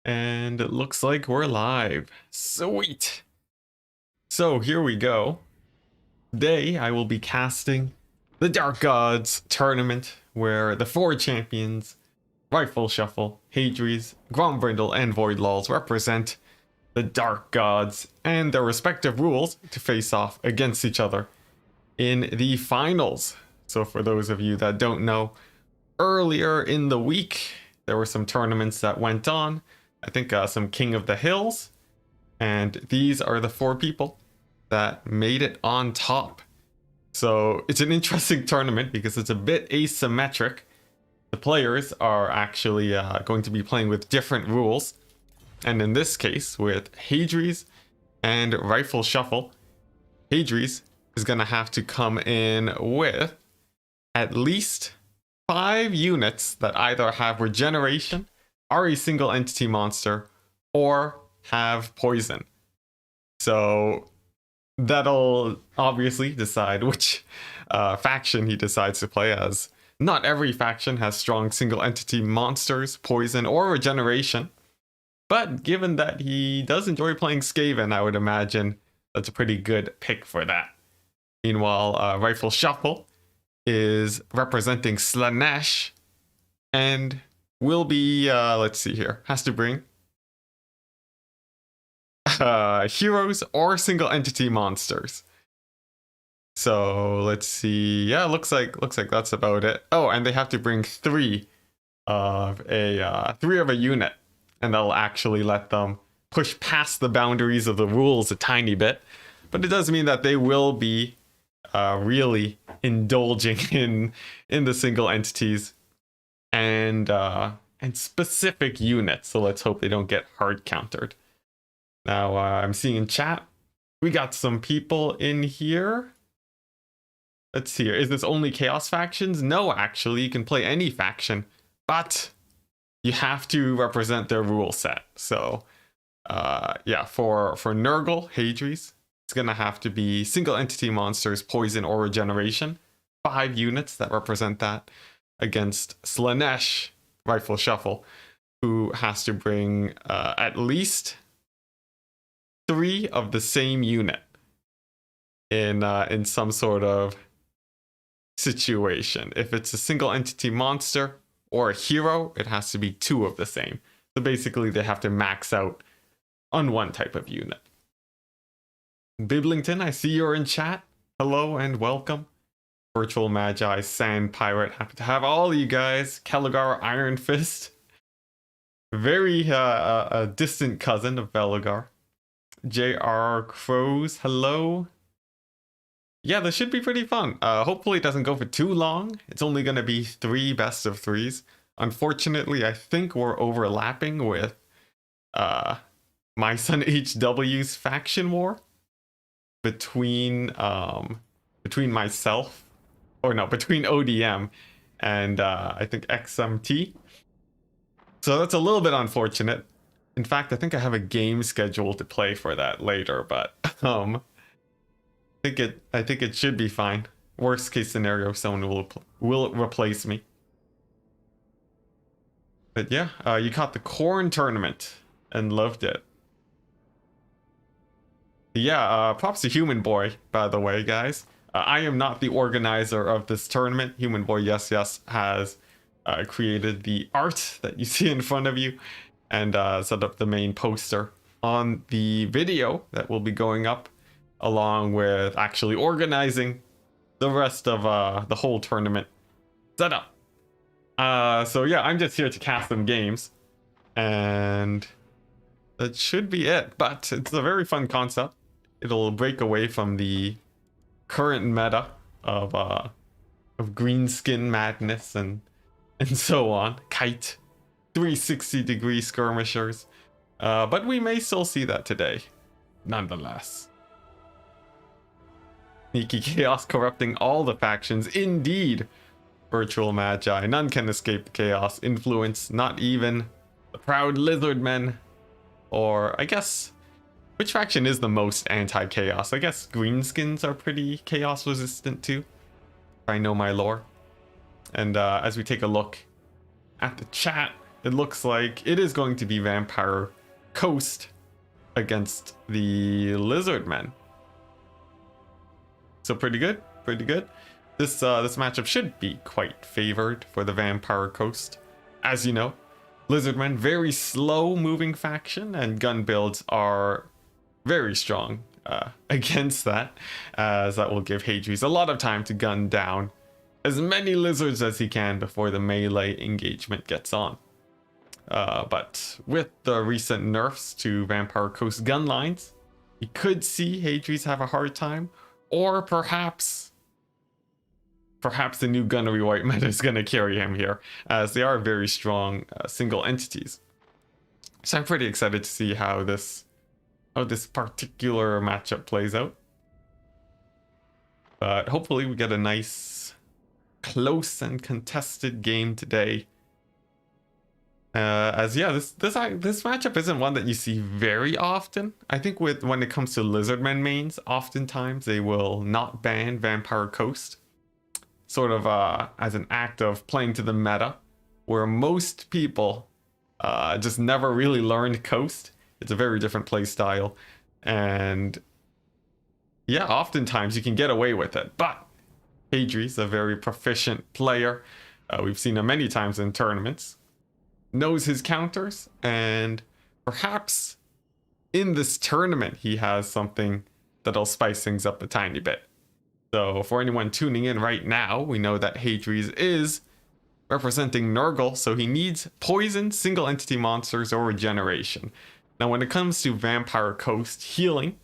And it looks like we're live. Sweet. So here we go. Today I will be casting the Dark Gods tournament where the 4 champions, Rifle Shuffle, Hadries, Grombrindle, and Voidlulls represent the Dark Gods and their respective rules to face off against each other in the finals. So for those of you that don't know, earlier in the week there were some tournaments that went on. I think some King of the Hills, and these are the 4 people that made it on top. So it's an interesting tournament because it's a bit asymmetric. The players are actually going to be playing with different rules, and in this case with Hadries and Rifle Shuffle, Hadries is going to have to come in with at least 5 units that either have regeneration, are a single entity monster, or have poison. So that'll obviously decide which faction he decides to play as. Not every faction has strong single entity monsters, poison, or regeneration. But given that he does enjoy playing Skaven, I would imagine that's a pretty good pick for that. Meanwhile, Rifle Shuffle is representing Slaanesh and will be, let's see here, has to bring heroes or single entity monsters. So let's see. Yeah, looks like that's about it. Oh, and they have to bring 3 of a unit, and that'll actually let them push past the boundaries of the rules a tiny bit. But it does mean that they will be really indulging in the single entities and specific units. So let's hope they don't get hard countered. Now I'm seeing in chat we got some people in here. Let's see here. Is this only chaos factions? No, actually you can play any faction, but you have to represent their rule set. So yeah, for Nurgle, Hadries, it's gonna have to be single entity monsters, poison, or regeneration. 5 units that represent that, against Slaanesh, Rifle Shuffle, who has to bring at least 3 of the same unit in some sort of situation. If it's a single entity monster or a hero, it has to be 2 of the same. So basically they have to max out on one type of unit. Biblington, I see you're in chat. Hello and welcome. Virtual Magi, Sand Pirate, happy to have all you guys. Caligar, Iron Fist, very a distant cousin of Beligar. JR Crows, hello. Yeah, this should be pretty fun. Hopefully it doesn't go for too long. It's only going to be 3 best of 3s. Unfortunately, I think we're overlapping with my son HW's faction war between myself, or no, between ODM and I think XMT. So that's a little bit unfortunate. In fact, I think I have a game scheduled to play for that later, but I think it should be fine. Worst case scenario, someone will replace me. But yeah, you caught the Corn tournament and loved it. Yeah, props to Human Boy, by the way, guys. I am not the organizer of this tournament. Human Boy, yes, has created the art that you see in front of you and set up the main poster on the video that will be going up, along with actually organizing the rest of the whole tournament setup. So yeah, I'm just here to cast some games, and that should be it. But it's a very fun concept. It'll break away from the current meta of greenskin madness and so on. Kite, 360-degree skirmishers, but we may still see that today, nonetheless. Sneaky chaos corrupting all the factions, indeed. Virtual Magi, none can escape the chaos influence, not even the proud lizard men. Or I guess, which faction is the most anti-chaos? I guess greenskins are pretty chaos resistant too, if I know my lore. And as we take a look at the chat, it looks like it is going to be Vampire Coast against the Lizard Men. So pretty good, pretty good. This matchup should be quite favored for the Vampire Coast. As you know, Lizardmen, very slow moving faction, and gun builds are very strong against that, as that will give Hadri's a lot of time to gun down as many lizards as he can before the melee engagement gets on. But with the recent nerfs to Vampire Coast gun lines, you could see Hadri's have a hard time, or perhaps the new gunnery white meta is going to carry him here, as they are very strong single entities. So I'm pretty excited to see how this particular matchup plays out. But hopefully we get a nice, close and contested game today. As yeah, this matchup isn't one that you see very often. I think when it comes to Lizardmen mains, oftentimes they will not ban Vampire Coast, sort of as an act of playing to the meta, where most people just never really learned Coast. It's a very different play style, and yeah, oftentimes you can get away with it. But Hadri's a very proficient player. We've seen him many times in tournaments. Knows his counters, and perhaps in this tournament he has something that'll spice things up a tiny bit. So for anyone tuning in right now, we know that Hadri's is representing Nurgle, so he needs poison, single entity monsters, or regeneration. Now when it comes to Vampire Coast, healing,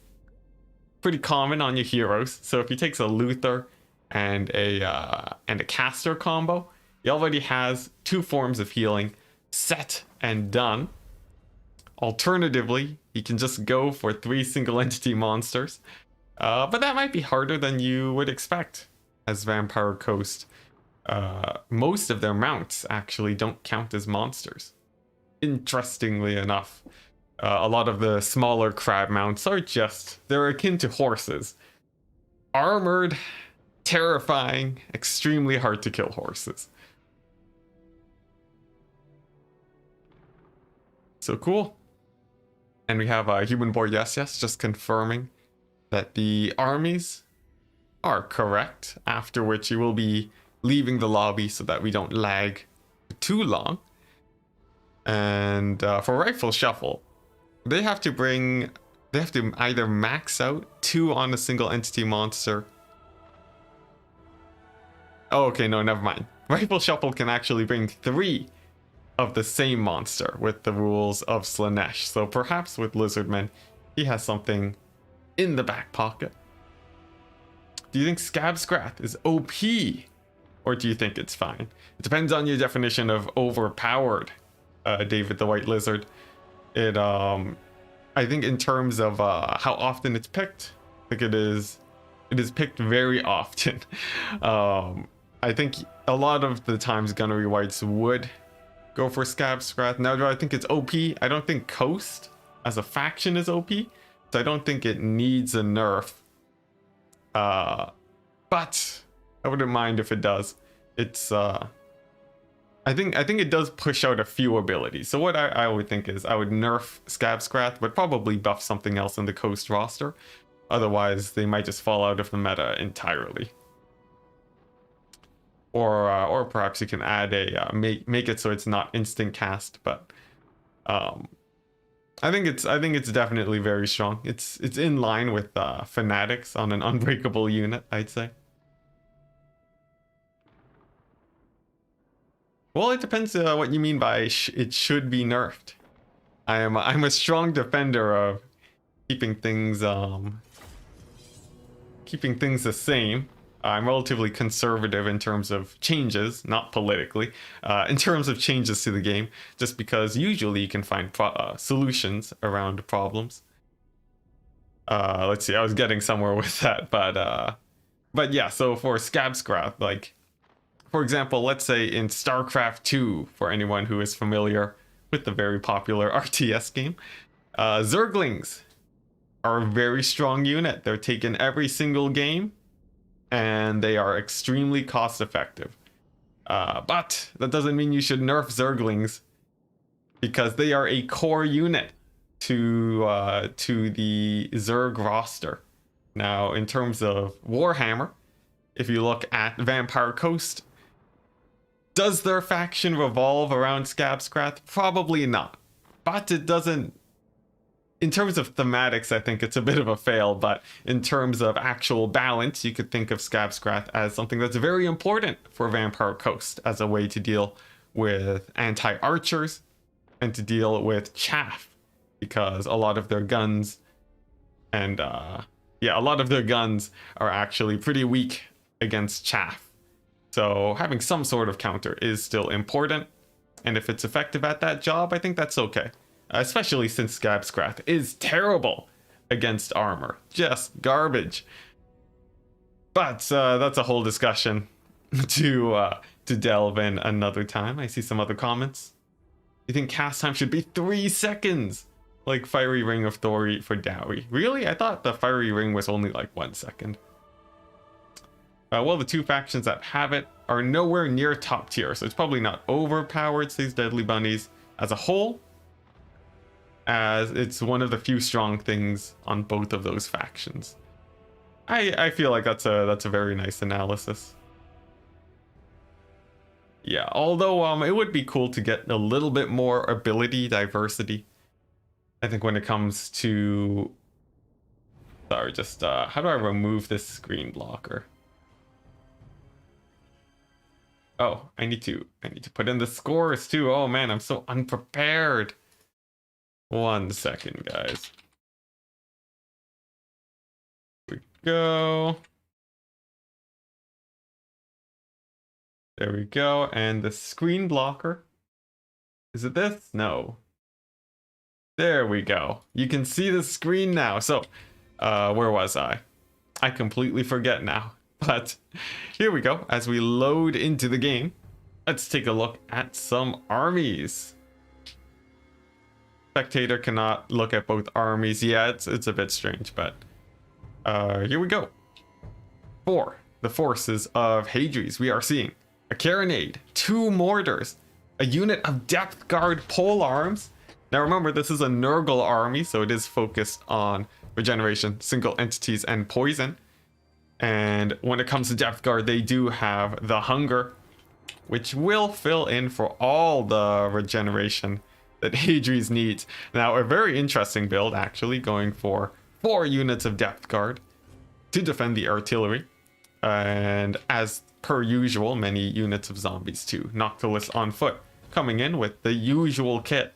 pretty common on your heroes. So if he takes a Luther and a caster combo, he already has 2 forms of healing set and done. Alternatively, he can just go for 3 single entity monsters, but that might be harder than you would expect, as Vampire Coast, most of their mounts actually don't count as monsters. Interestingly enough, a lot of the smaller crab mounts are they're akin to horses. Armored, terrifying, extremely hard to kill horses. So cool. And we have Human Boy Yes just confirming that the armies are correct, after which you will be leaving the lobby so that we don't lag too long. And for Rifle Shuffle, they have to either max out 2 on a single entity monster. Oh, okay, no, never mind. Rifle Shuffle can actually bring 3 of the same monster with the rules of Slanesh. So perhaps with Lizardmen, he has something in the back pocket. Do you think Scab Scrath is OP? Or do you think it's fine? It depends on your definition of overpowered, David the White Lizard. I think in terms of how often it's picked, I think it is picked very often. I think a lot of the times Gunnery Whites would go for Scab Scrath. Now, do I think it's OP? I don't think Coast as a faction is OP, so I don't think it needs a nerf. But I wouldn't mind if it does. It's I think it does push out a few abilities. So what I would think is I would nerf Scab Scrath, but probably buff something else in the Coast roster. Otherwise, they might just fall out of the meta entirely. Or perhaps you can add a make it so it's not instant cast. But I think it's definitely very strong. It's in line with Fanatics on an unbreakable unit, I'd say. Well, it depends what you mean by it should be nerfed. I'm a strong defender of keeping things the same. I'm relatively conservative in terms of changes, not politically, in terms of changes to the game, just because usually you can find solutions around problems. Let's see, I was getting somewhere with that, but yeah, so for Scab Scrath, like, for example, let's say in StarCraft 2, for anyone who is familiar with the very popular RTS game, Zerglings are a very strong unit. They're taken every single game, and they are extremely cost effective. But that doesn't mean you should nerf Zerglings because they are a core unit to the Zerg roster. Now, in terms of Warhammer, if you look at Vampire Coast, does their faction revolve around Scabscrath? Probably not. But it doesn't. In terms of thematics, I think it's a bit of a fail, but in terms of actual balance, you could think of Scabscrath as something that's very important for Vampire Coast as a way to deal with anti-archers and to deal with chaff, because a lot of their guns and a lot of their guns are actually pretty weak against chaff. So having some sort of counter is still important, and if it's effective at that job, I think that's okay. Especially since Scabscrath is terrible against armor. Just garbage. But that's a whole discussion to delve in another time. I see some other comments. You think cast time should be 3 seconds? Like Fiery Ring of Thori for Dowry. Really? I thought the Fiery Ring was only like 1 second. Well, the 2 factions that have it are nowhere near top tier, so it's probably not overpowered, says Deadly Bunnies. As a whole, as it's one of the few strong things on both of those factions. I feel like that's a very nice analysis. Yeah, although it would be cool to get a little bit more ability diversity. I think when it comes to... Sorry, just how do I remove this screen blocker? Oh, I need to put in the scores too. Oh man, I'm so unprepared. 1 second, guys. Here we go. There we go. And the screen blocker. Is it this? No. There we go. You can see the screen now. So, where was I? I completely forget now. But here we go. As we load into the game, let's take a look at some armies. Spectator cannot look at both armies. Yeah, it's a bit strange, but here we go. For the forces of Hadries, we are seeing a Carronade, 2 mortars, a unit of depth guard pole arms. Now remember, this is a Nurgle army, so it is focused on regeneration, single entities, and poison. And when it comes to depth guard, they do have the hunger, which will fill in for all the regeneration that Hadries needs. Now, a very interesting build, actually, going for 4 units of depth guard to defend the artillery. And as per usual, many units of zombies too. Noctilus on foot, coming in with the usual kit.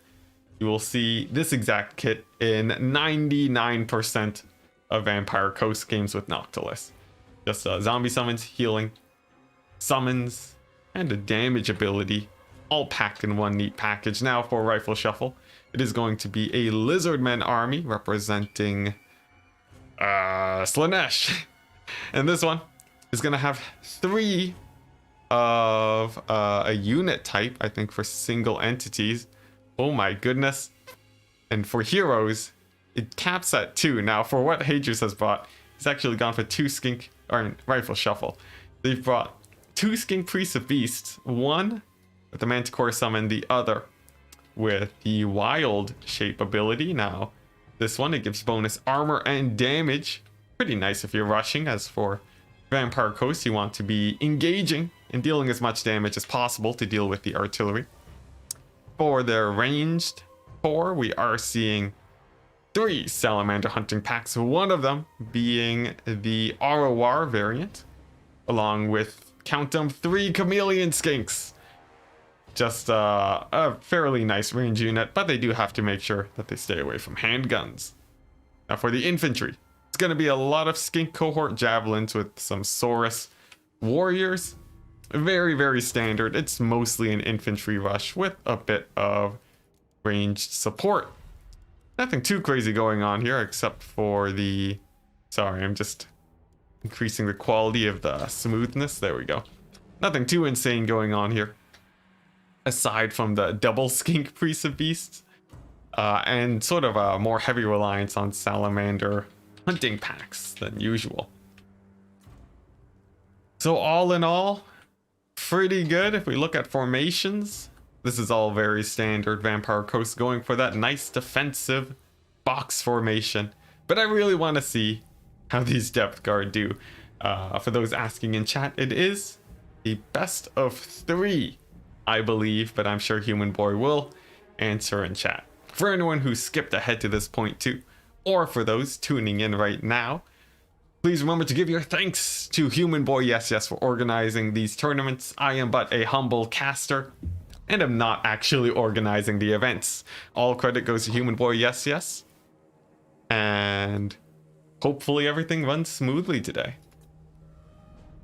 You will see this exact kit in 99% of Vampire Coast games with Noctilus. Just zombie summons, healing, summons, and a damage ability, all packed in one neat package. Now for Rifle Shuffle, it is going to be a Lizardmen army representing Slaanesh. And this one is going to have 3 of a unit type, I think, for single entities. Oh my goodness. And for heroes, it caps at 2. Now for what Hadrius has brought, he's actually gone for 2 skink, or Rifle Shuffle. They've brought 2 skink priests of beasts, one with the Manticore summon, the other with the wild shape ability. Now this one, it gives bonus armor and damage. Pretty nice if you're rushing. As for Vampire Coast, you want to be engaging and dealing as much damage as possible to deal with the artillery. For their ranged 4, we are seeing 3 salamander hunting packs, one of them being the Arawar variant, along with, count them, 3 chameleon skinks. Just a fairly nice range unit, but they do have to make sure that they stay away from handguns. Now for the infantry, it's going to be a lot of skink cohort javelins with some Saurus warriors. Very, very standard. It's mostly an infantry rush with a bit of ranged support. Nothing too crazy going on here except for the... Sorry, I'm just increasing the quality of the smoothness. There we go. Nothing too insane going on here, aside from the double skink priest of beasts and sort of a more heavy reliance on salamander hunting packs than usual. So all in all, pretty good. If we look at formations, This is all very standard Vampire Coast, going for that nice defensive box formation. But I really want to see how these Depth Guard do. For those asking in chat, it is the best of 3, I believe, but I'm sure Human Boy will answer in chat. For anyone who skipped ahead to this point too, or for those tuning in right now, please remember to give your thanks to Human Boy Yes Yes for organizing these tournaments. I am but a humble caster, and am not actually organizing the events. All credit goes to Human Boy Yes Yes, and hopefully everything runs smoothly today.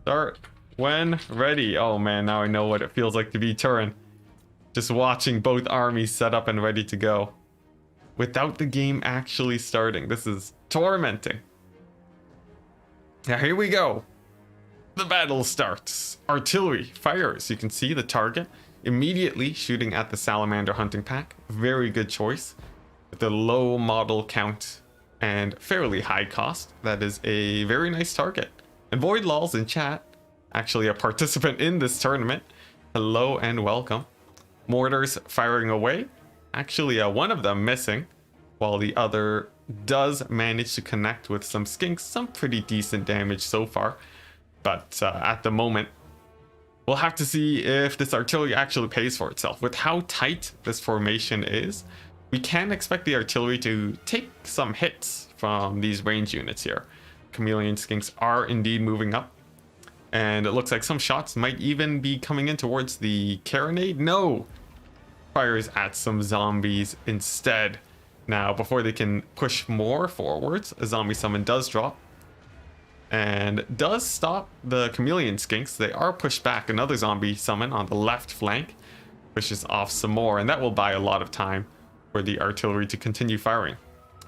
Start when ready. Oh man, now I know what it feels like to be Turin. Just watching both armies set up and ready to go without the game actually starting. This is tormenting. Now here we go. The battle starts. Artillery fires. You can see the target immediately shooting at the Salamander hunting pack. Very good choice. With a low model count and fairly high cost, that is a very nice target. And Void Lol's in chat, actually a participant in this tournament. Hello and welcome. Mortars firing away. Actually, one of them missing, while the other does manage to connect with some skinks. Some pretty decent damage so far. But at the moment, we'll have to see if this artillery actually pays for itself. With how tight this formation is, we can expect the artillery to take some hits from these range units here. Chameleon skinks are indeed moving up, and it looks like some shots might even be coming in towards the carronade. No! Fires at some zombies instead. Now, before they can push more forwards, a zombie summon does drop and does stop the chameleon skinks. They are pushed back. Another zombie summon on the left flank pushes off some more, and that will buy a lot of time for the artillery to continue firing.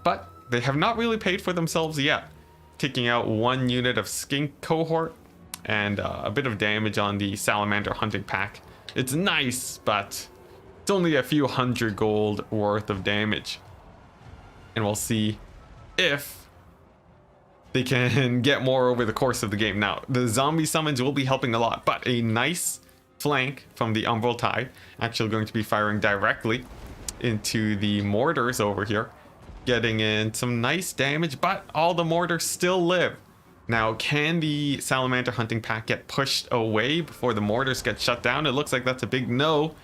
But they have not really paid for themselves yet, taking out one unit of skink cohort and a bit of damage on the salamander hunting pack. It's nice, but it's only a few hundred gold worth of damage, and we'll see if they can get more over the course of the game. Now, the zombie summons will be helping a lot, but a nice flank from the Umbral Tide, actually going to be firing directly into the mortars over here, getting in some nice damage, but all the mortars still live. Now, can the Salamander hunting pack get pushed away before the mortars get shut down? It looks like that's a big no,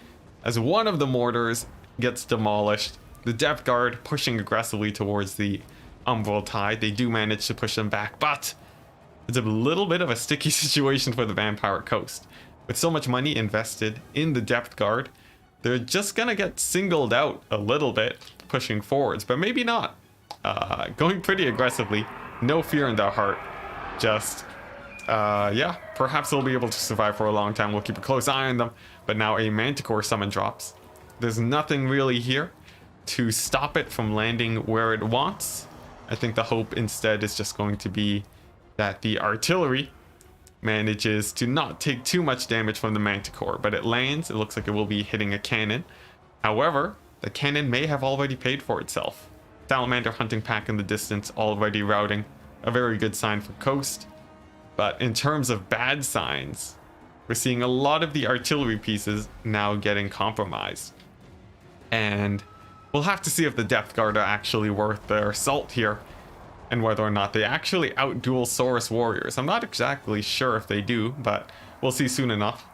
as one of the mortars gets demolished. The Depth Guard pushing aggressively towards the Umbral Tide. They do manage to push them back, but it's a little bit of a sticky situation for the Vampire Coast. With so much money invested in the Depth Guard, they're just gonna get singled out a little bit, pushing forwards, but maybe not. Going pretty aggressively, no fear in their heart. Just, yeah, perhaps they'll be able to survive for a long time. We'll keep a close eye on them. But now a Manticore summon drops. There's nothing really here to stop it from landing where it wants. I think the hope instead is just going to be that the artillery manages to not take too much damage from the Manticore, but it lands. It looks like it will be hitting a cannon. However, the cannon may have already paid for itself. Salamander hunting pack in the distance already routing. A very good sign for Coast. But in terms of bad signs, we're seeing a lot of the artillery pieces now getting compromised. And we'll have to see if the Depth Guard are actually worth their salt here, and whether or not they actually outduel Saurus warriors. I'm not exactly sure if they do, but we'll see soon enough.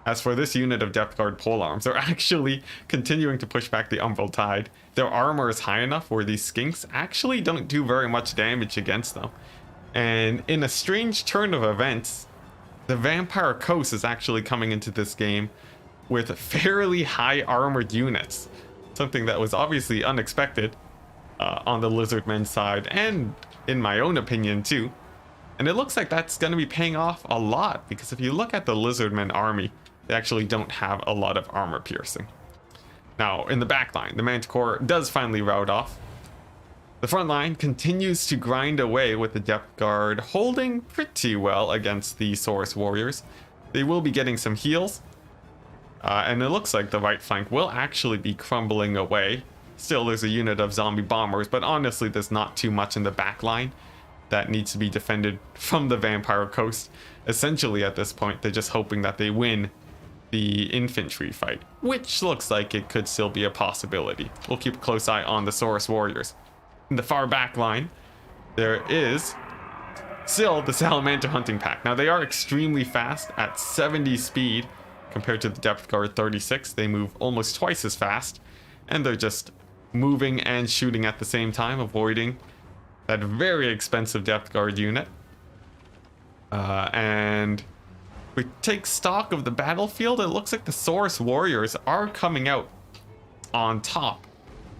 As for this unit of Depth Guard polearms, they're actually continuing to push back the Umbral Tide. Their armor is high enough where these skinks actually don't do very much damage against them. And in a strange turn of events, the Vampire Coast is actually coming into this game with fairly high armored units. Something that was obviously unexpected on the Lizardmen side, and in my own opinion too. And it looks like that's going to be paying off a lot, because if you look at the Lizardmen army, they actually don't have a lot of armor piercing. Now, in the back line, the Manticore does finally rout off. The front line continues to grind away with the Depth Guard holding pretty well against the Saurus warriors. They will be getting some heals. And it looks like the right flank will actually be crumbling away. Still, there's a unit of zombie bombers, but honestly, there's not too much in the back line that needs to be defended from the Vampire Coast. Essentially, at this point, they're just hoping that they win the infantry fight, which looks like it could still be a possibility. We'll keep a close eye on the Saurus warriors. In the far back line, there is still the Salamander hunting pack. Now they are extremely fast at 70 speed compared to the depth guard 36. They move almost twice as fast, and they're just moving and shooting at the same time, avoiding that very expensive depth guard unit. And we take stock of the battlefield. It looks like the Saurus warriors are coming out on top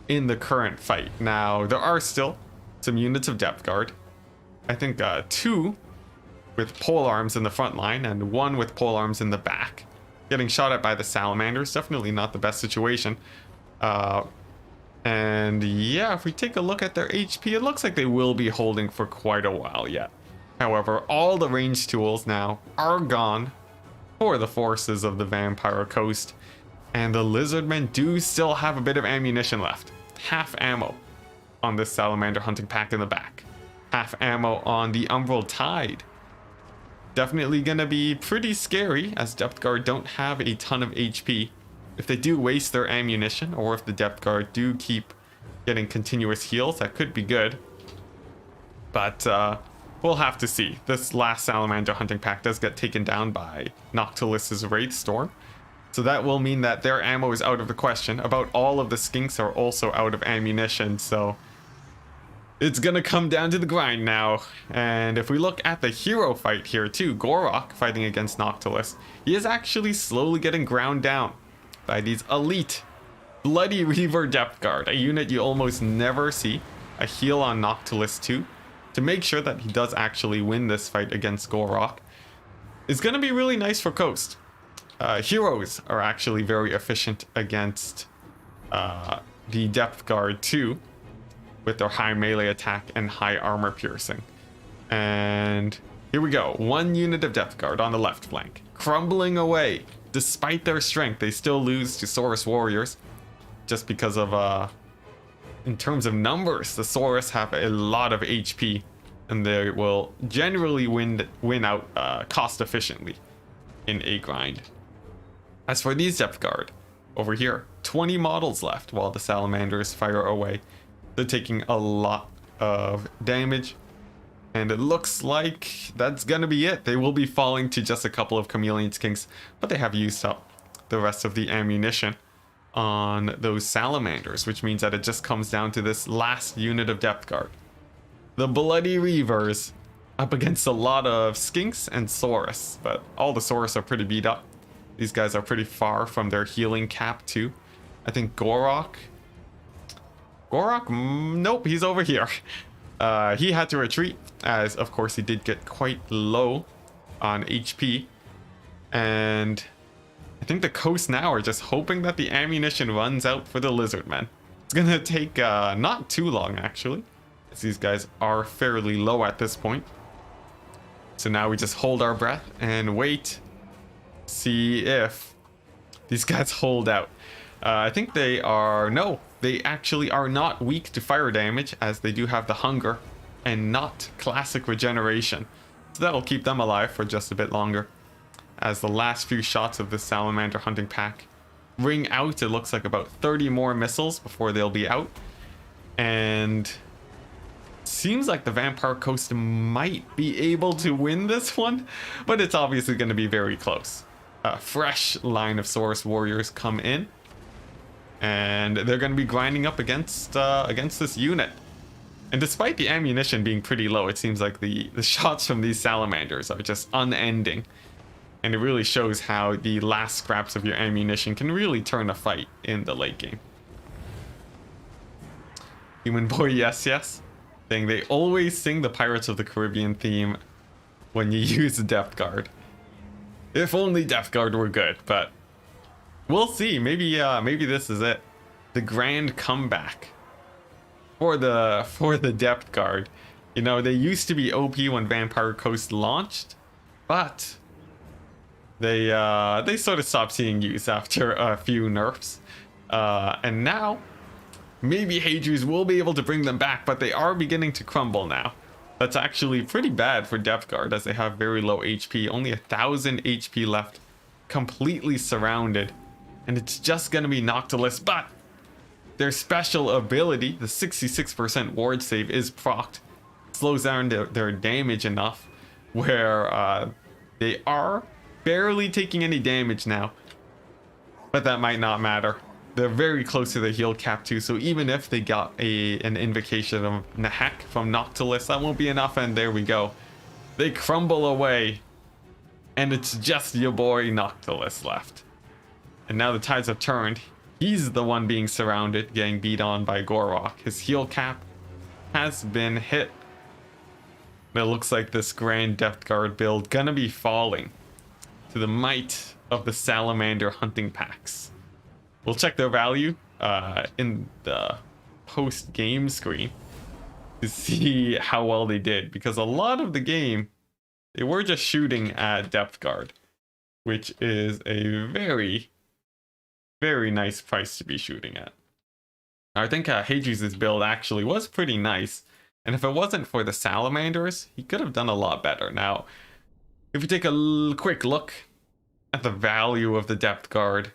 in the current fight. Now there are still some units of depth guard. I think 2 with pole arms in the front line and 1 with pole arms in the back, getting shot at by the salamanders. Definitely not the best situation. And yeah, if we take a look at their HP, it looks like they will be holding for quite a while yet. However, all the range tools now are gone for the forces of the Vampire Coast, and the Lizardmen do still have a bit of ammunition left. Half ammo on this Salamander hunting pack in the back. Half ammo on the Umbral Tide. Definitely gonna be pretty scary, as Depth Guard don't have a ton of HP. If they do waste their ammunition, or if the Depth Guard do keep getting continuous heals, that could be good. But we'll have to see. This last Salamander hunting pack does get taken down by Noctilus's Wraith Storm, so that will mean that their ammo is out of the question. About all of the skinks are also out of ammunition, so it's gonna come down to the grind now. And if we look at the hero fight here too, Gorok fighting against Noctilus, he is actually slowly getting ground down by these elite Bloody Reaver Depth Guard, a unit you almost never see. A heal on Noctilus too, to make sure that he does actually win this fight against Gorok. It's gonna be really nice for Coast. Heroes are actually very efficient against the Depth Guard too, with their high melee attack and high armor piercing. And here we go. 1 unit of Depth Guard on the left flank, crumbling away. Despite their strength, they still lose to Saurus warriors, just because of in terms of numbers, the Saurus have a lot of HP, and they will generally win out cost efficiently in a grind. As for these Depth Guard, over here, 20 models left while the Salamanders fire away. They're taking a lot of damage, and it looks like that's gonna be it. They will be falling to just a couple of Chameleon Skinks, but they have used up the rest of the ammunition on those Salamanders, which means that it just comes down to this last unit of Depth Guard. The Bloody Reavers up against a lot of Skinks and Saurus, but all the Saurus are pretty beat up. These guys are pretty far from their healing cap too. I think Gorok, nope, he's over here. He had to retreat, as of course he did get quite low on HP, and I think the Coast now are just hoping that the ammunition runs out for the Lizardmen. It's gonna take not too long actually, as these guys are fairly low at this point. So now we just hold our breath and wait, see if these guys hold out. I think they are, no, they actually are not weak to fire damage, as they do have the hunger and not classic regeneration. So that'll keep them alive for just a bit longer. As the last few shots of this Salamander hunting pack ring out, it looks like about 30 more missiles before they'll be out. And seems like the Vampire Coast might be able to win this one, but it's obviously going to be very close. A fresh line of Saurus warriors come in, and they're going to be grinding up against this unit. And despite the ammunition being pretty low, it seems like the shots from these Salamanders are just unending. And it really shows how the last scraps of your ammunition can really turn a fight in the late game. Human Boy Yes Yes saying they always sing the Pirates of the Caribbean theme when you use the Depth Guard. If only Depth Guard were good, but we'll see. Maybe this is it. The grand comeback for the Depth Guard. You know, they used to be OP when Vampire Coast launched, but they sort of stopped seeing use after a few nerfs. And now maybe Hadrius will be able to bring them back, but they are beginning to crumble now. That's actually pretty bad for Depth Guard, as they have very low HP, only 1,000 HP left completely surrounded, and it's just gonna be Noctilus, but their special ability, the 66% ward save, is procced. Slows down their damage enough where they are barely taking any damage now, but that might not matter. They're very close to the heal cap too, so even if they got an invocation of Nahek from Noctilus, that won't be enough, and there we go. They crumble away, and it's just your boy Noctilus left. And now the tides have turned. He's the one being surrounded, getting beat on by Gorok. His heal cap has been hit. It looks like this Grand Depth Guard build gonna be falling to the might of the Salamander hunting packs. We'll check their value in the post-game screen to see how well they did, because a lot of the game they were just shooting at Depth Guard, which is a very, very nice price to be shooting at. I think Hadri's build actually was pretty nice, and if it wasn't for the Salamanders, he could have done a lot better. Now, if you take a quick look at the value of the Depth Guard,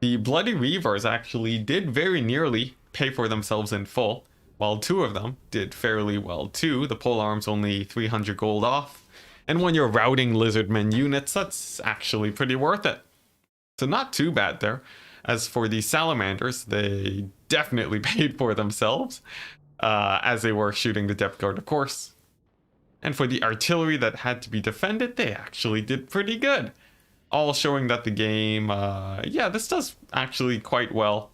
the Bloody Reavers actually did very nearly pay for themselves in full, while two of them did fairly well too. The polearm's only 300 gold off, and when you're routing Lizardmen units, that's actually pretty worth it. So not too bad there. As for the Salamanders, they definitely paid for themselves, as they were shooting the Depth Guard, of course. And for the artillery that had to be defended, they actually did pretty good. All showing that the game, yeah, this does actually quite well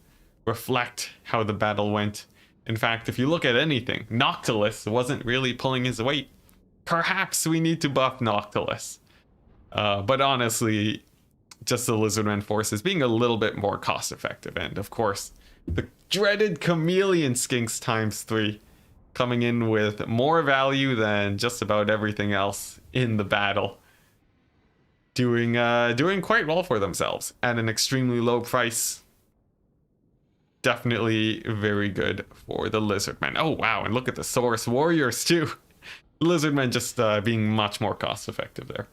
reflect how the battle went. In fact, if you look at anything, Noctilus wasn't really pulling his weight. Perhaps we need to buff Noctilus. But honestly, just the Lizardmen forces being a little bit more cost effective. And of course, the dreaded Chameleon Skinks ×3 coming in with more value than just about everything else in the battle. Doing quite well for themselves at an extremely low price. Definitely very good for the Lizardmen. Oh wow, and look at the Saurus Warriors too. Lizardmen just being much more cost effective there.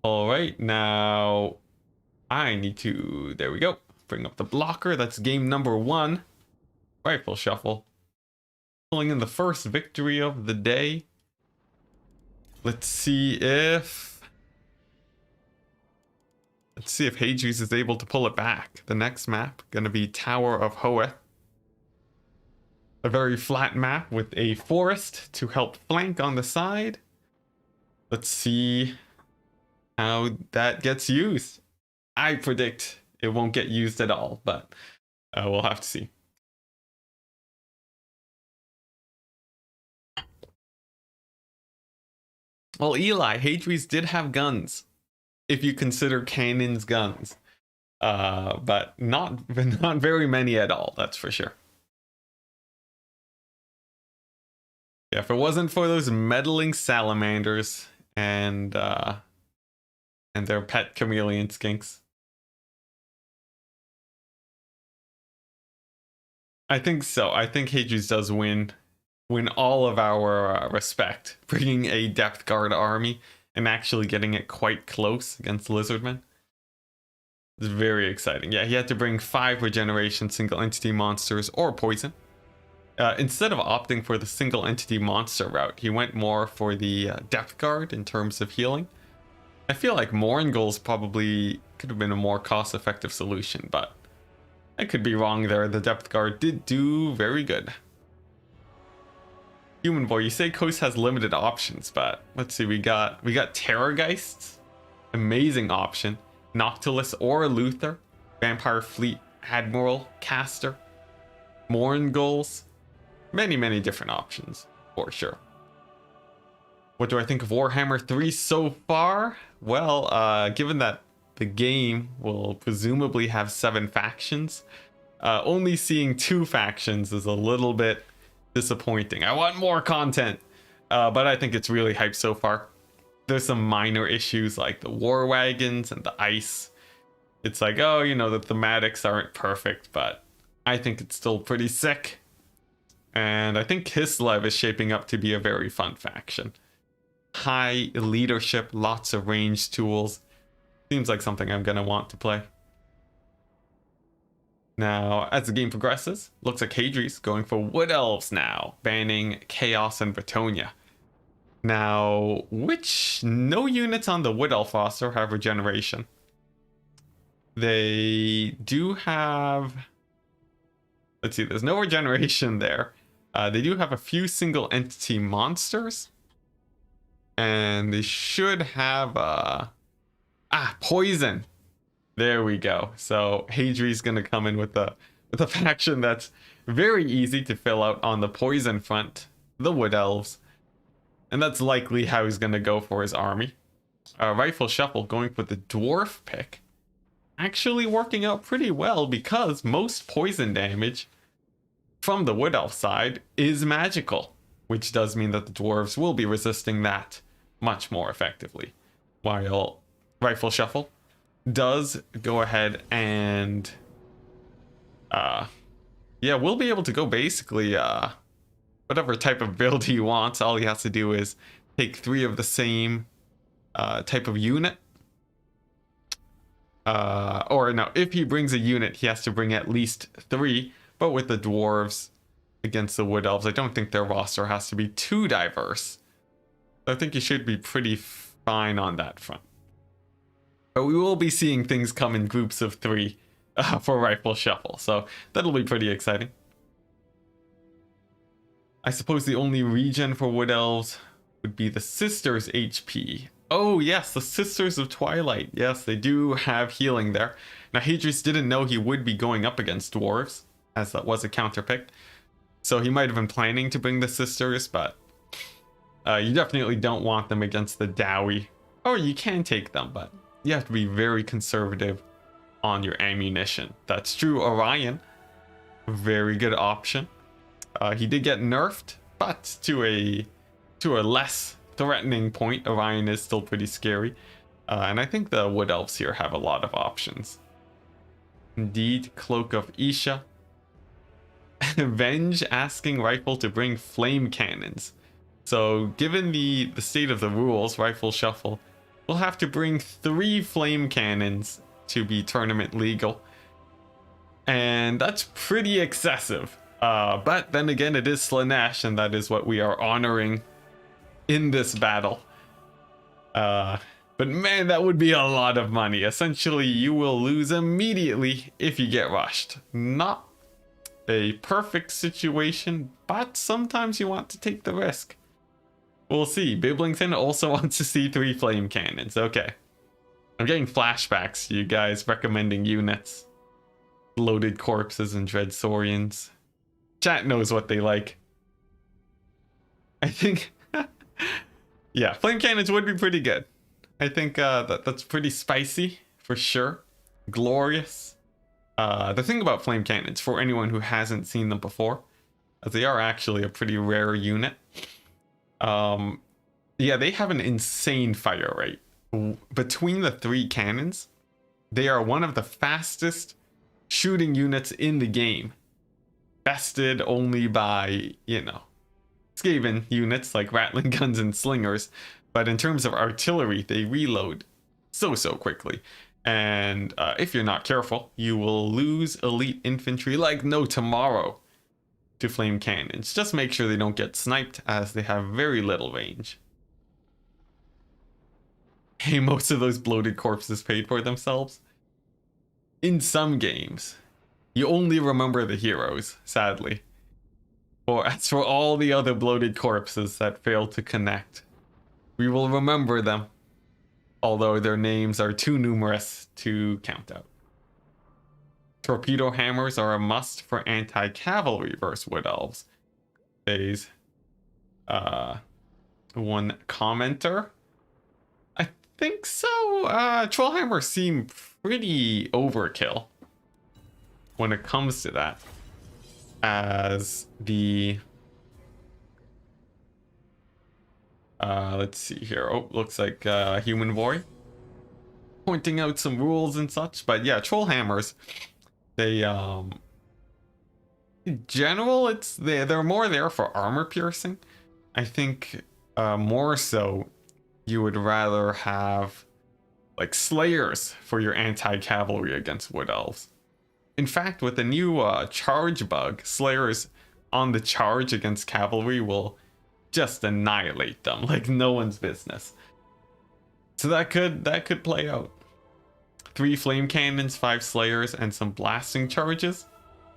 All right, now I need to, there we go, bring up the blocker. That's game number 1. Rifle shuffle. Pulling in the first victory of the day. Let's see if Hadri's is able to pull it back. The next map gonna be Tower of Hoeth. A very flat map with a forest to help flank on the side. Let's see how that gets used. I predict it won't get used at all, but we'll have to see. Well, Eli, Hadri's did have guns, if you consider cannons guns, but not very many at all. That's for sure. Yeah, if it wasn't for those meddling salamanders and their pet chameleon skinks, I think so. I think Hadri's does win all of our respect, bringing a Depth Guard army and actually getting it quite close against Lizardmen. It's very exciting. Yeah, he had to bring 5 regeneration single entity monsters or poison. Instead of opting for the single entity monster route, he went more for the Depth Guard in terms of healing. I feel like Moringul's probably could have been a more cost-effective solution, but I could be wrong there. The Depth Guard did do very good. Human Boy, you say Coast has limited options, but let's see, we got Terrorgeists, amazing option, Noctilus or Luther, Vampire Fleet Admiral, Caster, Moringul's, many different options for sure. What do I think of Warhammer 3 so far? Well, given that the game will presumably have 7 factions, only seeing 2 factions is a little bit disappointing. I want more content, but I think it's really hyped so far. There's some minor issues like the war wagons and the ice. It's like, oh, you know, the thematics aren't perfect, but I think it's still pretty sick. And I think Kislev is shaping up to be a very fun faction. high leadership, lots of range tools. Seems like something I'm going to want to play. Now, as the game progresses, looks like Hadri's going for Wood Elves now, banning Chaos and Bretonia. Now, no units on the Wood Elf roster have regeneration. They do have, let's see, there's no regeneration there. They do have a few single entity monsters. And they should have, poison. There we go. So Hadri's gonna come in with a faction that's very easy to fill out on the poison front, the Wood Elves. And that's likely how he's gonna go for his army. Rifle Shuffle going for the dwarf pick. Actually working out pretty well because most poison damage from the Wood Elf side is magical, which does mean that the dwarves will be resisting that much more effectively. While Rifle Shuffle does go ahead and we'll be able to go basically whatever type of build he wants. All he has to do is take 3 of the same type of unit. Or no, if he brings a unit, he has to bring at least 3. But with the dwarves against the Wood Elves, I don't think their roster has to be too diverse. I think you should be pretty fine on that front. But we will be seeing things come in groups of 3 for Rifle Shuffle, so that'll be pretty exciting. I suppose the only regen for Wood Elves would be the Sisters HP. Oh yes, the Sisters of Twilight. Yes, they do have healing there. Now Hadri's didn't know he would be going up against dwarves, as that was a counter pick. So he might have been planning to bring the Sisters, but you definitely don't want them against the Dowie. Or you can take them, but you have to be very conservative on your ammunition. That's true. Orion, very good option. He did get nerfed, but to a less threatening point. Orion is still pretty scary. And I think the Wood Elves here have a lot of options. Indeed, Cloak of Isha. Venge asking Rifle to bring flame cannons. So given the state of the rules, Rifle Shuffle will have to bring 3 flame cannons to be tournament legal. And that's pretty excessive. But then again, it is Slaanesh, and that is what we are honoring in this battle. But man, that would be a lot of money. Essentially, you will lose immediately if you get rushed. Not a perfect situation, but sometimes you want to take the risk. We'll see. Biblington also wants to see 3 flame cannons. Okay. I'm getting flashbacks to you guys recommending units. Loaded corpses and Dreadsaurians. Chat knows what they like. I think... yeah, flame cannons would be pretty good. I think that's pretty spicy, for sure. Glorious. The thing about flame cannons, for anyone who hasn't seen them before, as they are actually a pretty rare unit. Yeah, they have an insane fire rate. Between the 3 cannons, they are one of the fastest shooting units in the game. Bested only by, Skaven units like rattling guns and slingers. But in terms of artillery, they reload so quickly. And if you're not careful, you will lose elite infantry like no tomorrow to flame cannons. Just make sure they don't get sniped, as they have very little range. Hey, most of those bloated corpses paid for themselves. In some games, you only remember the heroes, sadly. As for all the other bloated corpses that failed to connect, we will remember them, although their names are too numerous to count out. Torpedo hammers are a must for anti-cavalry versus Wood Elves. Says one commenter. I think so. Trollhammers seem pretty overkill when it comes to that. As the let's see here. Oh, looks like Human Boy pointing out some rules and such. But yeah, Trollhammers, they in general, they're more there for armor piercing. I think more so you would rather have like slayers for your anti-cavalry against wood elves. In fact, with the new charge bug, slayers on the charge against cavalry will just annihilate them like no one's business. So that could play out. 3 flame cannons, 5 slayers, and some blasting charges.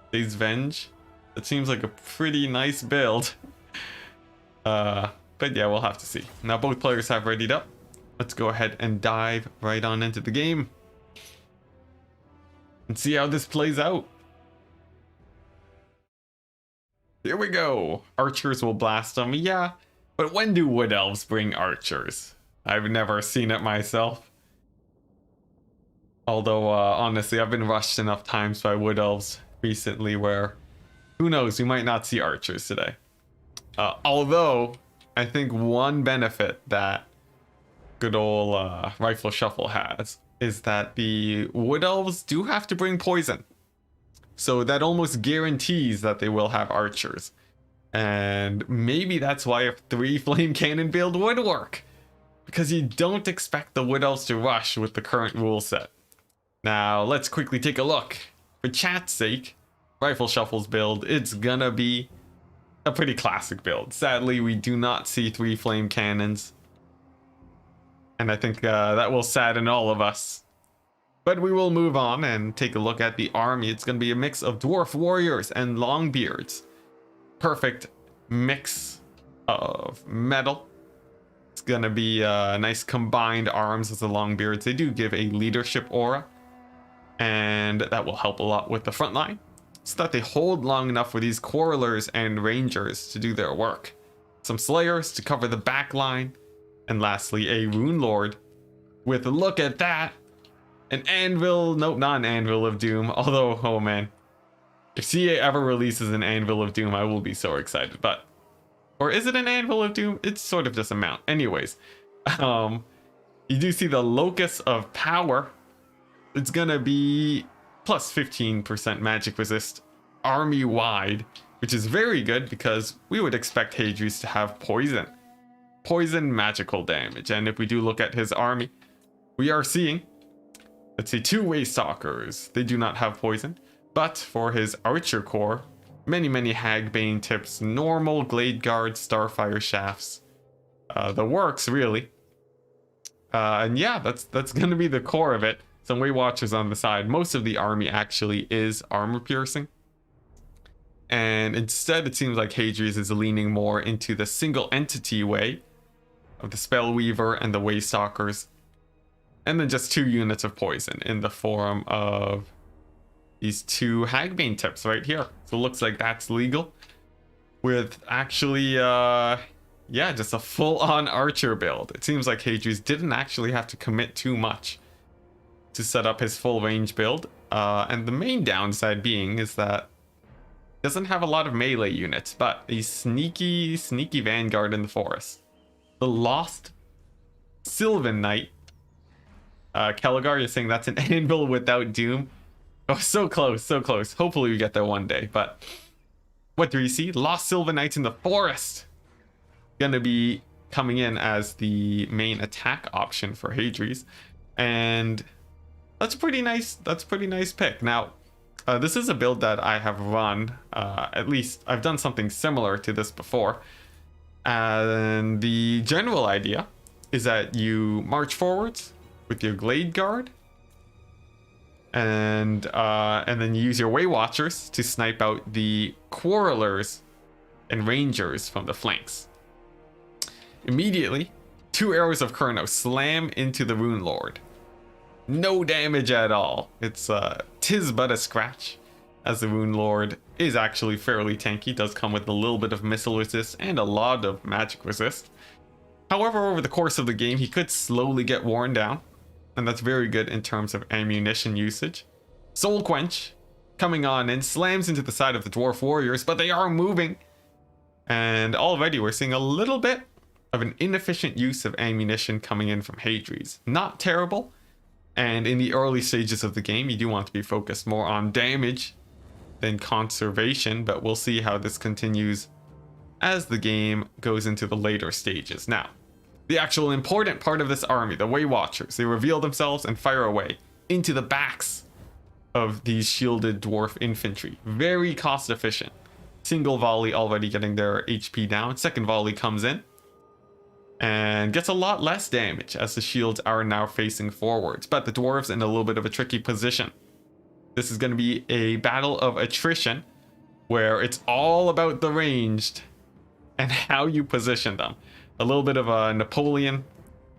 These Venge. That seems like a pretty nice build. But yeah, we'll have to see. Now both players have readied up. Let's go ahead and dive right on into the game and see how this plays out. Here we go. Archers will blast them. Yeah, but when do wood elves bring archers? I've never seen it myself. Although, honestly, I've been rushed enough times by wood elves recently where, who knows, we might not see archers today. Although, I think one benefit that good old Rifle Shuffle has is that the wood elves do have to bring poison. So that almost guarantees that they will have archers. And maybe that's why a 3 flame cannon build would work. Because you don't expect the wood elves to rush with the current rule set. Now, let's quickly take a look. For chat's sake, Rifle Shuffle's build, it's gonna be a pretty classic build. Sadly, we do not see 3 flame cannons. And I think that will sadden all of us. But we will move on and take a look at the army. It's going to be a mix of dwarf warriors and longbeards. Perfect mix of metal. It's going to be nice combined arms as the longbeards. They do give a leadership aura. And that will help a lot with the front line, so that they hold long enough for these quarrelers and rangers to do their work. Some slayers to cover the back line. And lastly, a rune lord with, look at that, an anvil. Nope, not an anvil of doom. Although, oh man, if CA ever releases an anvil of doom, I will be so excited. But, or is it an anvil of doom? It's sort of just a mount. Anyways, you do see the locus of power. It's gonna be plus 15% magic resist army wide, which is very good because we would expect Hadri's to have poison magical damage. And if we do look at his army, we are seeing, let's see, 2 Waystalkers. They do not have poison, but for his archer core, many Hagbane tips, normal Glade Guard, Starfire shafts, the works really. And yeah, that's gonna be the core of it. Some Way Watchers on the side. Most of the army actually is armor piercing. And instead, it seems like Hadri's is leaning more into the single entity way of the Spellweaver and the Waystalkers. And then just 2 units of poison in the form of these 2 Hagbane tips right here. So it looks like that's legal. With actually, yeah, just a full-on archer build. It seems like Hadri's didn't actually have to commit too much to set up his full range build. And the main downside being is that doesn't have a lot of melee units, but a sneaky vanguard in the forest. The Lost Sylvan Knight. Kelgar, you're saying that's an anvil without doom. Oh, so close, so close. Hopefully we get there one day. But what do we see? Lost Sylvan Knights in the forest. Gonna be coming in as the main attack option for Hadri's. And that's a pretty nice pick. Now, this is a build that I have run, at least I've done something similar to this before. And the general idea is that you march forwards with your Glade Guard, and then you use your Way Watchers to snipe out the Quarrelers and Rangers from the flanks. Immediately, 2 arrows of Kurno slam into the Rune Lord. No damage at all. It's tis but a scratch, as the Rune Lord is actually fairly tanky. Does come with a little bit of missile resist and a lot of magic resist. However, over the course of the game, he could slowly get worn down, and that's very good in terms of ammunition usage. Soul Quench coming on and slams into the side of the Dwarf Warriors, but they are moving. And already we're seeing a little bit of an inefficient use of ammunition coming in from Hadri's. Not terrible. And in the early stages of the game, you do want to be focused more on damage than conservation, but we'll see how this continues as the game goes into the later stages. Now, The actual important part of this army, the Way Watchers, they reveal themselves and fire away into the backs of these shielded dwarf infantry. Very cost efficient. Single volley already getting their HP down. Second volley comes in and gets a lot less damage as the shields are now facing forwards. But the dwarves in a little bit of a tricky position. This is going to be a battle of attrition where it's all about the ranged and how you position them. A little bit of a Napoleon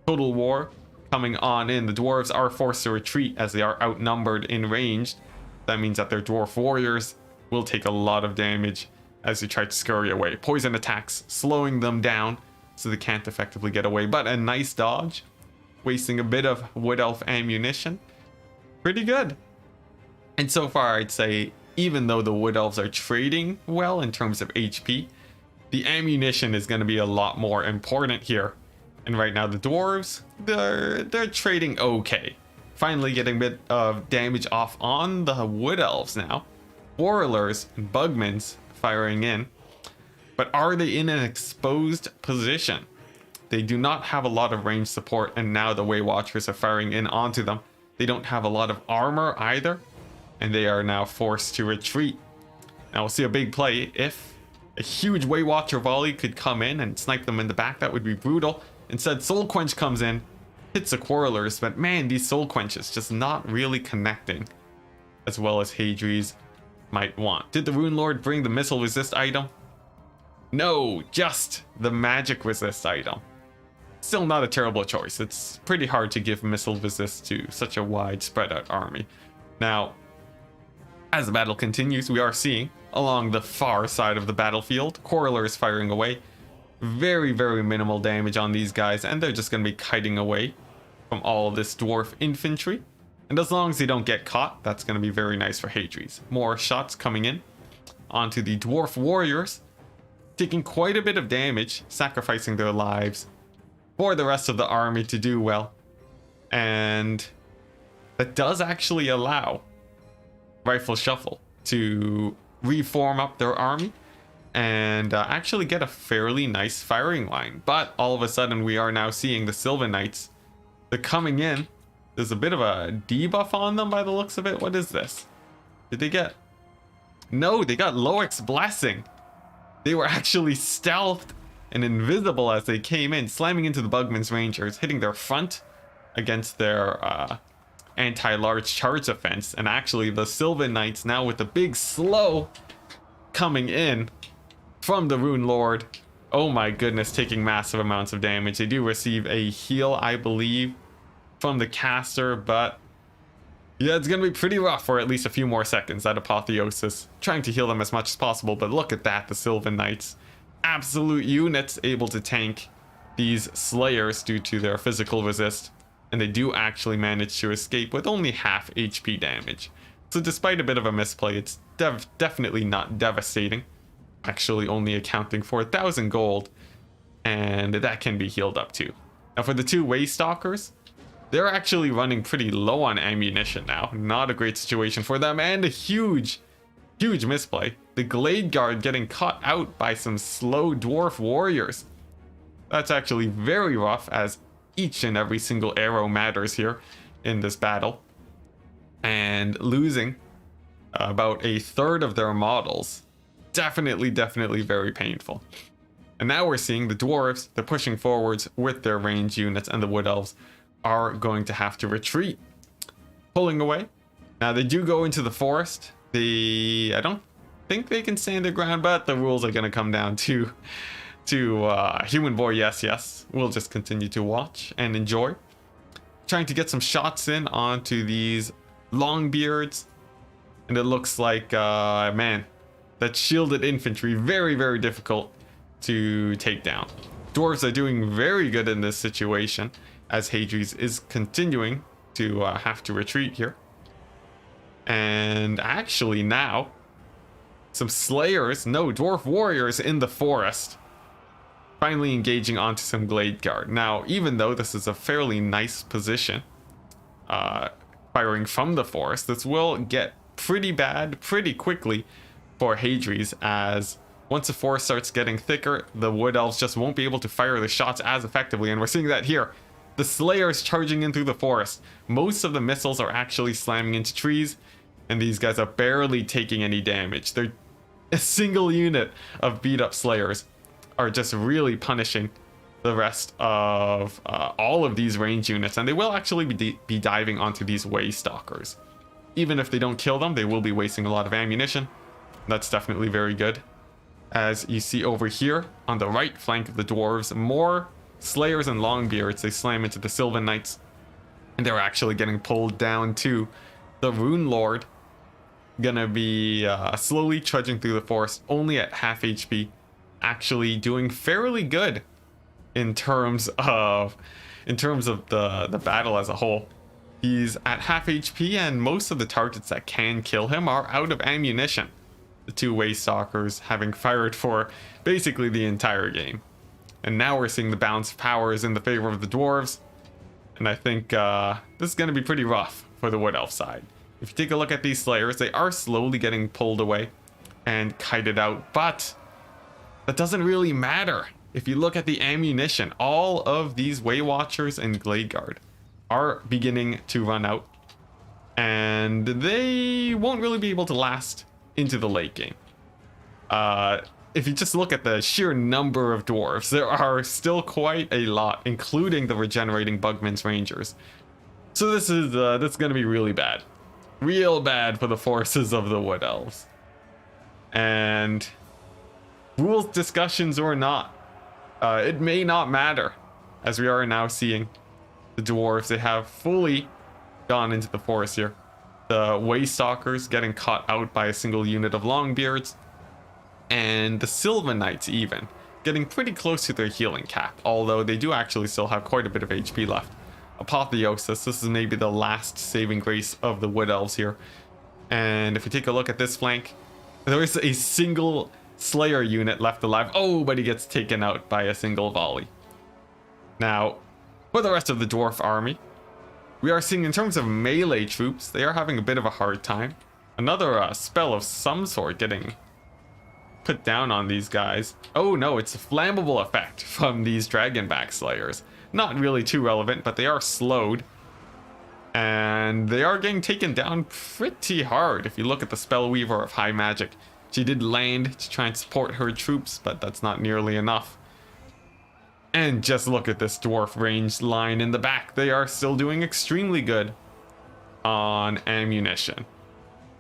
total war coming on in. The dwarves are forced to retreat as they are outnumbered in ranged. That means that their dwarf warriors will take a lot of damage as they try to scurry away. Poison attacks slowing them down so they can't effectively get away. But a nice dodge, wasting a bit of wood elf ammunition. Pretty good. And so far I'd say even though the wood elves are trading well in terms of HP, the ammunition is going to be a lot more important here. And right now the dwarves, they're trading okay. Finally getting a bit of damage off on the wood elves now. Warlers and bugmans firing in. But are they in an exposed position? They do not have a lot of range support, and now the Way Watchers are firing in onto them. They don't have a lot of armor either, and they are now forced to retreat. Now we'll see a big play. If a huge Way Watcher volley could come in and snipe them in the back, that would be brutal. Instead, Soul Quench comes in, hits the Quarrelers, but man, these Soul Quenches just not really connecting as well as Hadri's might want. Did the Rune Lord bring the missile resist item? No, just the magic resist item. Still not a terrible choice. It's pretty hard to give missile resist to such a wide spread out army. Now, as the battle continues, we are seeing along the far side of the battlefield, Quarrelers firing away. Very, very minimal damage on these guys, and they're just going to be kiting away from all this dwarf infantry. And as long as they don't get caught, that's going to be very nice for Hadri's. More shots coming in onto the dwarf warriors, taking quite a bit of damage, sacrificing their lives for the rest of the army to do well. And that does actually allow Rifle Shuffle to reform up their army and actually get a fairly nice firing line. But all of a sudden we are now seeing the Sylvan Knights. They're coming in. There's a bit of a debuff on them by the looks of it. What is this? Did they get... No, they got Loic's Blessing. They were actually stealthed and invisible as they came in, slamming into the Bugman's Rangers, hitting their front against their anti-large charge offense. And actually the Sylvan Knights now with the big slow coming in from the Rune Lord. Oh my goodness, taking massive amounts of damage. They do receive a heal, I believe, from the caster, but yeah, it's gonna be pretty rough for at least a few more seconds. That Apotheosis trying to heal them as much as possible, but look at that, the Sylvan Knights, absolute units able to tank these Slayers due to their physical resist, and they do actually manage to escape with only half HP damage. So despite a bit of a misplay, it's definitely not devastating, actually only accounting for 1,000 gold, and that can be healed up too. Now for the two Waystalkers, they're actually running pretty low on ammunition now. Not a great situation for them, and a huge misplay. The Glade Guard getting caught out by some slow dwarf warriors. That's actually very rough, as each and every single arrow matters here in this battle. And losing about a third of their models. Definitely very painful. And now we're seeing the dwarves, they're pushing forwards with their ranged units, and the wood elves are going to have to retreat, pulling away. Now they do go into the forest. I don't think they can stand their ground, but the rules are going to come down to Human Boy. Yes, we'll just continue to watch and enjoy, trying to get some shots in onto these Longbeards. And it looks like man, that shielded infantry very difficult to take down. Dwarves are doing very good in this situation, as Hadri's is continuing to have to retreat here. And actually now, some Slayers, no, Dwarf Warriors in the forest, finally engaging onto some Glade Guard. Now, even though this is a fairly nice position, firing from the forest, this will get pretty bad pretty quickly for Hadri's, as Once the forest starts getting thicker, the wood elves just won't be able to fire the shots as effectively, and we're seeing that here. The Slayers charging in through the forest. Most of the missiles are actually slamming into trees, and these guys are barely taking any damage. They're a single unit of beat up Slayers are just really punishing the rest of all of these range units, and they will actually be diving onto these way stalkers. Even if they don't kill them, they will be wasting a lot of ammunition. That's definitely very good. As you see over here on the right flank of the dwarves, more Slayers and Longbeards. They slam into the Sylvan Knights, and they're actually getting pulled down too. The Rune Lord gonna be slowly trudging through the forest, only at half HP, actually doing fairly good in terms of the battle as a whole. He's at half HP, and most of the targets that can kill him are out of ammunition. The two way stalkers having fired for basically the entire game. And now we're seeing the balance of powers in the favor of the dwarves. And I think this is going to be pretty rough for the Wood Elf side. If you take a look at these Slayers, they are slowly getting pulled away and kited out. But that doesn't really matter. If you look at the ammunition, all of these Way Watchers and Glade Guard are beginning to run out. And they won't really be able to last into the late game. If you just look at the sheer number of dwarves, there are still quite a lot, including the regenerating Bugman's Rangers. So this is that's going to be really bad. Real bad for the forces of the Wood Elves. And rules discussions or not, it may not matter, as we are now seeing the dwarves. They have fully gone into the forest here. The Way Stalkers getting caught out by a single unit of Longbeards, and the Sylvan Knights even getting pretty close to their healing cap, although they do actually still have quite a bit of HP left. Apotheosis, this is maybe the last saving grace of the Wood Elves here. And if you take a look at this flank, there is a single Slayer unit left alive. Oh, but he gets taken out by a single volley. Now, for the rest of the dwarf army, we are seeing in terms of melee troops, they are having a bit of a hard time. Another spell of some sort getting put down on these guys. Oh no, it's a flammable effect from these Dragonback Slayers. Not really too relevant, but they are slowed. And they are getting taken down pretty hard. If you look at the Spellweaver of High Magic, she did land to try and support her troops, but that's not nearly enough. And just look at this dwarf ranged line in the back. They are still doing extremely good on ammunition.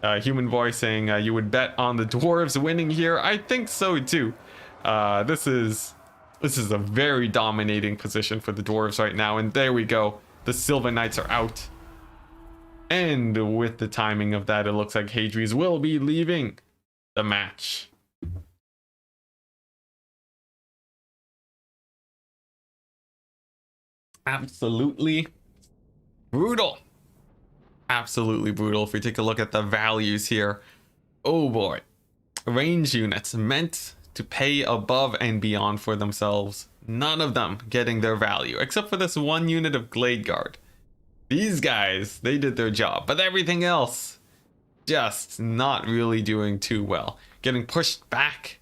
Human Boy saying you would bet on the dwarves winning here. I think so too. This is a very dominating position for the dwarves right now. And there we go. The Sylvan Knights are out. And with the timing of that, it looks like Hadri's will be leaving the match. Absolutely brutal. Absolutely brutal. If we take a look at the values here, oh boy, range units meant to pay above and beyond for themselves, none of them getting their value except for this one unit of Glade Guard. These guys, they did their job, but everything else just not really doing too well. Getting pushed back,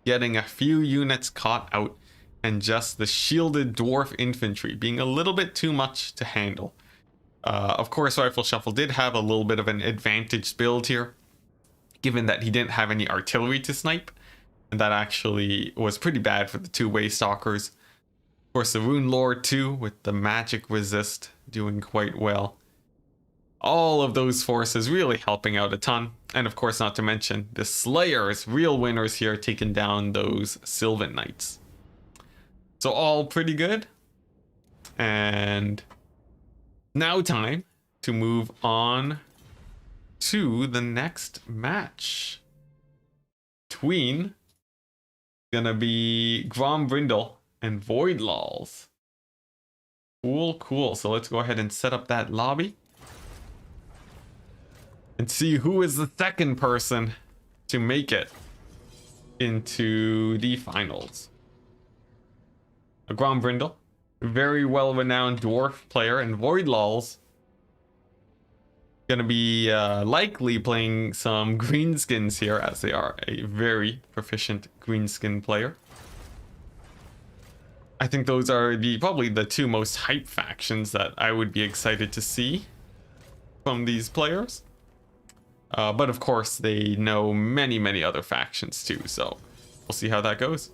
getting a few units caught out, and just the shielded dwarf infantry being a little bit too much to handle. Of course, Rifle Shuffle did have a little bit of an advantage build here, given that he didn't have any artillery to snipe, and that actually was pretty bad for the two-way stalkers. Of course, the Rune Lord too, with the magic resist doing quite well. All of those forces really helping out a ton, and of course, not to mention the Slayers, real winners here, taking down those Sylvan Knights. So all pretty good. And now time to move on to the next match. Between gonna be Grombrindle and Void Lols. Cool. So let's go ahead and set up that lobby and see who is the second person to make it into the finals. A Grombrindle, very well-renowned dwarf player, and Void Lols Gonna be likely playing some greenskins here, as they are a very proficient greenskin player. I think those are probably the two most hype factions that I would be excited to see from these players. But of course, they know many other factions too, so we'll see how that goes.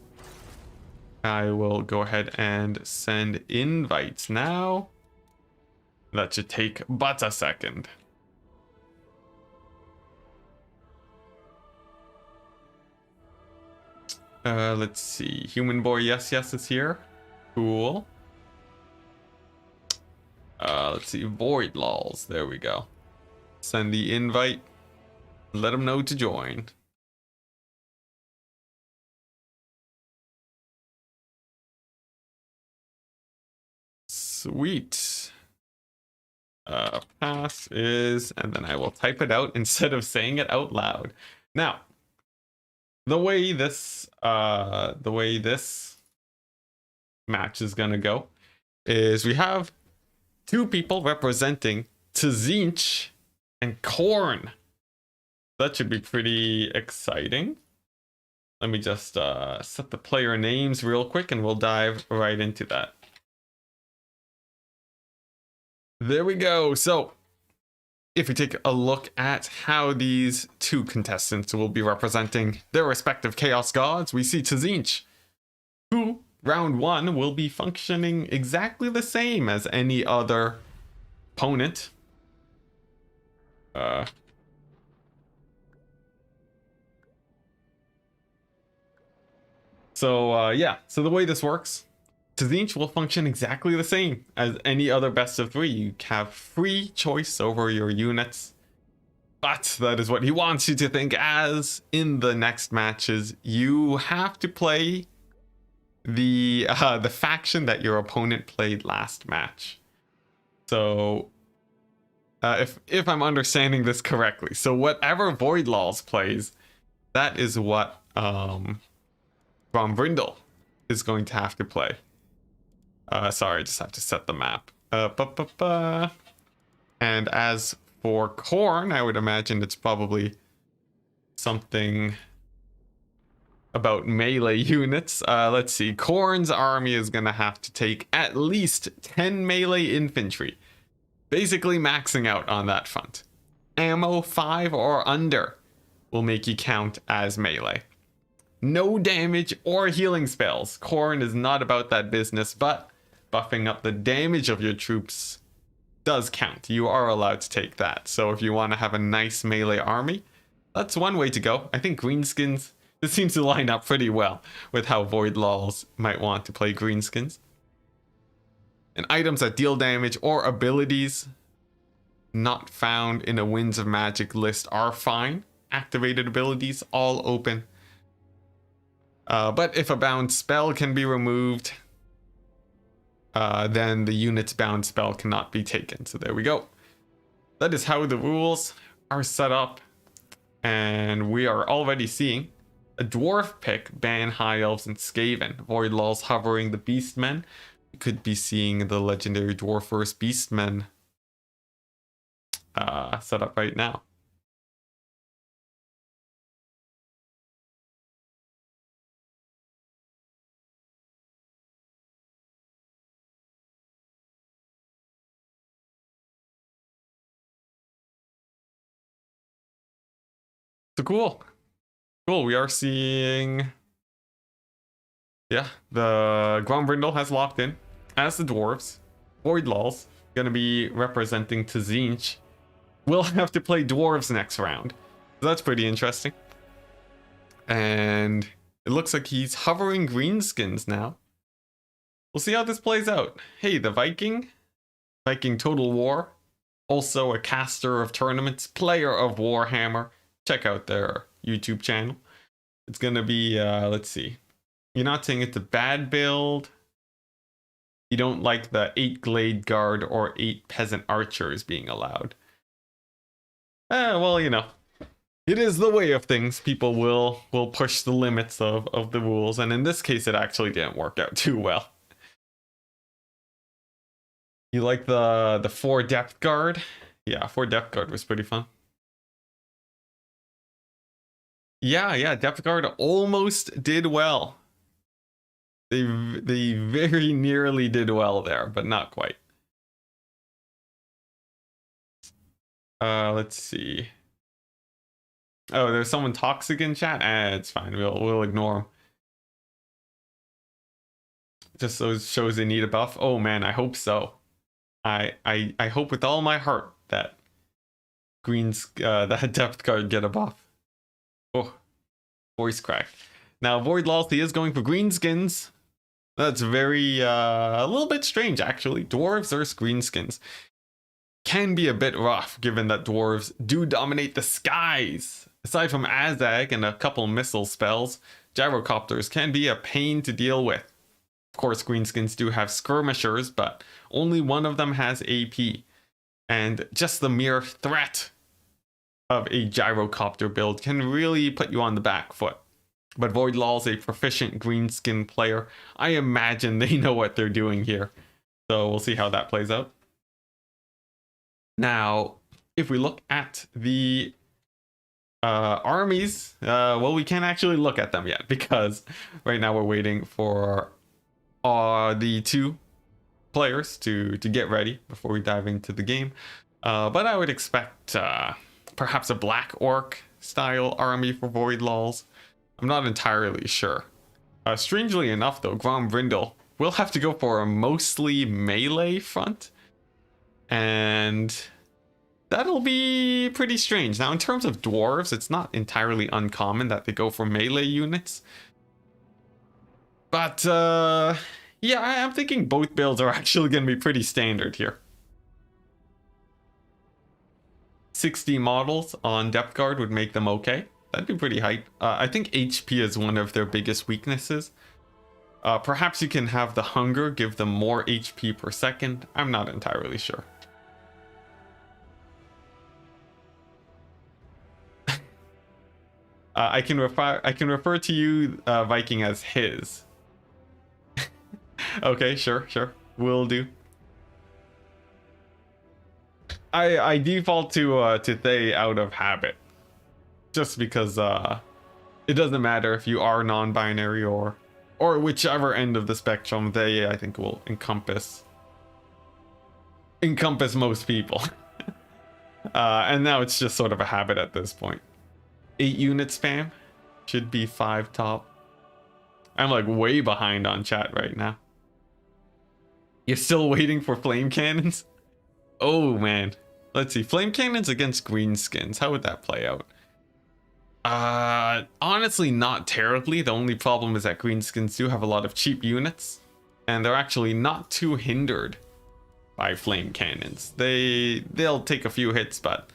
I will go ahead and send invites now. That should take but a second. Let's see. Human Boy Yes is here. Cool. Let's see. Void Lols. There we go. Send the invite. Let them know to join. Sweet. Pass is, and then I will type it out instead of saying it out loud. Now, the way this match is gonna go is we have two people representing Tzinch and Korn. That should be pretty exciting. Let me just set the player names real quick and we'll dive right into that. There we go. So if we take a look at how these two contestants will be representing their respective Chaos Gods, we see Tzinch, who round one will be functioning exactly the same as any other opponent. Yeah, so the way this works, Tzinch will function exactly the same as any other best of three. You have free choice over your units, but that is what he wants you to think, as in the next matches you have to play the faction that your opponent played last match. So if I'm understanding this correctly, so whatever Void Laws plays, that is what Brindle is going to have to play. Sorry, I just have to set the map. And as for Korn, I would imagine it's probably something about melee units. Let's see. Korn's army is going to have to take at least 10 melee infantry. Basically maxing out on that front. Ammo 5 or under will make you count as melee. No damage or healing spells. Korn is not about that business, but buffing up the damage of your troops does count. You are allowed to take that. So if you want to have a nice melee army, that's one way to go. I think greenskins, this seems to line up pretty well with how Void Laws might want to play greenskins. And items that deal damage or abilities not found in a Winds of Magic list are fine. Activated abilities, all open. But if a bound spell can be removed, then the unit's bound spell cannot be taken. So there we go. That is how the rules are set up. And we are already seeing a dwarf pick ban High Elves and Skaven. Void Laws hovering the Beastmen. We could be seeing the legendary Dwarf vs. Beastmen set up right now. So cool. Cool, we are seeing... Yeah, the Grombrindle has locked in as the dwarves. Void Laws gonna be representing Tzinch. We'll have to play dwarves next round. So that's pretty interesting. And it looks like he's hovering greenskins now. We'll see how this plays out. Hey, the Viking Total War, also a caster of tournaments, player of Warhammer. Check out their YouTube channel. It's gonna be, let's see. You're not saying it's a bad build. You don't like the 8 Glade Guard or 8 Peasant Archers being allowed. Well, you know, it is the way of things. People will push the limits of the rules, and in this case, it actually didn't work out too well. You like the 4 Depth Guard? Yeah, 4 depth guard was pretty fun. Yeah, depth guard almost did well. They very nearly did well there, but not quite. Let's see. Oh, there's someone toxic in chat? It's fine. We'll ignore them. Just those shows they need a buff. Oh man, I hope so. I hope with all my heart that Green's that depth guard get a buff. Oh, voice crack. Now Void Loyalty is going for greenskins. That's very a little bit strange actually. Dwarves versus greenskins can be a bit rough given that dwarves do dominate the skies. Aside from Azag and a couple missile spells, gyrocopters can be a pain to deal with. Of course, greenskins do have skirmishers, but only one of them has AP. And just the mere threat of a gyrocopter build can really put you on the back foot. But Void Law's a proficient greenskin player. I imagine they know what they're doing here. So we'll see how that plays out. Now, if we look at the armies, well, we can't actually look at them yet because right now we're waiting for the 2 players to get ready before we dive into the game. But I would expect perhaps a Black Orc style army for Void Laws. I'm not entirely sure. Strangely enough though, Grombrindle will have to go for a mostly melee front. And that'll be pretty strange. Now in terms of dwarves, it's not entirely uncommon that they go for melee units. But yeah, I'm thinking both builds are actually going to be pretty standard here. 60 models on depth guard would make them okay. That'd be pretty hype. I think HP is one of their biggest weaknesses. Perhaps you can have the hunger give them more HP per second. I'm not entirely sure. I can refer to you, Viking, as his. Okay, sure. Will do. I default to they out of habit. Just because it doesn't matter if you are non-binary or whichever end of the spectrum, they I think will encompass most people. And now it's just sort of a habit at this point. 8 unit spam should be 5 top. I'm like way behind on chat right now. You're still waiting for flame cannons? Oh man. Let's see. Flame cannons against greenskins. How would that play out? Honestly, not terribly. The only problem is that greenskins do have a lot of cheap units, and they're actually not too hindered by flame cannons. They'll take a few hits, but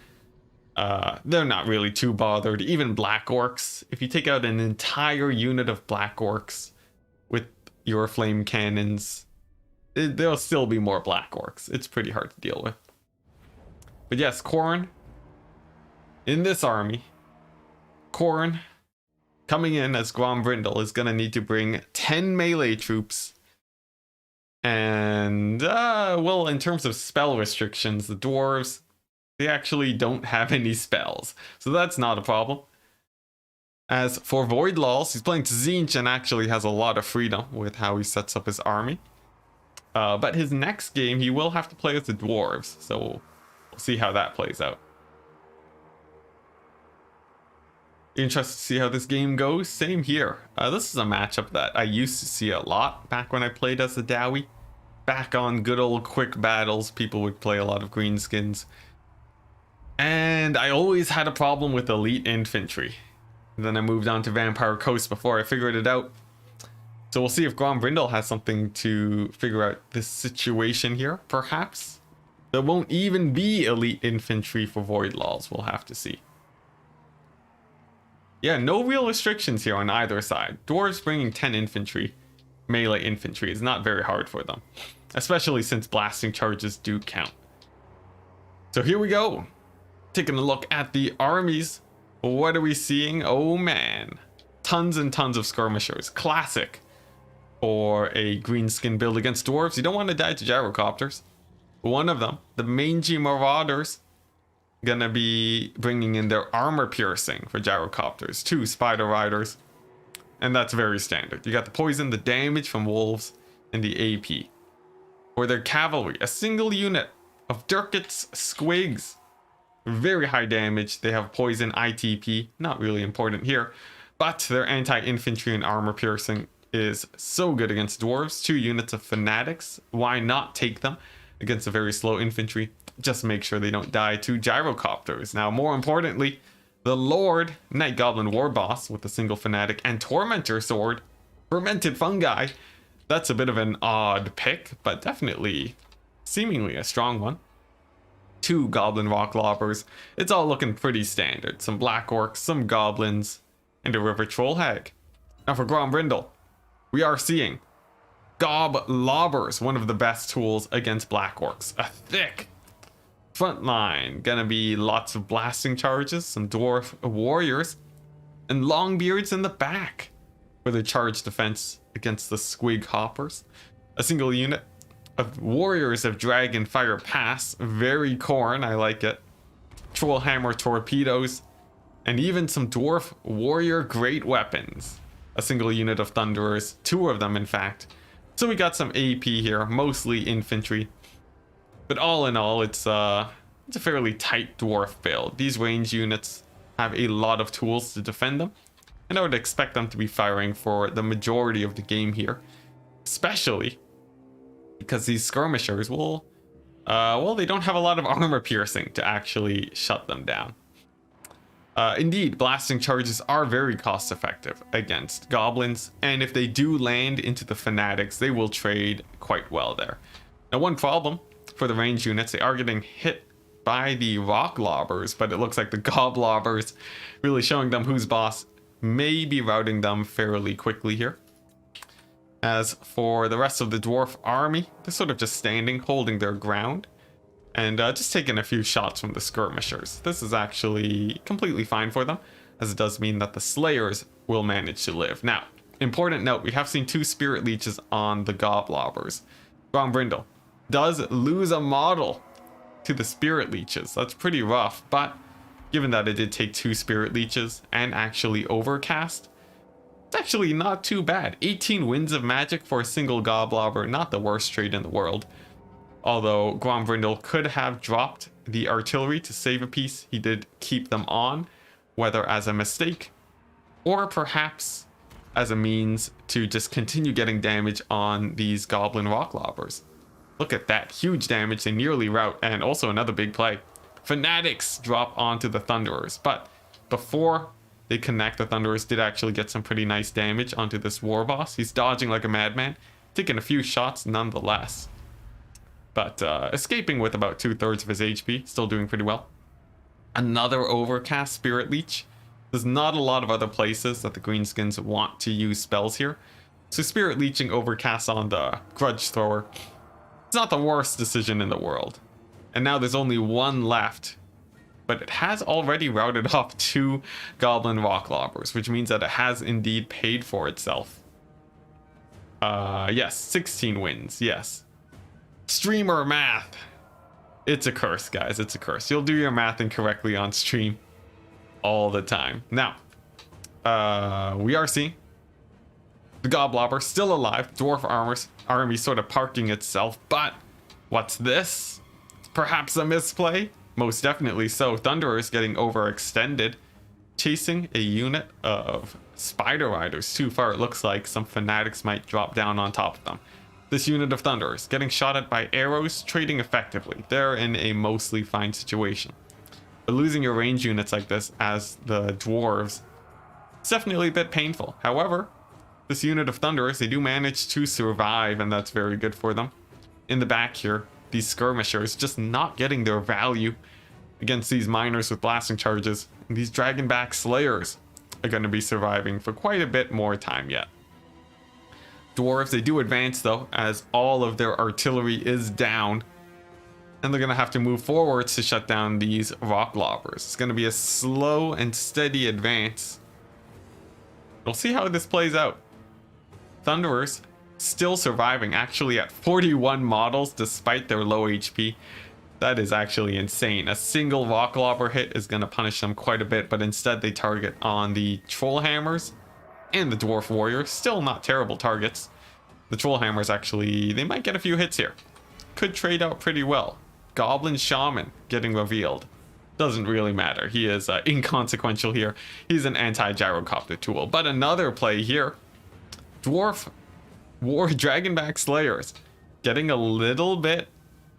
they're not really too bothered. Even black orcs, if you take out an entire unit of black orcs with your flame cannons, there'll still be more black orcs. It's pretty hard to deal with. But yes, Khorne in this army. Khorne coming in as Grombrindle is gonna need to bring 10 melee troops. And well, in terms of spell restrictions, the dwarves, they actually don't have any spells, so that's not a problem. As for Void Laws, he's playing Tzeentch and actually has a lot of freedom with how he sets up his army. But his next game, he will have to play as the dwarves, so we'll see how that plays out. Interested to see how this game goes. Same here. This is a matchup that I used to see a lot back when I played as a Dowie. Back on good old quick battles, people would play a lot of greenskins. And I always had a problem with elite infantry. Then I moved on to Vampire Coast before I figured it out. So we'll see if Grombrindle has something to figure out this situation here, perhaps. There won't even be elite infantry for Void Laws, we'll have to see. Yeah, no real restrictions here on either side. Dwarves bringing 10 infantry, melee infantry, is not very hard for them. Especially since blasting charges do count. So here we go. Taking a look at the armies. What are we seeing? Oh man. Tons and tons of skirmishers. Classic for a greenskin build against dwarves. You don't want to die to gyrocopters. One of them, the mangy marauders, gonna be bringing in their armor piercing for gyrocopters, 2 spider riders, and that's very standard. You got the poison, the damage from wolves, and the AP. For their cavalry, a single unit of Durkit's squigs, very high damage. They have poison, ITP, not really important here, but their anti-infantry and armor piercing is so good against dwarves. 2 units of fanatics, why not take them against a very slow infantry? Just make sure they don't die to gyrocopters. Now, more importantly, the Lord Night Goblin War Boss with a single fanatic and Tormentor Sword, fermented fungi. That's a bit of an odd pick, but definitely seemingly a strong one. 2 Goblin Rock Lobbers. It's all looking pretty standard. Some Black Orcs, some Goblins, and a River Troll Hag. Now for Grombrindle, we are seeing Gob Lobbers, one of the best tools against Black Orcs. A thick front line, gonna be lots of blasting charges, some dwarf warriors, and Longbeards in the back for the charge defense against the Squig Hoppers. A single unit of warriors of Dragon Fire Pass, very corn, I like it. Troll Hammer torpedoes, and even some dwarf warrior great weapons. A single unit of Thunderers, 2 of them in fact. So we got some AP here, mostly infantry. But all in all, it's a fairly tight dwarf build. These range units have a lot of tools to defend them, and I would expect them to be firing for the majority of the game here, especially because these skirmishers will, well, they don't have a lot of armor piercing to actually shut them down. Indeed, blasting charges are very cost effective against goblins, and if they do land into the fanatics, they will trade quite well there. Now, one problem for the range units, they are getting hit by the rock lobbers, but it looks like the gob lobbers really showing them who's boss, may be routing them fairly quickly here. As for the rest of the dwarf army, they're sort of just standing, holding their ground, and just taking a few shots from the skirmishers. This is actually completely fine for them, as it does mean that the slayers will manage to live. Now, important note, we have seen 2 spirit leeches on the goblobbers. Grombrindle does lose a model to the spirit leeches. That's pretty rough, but given that it did take 2 spirit leeches and actually overcast, it's actually not too bad. 18 wins of magic for a single goblobber, not the worst trade in the world. Although Grombrindle could have dropped the artillery to save a piece, he did keep them on, whether as a mistake or perhaps as a means to just continue getting damage on these goblin rock lobbers. Look at that, huge damage, they nearly rout, and also another big play. Fanatics drop onto the Thunderers, but before they connect, the Thunderers did actually get some pretty nice damage onto this war boss. He's dodging like a madman, taking a few shots nonetheless. But escaping with about 2/3 of his HP, still doing pretty well. Another overcast Spirit Leech. There's not a lot of other places that the Greenskins want to use spells here, so Spirit Leeching overcast on the Grudge Thrower, it's not the worst decision in the world. And now there's only 1 left, but it has already routed off 2 Goblin Rock Lobbers, which means that it has indeed paid for itself. Yes, 16 wins, yes. Streamer math. It's a curse, guys. It's a curse. You'll do your math incorrectly on stream all the time. Now, we are seeing the Goblobber still alive. Dwarf army sort of parking itself. But what's this? Perhaps a misplay? Most definitely so. Thunderers getting overextended. Chasing a unit of Spider Riders too far. It looks like some fanatics might drop down on top of them. This unit of Thunderers getting shot at by arrows, trading effectively. They're in a mostly fine situation. But losing your range units like this as the dwarves, it's definitely a bit painful. However, this unit of Thunderers, they do manage to survive, and that's very good for them. In the back here, these skirmishers just not getting their value against these miners with blasting charges. And these Dragonback Slayers are going to be surviving for quite a bit more time yet. Dwarves, they do advance though, as all of their artillery is down, and they're gonna have to move forwards to shut down these rock lobbers. It's gonna be a slow and steady advance. We'll see how this plays out. Thunderers still surviving, actually at 41 models despite their low HP. That is actually insane. A single rock lobber hit is going to punish them quite a bit, but instead they target on the troll hammers and the dwarf warrior. Still not terrible targets. The troll hammers actually, they might get a few hits here. Could trade out pretty well. Goblin shaman getting revealed. Doesn't really matter. He is inconsequential here. He's an anti-gyrocopter tool. But another play here. Dwarf war dragonback slayers getting a little bit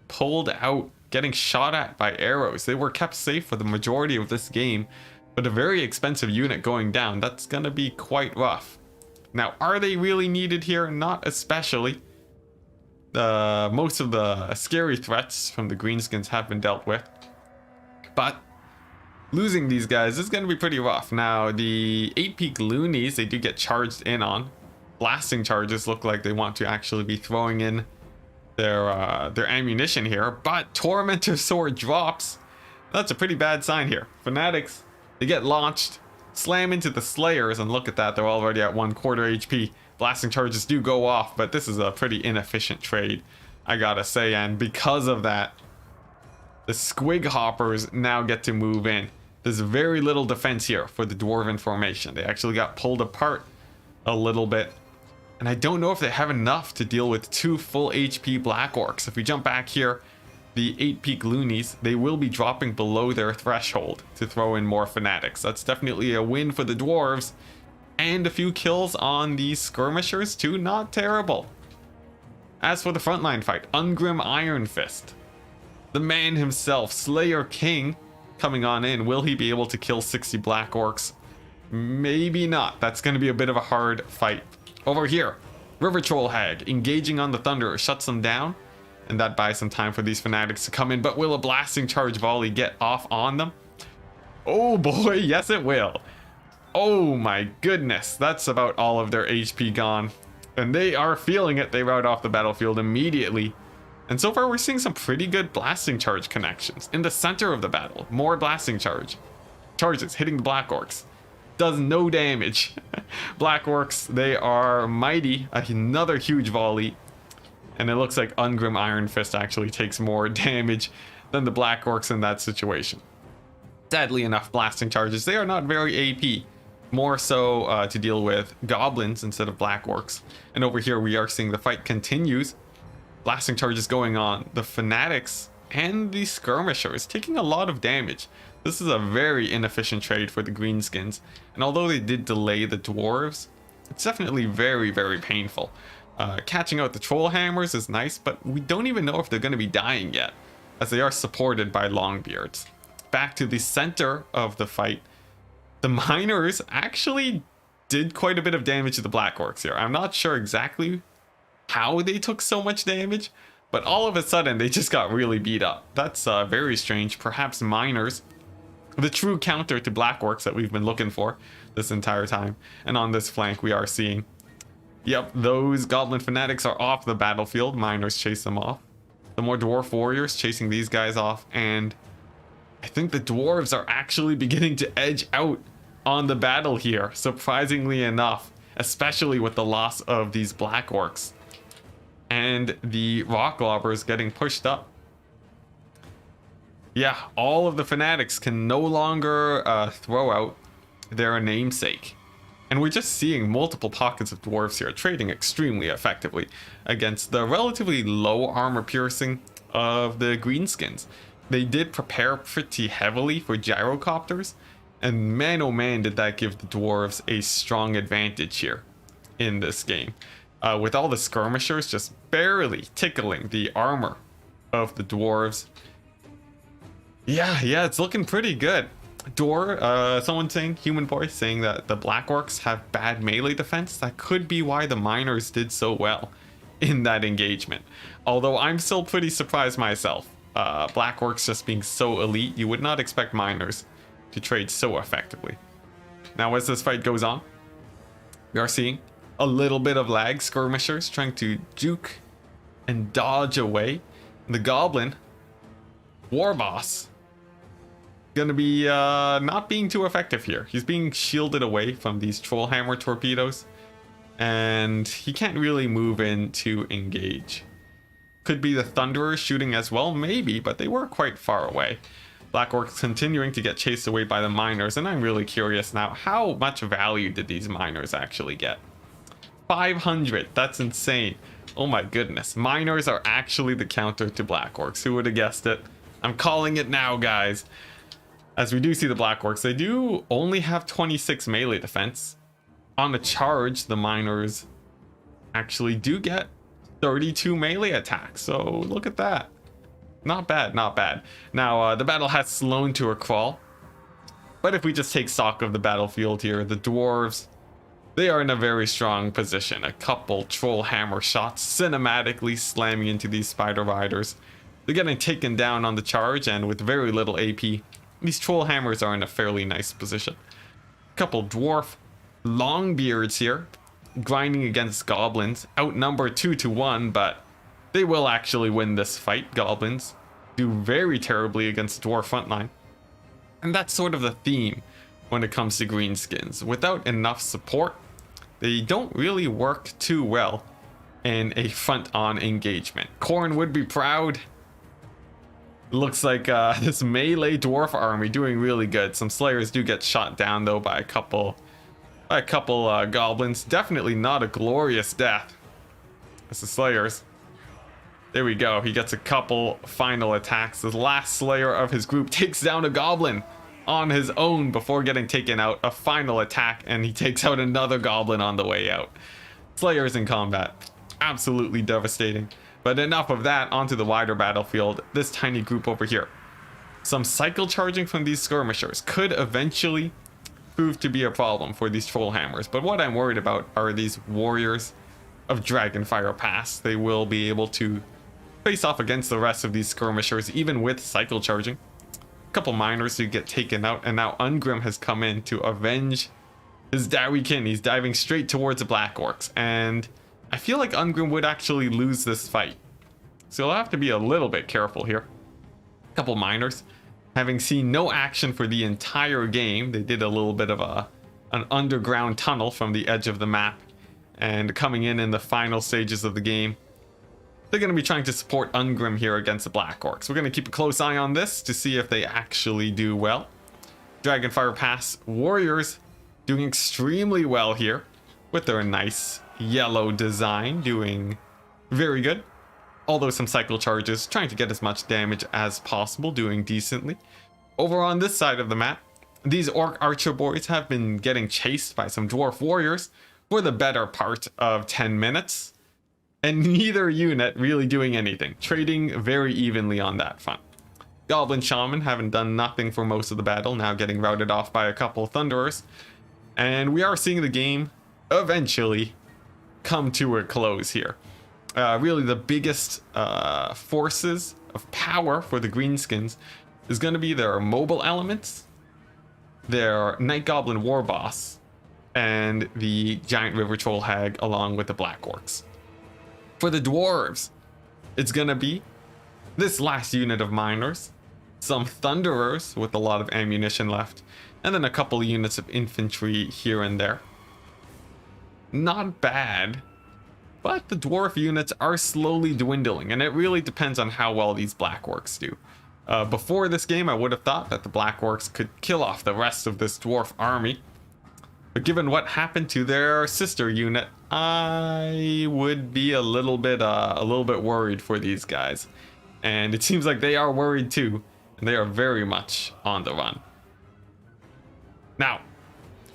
pulled out, getting shot at by arrows. They were kept safe for the majority of this game, but a very expensive unit going down. That's gonna be quite rough. Now, are they really needed here? Not especially. Most of the scary threats from the greenskins have been dealt with, but losing these guys is going to be pretty rough. Now, the 8-peak loonies, they do get charged in on. Blasting charges look like they want to actually be throwing in their ammunition here, but Tormentor Sword drops. That's a pretty bad sign here. Fanatics, they get launched, slam into the Slayers, and look at that, they're already at 1/4 HP. Blasting charges do go off, but this is a pretty inefficient trade, I gotta say, and because of that, the Squig Hoppers now get to move in. There's very little defense here for the Dwarven formation. They actually got pulled apart a little bit, and I don't know if they have enough to deal with 2 full HP Black Orcs. If we jump back here, the 8-peak loonies, they will be dropping below their threshold to throw in more Fanatics. That's definitely a win for the Dwarves, and a few kills on these skirmishers too, not terrible. As for the frontline fight, Ungrim Iron Fist, the man himself, Slayer King, coming on in. Will he be able to kill 60 Black Orcs? Maybe not. That's going to be a bit of a hard fight. Over here, River Troll Hag engaging on the Thunderer shuts them down, and that buys some time for these Fanatics to come in. But will a blasting charge volley get off on them? Oh boy, yes it will. Oh my goodness, that's about all of their HP gone. And they are feeling it. They rout off the battlefield immediately. And so far we're seeing some pretty good blasting charge connections. In the center of the battle, more blasting charges hitting the Black Orcs. Does no damage. Black Orcs, they are mighty. Another huge volley. And it looks like Ungrim Iron Fist actually takes more damage than the Black Orcs in that situation. Sadly enough, blasting charges, they are not very AP. More so to deal with goblins instead of Black Orcs. And over here we are seeing the fight continues. Blasting charges going on. The Fanatics and the Skirmishers taking a lot of damage. This is a very inefficient trade for the Greenskins. And although they did delay the Dwarves, it's definitely very, very painful. Catching out the Troll Hammers is nice, but we don't even know if they're going to be dying yet, as they are supported by Longbeards. Back to the center of the fight. The Miners actually did quite a bit of damage to the Black Orcs here. I'm not sure exactly how they took so much damage, but all of a sudden they just got really beat up. That's very strange. Perhaps Miners, the true counter to Black Orcs that we've been looking for this entire time. And on this flank we are seeing, yep, those Goblin Fanatics are off the battlefield. Miners chase them off. The more Dwarf Warriors chasing these guys off, and I think the Dwarves are actually beginning to edge out on the battle here, surprisingly enough, especially with the loss of these Black Orcs. And the Rock Lobbers getting pushed up. Yeah, all of the Fanatics can no longer throw out their namesake. And we're just seeing multiple pockets of Dwarves here trading extremely effectively against the relatively low armor piercing of the Greenskins. They did prepare pretty heavily for gyrocopters, and man oh man did that give the Dwarves a strong advantage here in this game. With all the Skirmishers just barely tickling the armor of the Dwarves. Yeah, it's looking pretty good. Someone saying, Human Boy, saying that the Black Orcs have bad melee defense. That could be why the Miners did so well in that engagement. Although I'm still pretty surprised myself. Black Orcs just being so elite, you would not expect Miners to trade so effectively. Now as this fight goes on, we are seeing a little bit of lag. Skirmishers trying to juke and dodge away. The Goblin War Boss gonna be not being too effective here. He's being shielded away from these Troll Hammer torpedoes, and he can't really move in to engage. Could be the Thunderers shooting as well, maybe, but they were quite far away. Black Orcs continuing to get chased away by the miners, and I'm really curious now, how much value did these miners actually get? 500, that's insane. Oh my goodness, miners are actually the counter to Black Orcs. Who would have guessed it? I'm calling it now, guys. As we do see the Black Orcs, they do only have 26 melee defense. On a charge, the miners actually do get 32 melee attacks, so look at that. Not bad, not bad. Now, the battle has slowed to a crawl, but if we just take stock of the battlefield here, the dwarves, they are in a very strong position. A couple troll hammer shots cinematically slamming into these spider riders. They're getting taken down on the charge, and with very little AP, these troll hammers are in a fairly nice position. Couple dwarf longbeards here, grinding against goblins, outnumbered 2 to 1, but they will actually win this fight. Goblins do very terribly against the dwarf frontline. And that's sort of the theme when it comes to greenskins. Without enough support, they don't really work too well in a front-on engagement. Khorne would be proud. Looks like this melee dwarf army doing really good. Some slayers do get shot down though by a couple goblins. Definitely not a glorious death. It's the slayers. There we go. He gets a couple final attacks. The last slayer of his group takes down a goblin on his own before getting taken out. A final attack, and he takes out another goblin on the way out. Slayers in combat. Absolutely devastating. But enough of that, onto the wider battlefield. This tiny group over here. Some cycle charging from these skirmishers could eventually prove to be a problem for these troll hammers. But what I'm worried about are these warriors of Dragonfire Pass. They will be able to face off against the rest of these skirmishers, even with cycle charging. A couple miners who get taken out, and now Ungrim has come in to avenge his Dowie-kin. He's diving straight towards the Black Orcs, and I feel like Ungrim would actually lose this fight. So I'll have to be a little bit careful here. A couple miners, having seen no action for the entire game, they did a little bit of an underground tunnel from the edge of the map, and coming in the final stages of the game, they're going to be trying to support Ungrim here against the Black Orcs. We're going to keep a close eye on this to see if they actually do well. Dragonfire Pass warriors doing extremely well here with their nice yellow design, doing very good. Although some cycle charges, trying to get as much damage as possible, doing decently. Over on this side of the map, these orc archer boys have been getting chased by some dwarf warriors for the better part of 10 minutes. And neither unit really doing anything, trading very evenly on that front. Goblin Shaman haven't done nothing for most of the battle, now getting routed off by a couple Thunderers. And we are seeing the game eventually come to a close here. Really the biggest forces of power for the Greenskins is going to be their mobile elements, their Night Goblin War Boss, and the Giant River Troll Hag along with the Black Orcs. For the dwarves, it's going to be this last unit of miners, some Thunderers with a lot of ammunition left, and then a couple units of infantry here and there. Not bad. But the dwarf units are slowly dwindling, and it really depends on how well these Black Orcs do. Before this game, I would have thought that the Black Orcs could kill off the rest of this dwarf army. But given what happened to their sister unit, I would be a little bit worried for these guys. And it seems like they are worried too, and they are very much on the run. Now,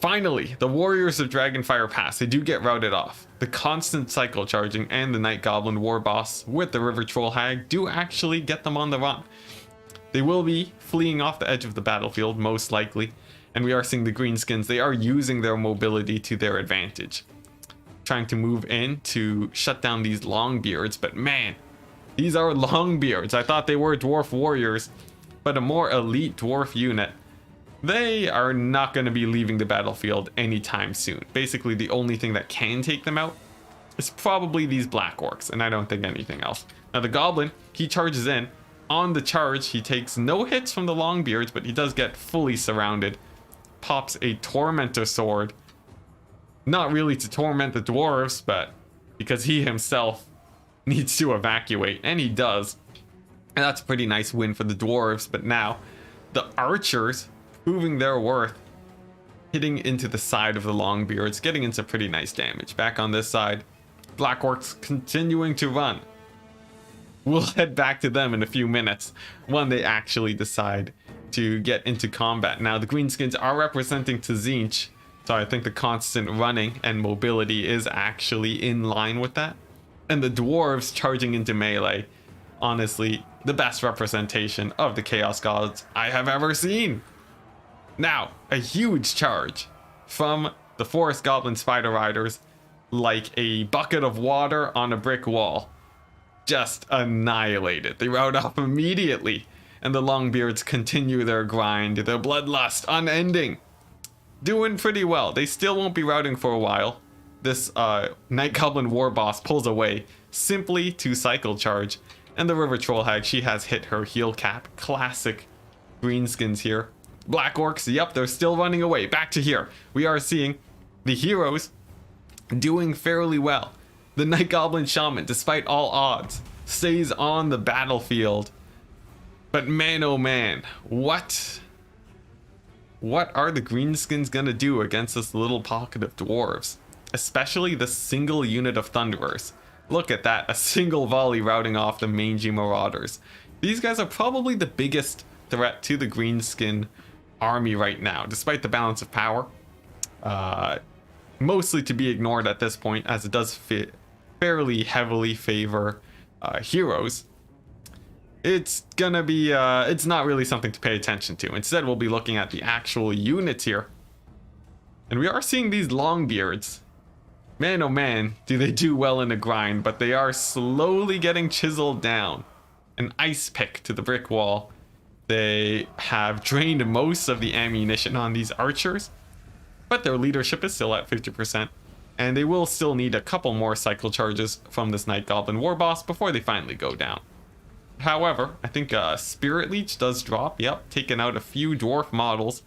finally, the warriors of Dragonfire Pass, they do get routed off. The constant cycle charging and the Night Goblin War Boss with the River Troll Hag do actually get them on the run. They will be fleeing off the edge of the battlefield, most likely. And we are seeing the Greenskins, they are using their mobility to their advantage. Trying to move in to shut down these Longbeards, but man, these are Longbeards. I thought they were dwarf warriors, but a more elite dwarf unit. They are not going to be leaving the battlefield anytime soon. Basically, the only thing that can take them out is probably these Black Orcs, and I don't think anything else. Now, the Goblin, he charges in. On the charge, he takes no hits from the Longbeards, but he does get fully surrounded. Pops a Tormentor Sword. Not really to torment the dwarves, but because he himself needs to evacuate, and he does. And that's a pretty nice win for the dwarves. But now the archers proving their worth, hitting into the side of the Longbeards, getting into pretty nice damage. Back on this side, Black Orcs continuing to run. We'll head back to them in a few minutes when they actually decide to get into combat. Now the Greenskins are representing Tzinch, so I think the constant running and mobility is actually in line with that. And the dwarves charging into melee, honestly, the best representation of the Chaos Gods I have ever seen. Now, a huge charge from the Forest Goblin Spider Riders, like a bucket of water on a brick wall. Just annihilated. They rout off immediately, and the Longbeards continue their grind, their bloodlust unending. Doing pretty well. They still won't be routing for a while. This Night Goblin War Boss pulls away simply to cycle charge, and the River Troll Hag, she has hit her heal cap. Classic Greenskins here. Black Orcs, yep, they're still running away. Back to here. We are seeing the heroes doing fairly well. The Night Goblin Shaman, despite all odds, stays on the battlefield. But man, oh man, what are the Greenskins gonna do against this little pocket of dwarves? Especially the single unit of Thunderers. Look at that, a single volley routing off the mangy Marauders. These guys are probably the biggest threat to the Greenskin army right now, despite the balance of power. Mostly to be ignored at this point, as it does fairly heavily favor heroes. It's gonna be, it's not really something to pay attention to. Instead, we'll be looking at the actual units here. And we are seeing these Longbeards. Man, oh man, do they do well in the grind, but they are slowly getting chiseled down. An ice pick to the brick wall. They have drained most of the ammunition on these archers, but their leadership is still at 50%, and they will still need a couple more cycle charges from this Night Goblin War Boss before they finally go down. However, I think Spirit Leech does drop, yep, taking out a few dwarf models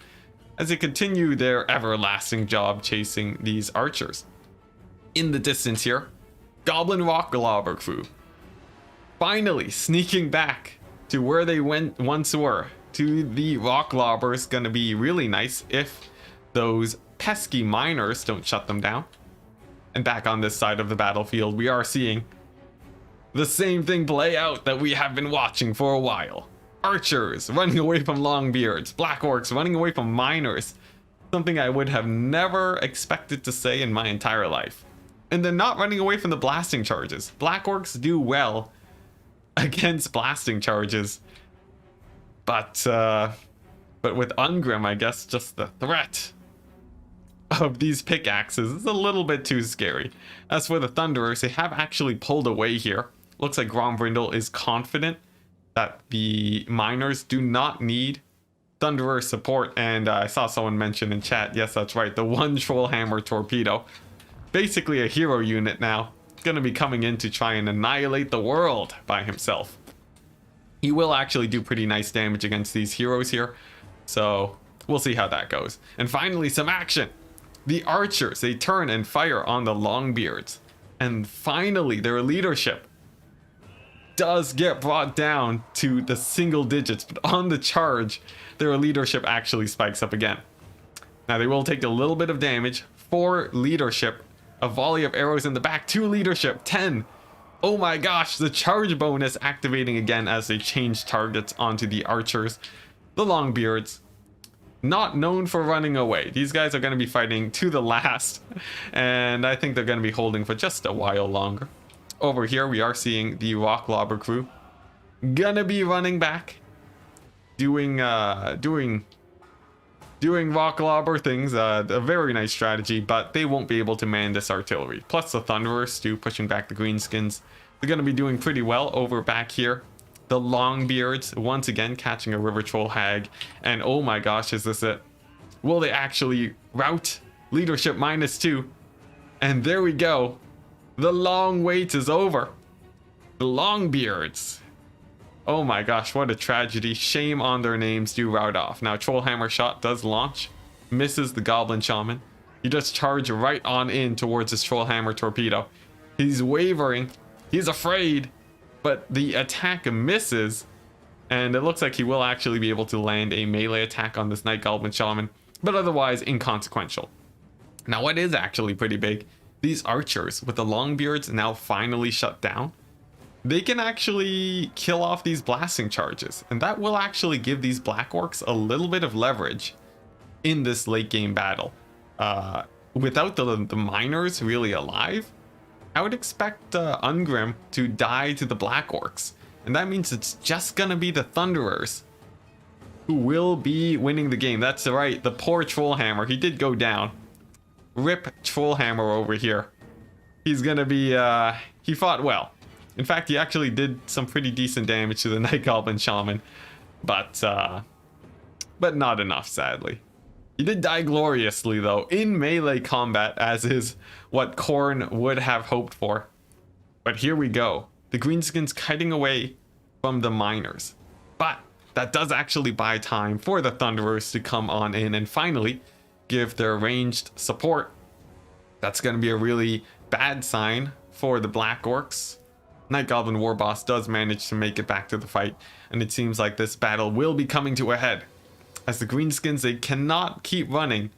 as they continue their everlasting job chasing these archers. In the distance here, Goblin Rock Lobber crew finally sneaking back to where they once were, to the Rock Lobbers. Gonna be really nice if those pesky miners don't shut them down. And back on this side of the battlefield, we are seeing the same thing play out that we have been watching for a while. Archers running away from Longbeards, Black Orcs running away from miners. Something I would have never expected to say in my entire life. And they're not running away from the blasting charges. Black Orcs do well against blasting charges. But with Ungrim, I guess just the threat of these pickaxes is a little bit too scary. As for the Thunderers, they have actually pulled away here. Looks like Grombrindle is confident that the miners do not need Thunderer support. And I saw someone mention in chat, yes, that's right, the one Trollhammer torpedo. Basically a hero unit now. Gonna be coming in to try and annihilate the world by himself. He will actually do pretty nice damage against these heroes here. So we'll see how that goes. And finally, some action. The archers, they turn and fire on the Longbeards. And finally, their leadership does get brought down to the single digits. But on the charge, their leadership actually spikes up again. Now they will take a little bit of damage. 4 leadership. A volley of arrows in the back. 2 leadership. 10. Oh my gosh, the charge bonus activating again as they change targets onto the archers. The Longbeards, not known for running away. These guys are going to be fighting to the last, and I think they're going to be holding for just a while longer. Over here, we are seeing the Rock Lobber crew gonna be running back, doing Rock Lobber things. A very nice strategy, but they won't be able to man this artillery. Plus the Thunderers too, pushing back the Greenskins. They're gonna be doing pretty well over back here. The Longbeards once again catching a River Troll Hag, and oh my gosh, is this it? Will they actually rout? Leadership -2, and there we go. The long wait is over. The Longbeards. Oh my gosh, what a tragedy. Shame on their names, do rout off. Now Trollhammer shot does launch, misses the Goblin Shaman. You just charge right on in towards this Trollhammer torpedo. He's wavering, He's afraid, but the attack misses. And it looks like he will actually be able to land a melee attack on this Night Goblin Shaman, but otherwise inconsequential. Now, what is actually pretty big, these archers with the long beards now finally shut down. They can actually kill off these blasting charges, and that will actually give these Black Orcs a little bit of leverage in this late game battle. Without the miners really alive, I would expect Ungrim to die to the Black Orcs. And that means it's just gonna be the Thunderers who will be winning the game. That's right, the poor Trollhammer. He did go down. Rip Trollhammer over here. He's gonna be, he fought well. In fact, he actually did some pretty decent damage to the Night Goblin Shaman. But not enough, sadly. He did die gloriously, though, in melee combat, as is what Khorne would have hoped for. But here we go. The Greenskins kiting away from the miners. But that does actually buy time for the Thunderers to come on in and finally give their ranged support. That's going to be a really bad sign for the Black Orcs. Night Goblin Warboss does manage to make it back to the fight, and it seems like this battle will be coming to a head. As the Greenskins, they cannot keep running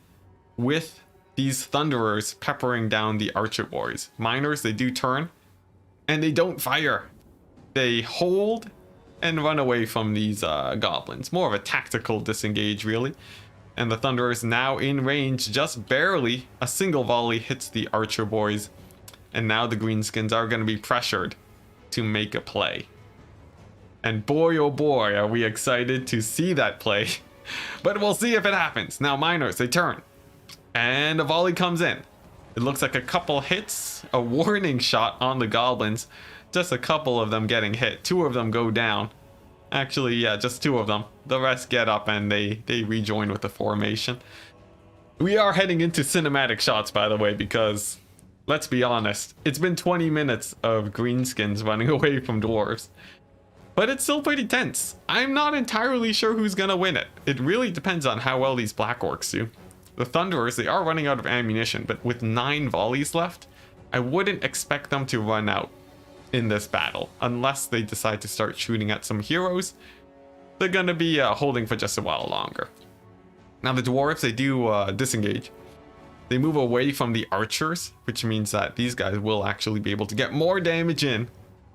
with these Thunderers peppering down the Archer Boys. Miners, they do turn, and they don't fire. They hold and run away from these goblins. More of a tactical disengage, really. And the Thunderers now in range, just barely. A single volley hits the Archer Boys. And now the Greenskins are going to be pressured to make a play. And boy, oh boy, are we excited to see that play. But we'll see if it happens. Now miners, they turn. And a volley comes in. It looks like a couple hits, a warning shot on the goblins. Just a couple of them getting hit. 2 of them go down. Actually, yeah, just 2 of them. The rest get up and they rejoin with the formation. We are heading into cinematic shots, by the way, because let's be honest, it's been 20 minutes of Greenskins running away from dwarves. But it's still pretty tense. I'm not entirely sure who's gonna win it. It really depends on how well these Black Orcs do. The Thunderers, they are running out of ammunition, but with 9 volleys left, I wouldn't expect them to run out in this battle, unless they decide to start shooting at some heroes. They're gonna be holding for just a while longer. Now the dwarves, they do disengage. They move away from the archers, which means that these guys will actually be able to get more damage in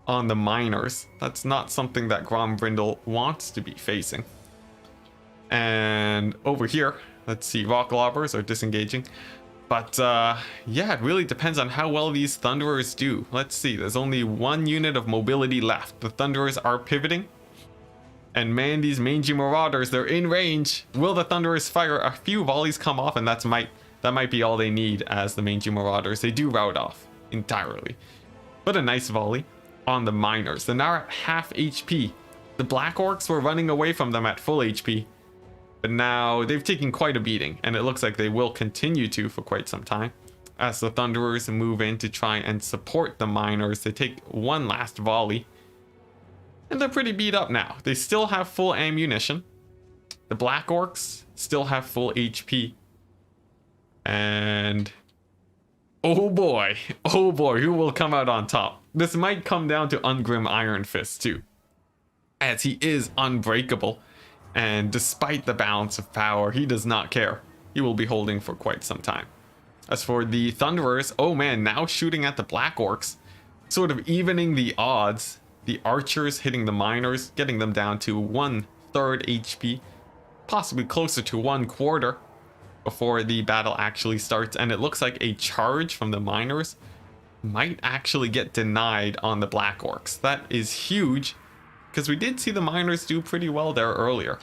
on the miners. That's not something that Grombrindle wants to be facing. And over here, let's see, rock lobbers are disengaging. But yeah, it really depends on how well these Thunderers do. Let's see, there's only 1 unit of mobility left. The Thunderers are pivoting. And man, these mangy marauders, they're in range. Will the Thunderers fire? A few volleys come off, and that might be all they need, as the mangy marauders, they do rout off entirely. But a nice volley on the miners. They're now at half HP. The Black Orcs were running away from them at full HP. But now they've taken quite a beating, and it looks like they will continue to for quite some time. As the Thunderers move in to try and support the miners, they take one last volley. And they're pretty beat up now. They still have full ammunition. The Black Orcs still have full HP. And oh boy, who will come out on top? This might come down to Ungrim Iron Fist too, as he is unbreakable. And despite the balance of power, he does not care. He will be holding for quite some time. As for the Thunderers, oh man, now shooting at the Black Orcs, sort of evening the odds. The archers hitting the miners, getting them down to 1/3 HP, possibly closer to 1/4 before the battle actually starts. And it looks like a charge from the miners might actually get denied on the Black Orcs. That is huge, because we did see the miners do pretty well there earlier.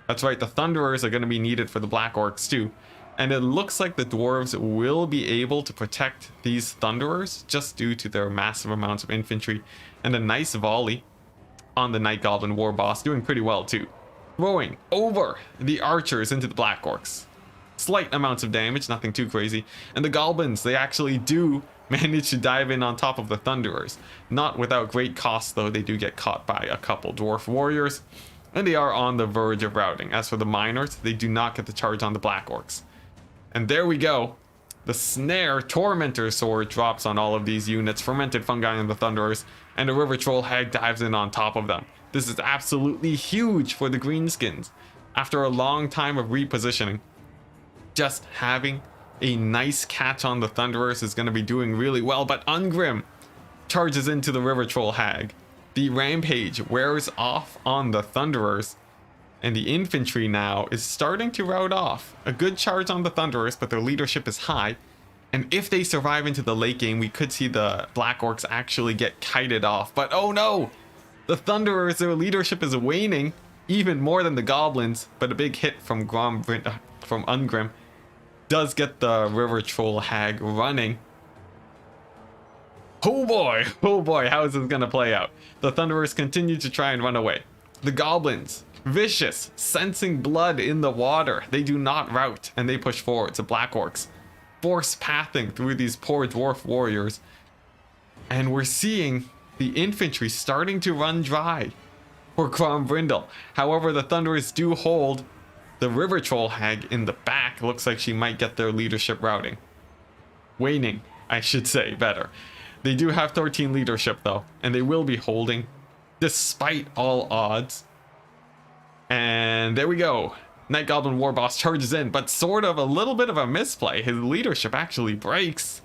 That's right, the Thunderers are going to be needed for the Black Orcs too. And it looks like the dwarves will be able to protect these Thunderers just due to their massive amounts of infantry. And a nice volley on the Night Goblin Warboss, doing pretty well too. Throwing over the archers into the Black Orcs. Slight amounts of damage, nothing too crazy. And the Goblins, they actually do manage to dive in on top of the Thunderers. Not without great cost though, they do get caught by a couple Dwarf Warriors. And they are on the verge of routing. As for the miners, they do not get the charge on the Black Orcs. And there we go. The snare tormentor sword drops on all of these units, fermented fungi and the thunderers, and a river troll hag dives in on top of them. This is absolutely huge for the greenskins. After a long time of repositioning, just having a nice catch on the thunderers is going to be doing really well, but Ungrim charges into the river troll hag. The rampage wears off on the thunderers, and the infantry now is starting to rout off. A good charge on the thunderers, but their leadership is high, and if they survive into the late game, we could see the black orcs actually get kited off. But oh no, the thunderers, their leadership is waning even more than the goblins, but a big hit from Ungrim does get the river troll hag running. Oh boy, how is this gonna play out? The thunderers continue to try and run away. The goblins, vicious, sensing blood in the water, they do not rout and they push forward to black orcs, force pathing through these poor dwarf warriors, and we're seeing the infantry starting to run dry for Crombrindle. However, the thunderers do hold the river troll hag in the back. Looks like she might get their leadership routing. Waning, I should say, better. They do have 13 leadership though, and they will be holding despite all odds. And there we go. Night Goblin War Boss charges in, but sort of a little bit of a misplay. His leadership actually breaks.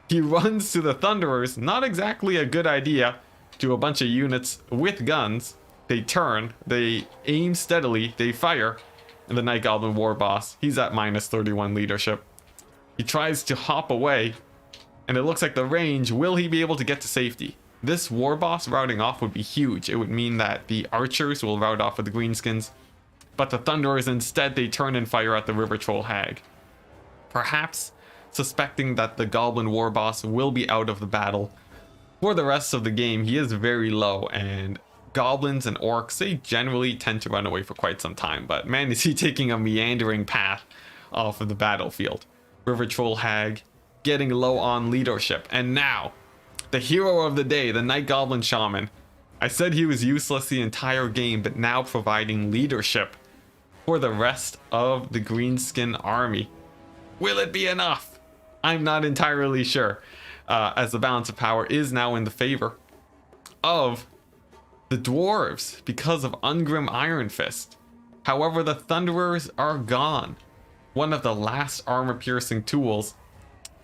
He runs to the thunderers, not exactly a good idea, to a bunch of units with guns. They turn, they aim steadily, they fire, and the Night Goblin War Boss, he's at minus 31 leadership. He tries to hop away, and it looks like the range, will he be able to get to safety? This War Boss routing off would be huge. It would mean that the archers will rout off with the greenskins, but the thunderers instead, they turn and fire at the river troll hag. Perhaps suspecting that the Goblin War Boss will be out of the battle for the rest of the game. He is very low, and goblins and orcs, they generally tend to run away for quite some time, but man, is he taking a meandering path off of the battlefield. River troll hag getting low on leadership, and now the hero of the day, the Night Goblin Shaman. I said he was useless the entire game, but now providing leadership for the rest of the greenskin army. Will it be enough? I'm not entirely sure, as the balance of power is now in the favor of the dwarves because of Ungrim Iron Fist. However, the thunderers are gone. One of the last armor-piercing tools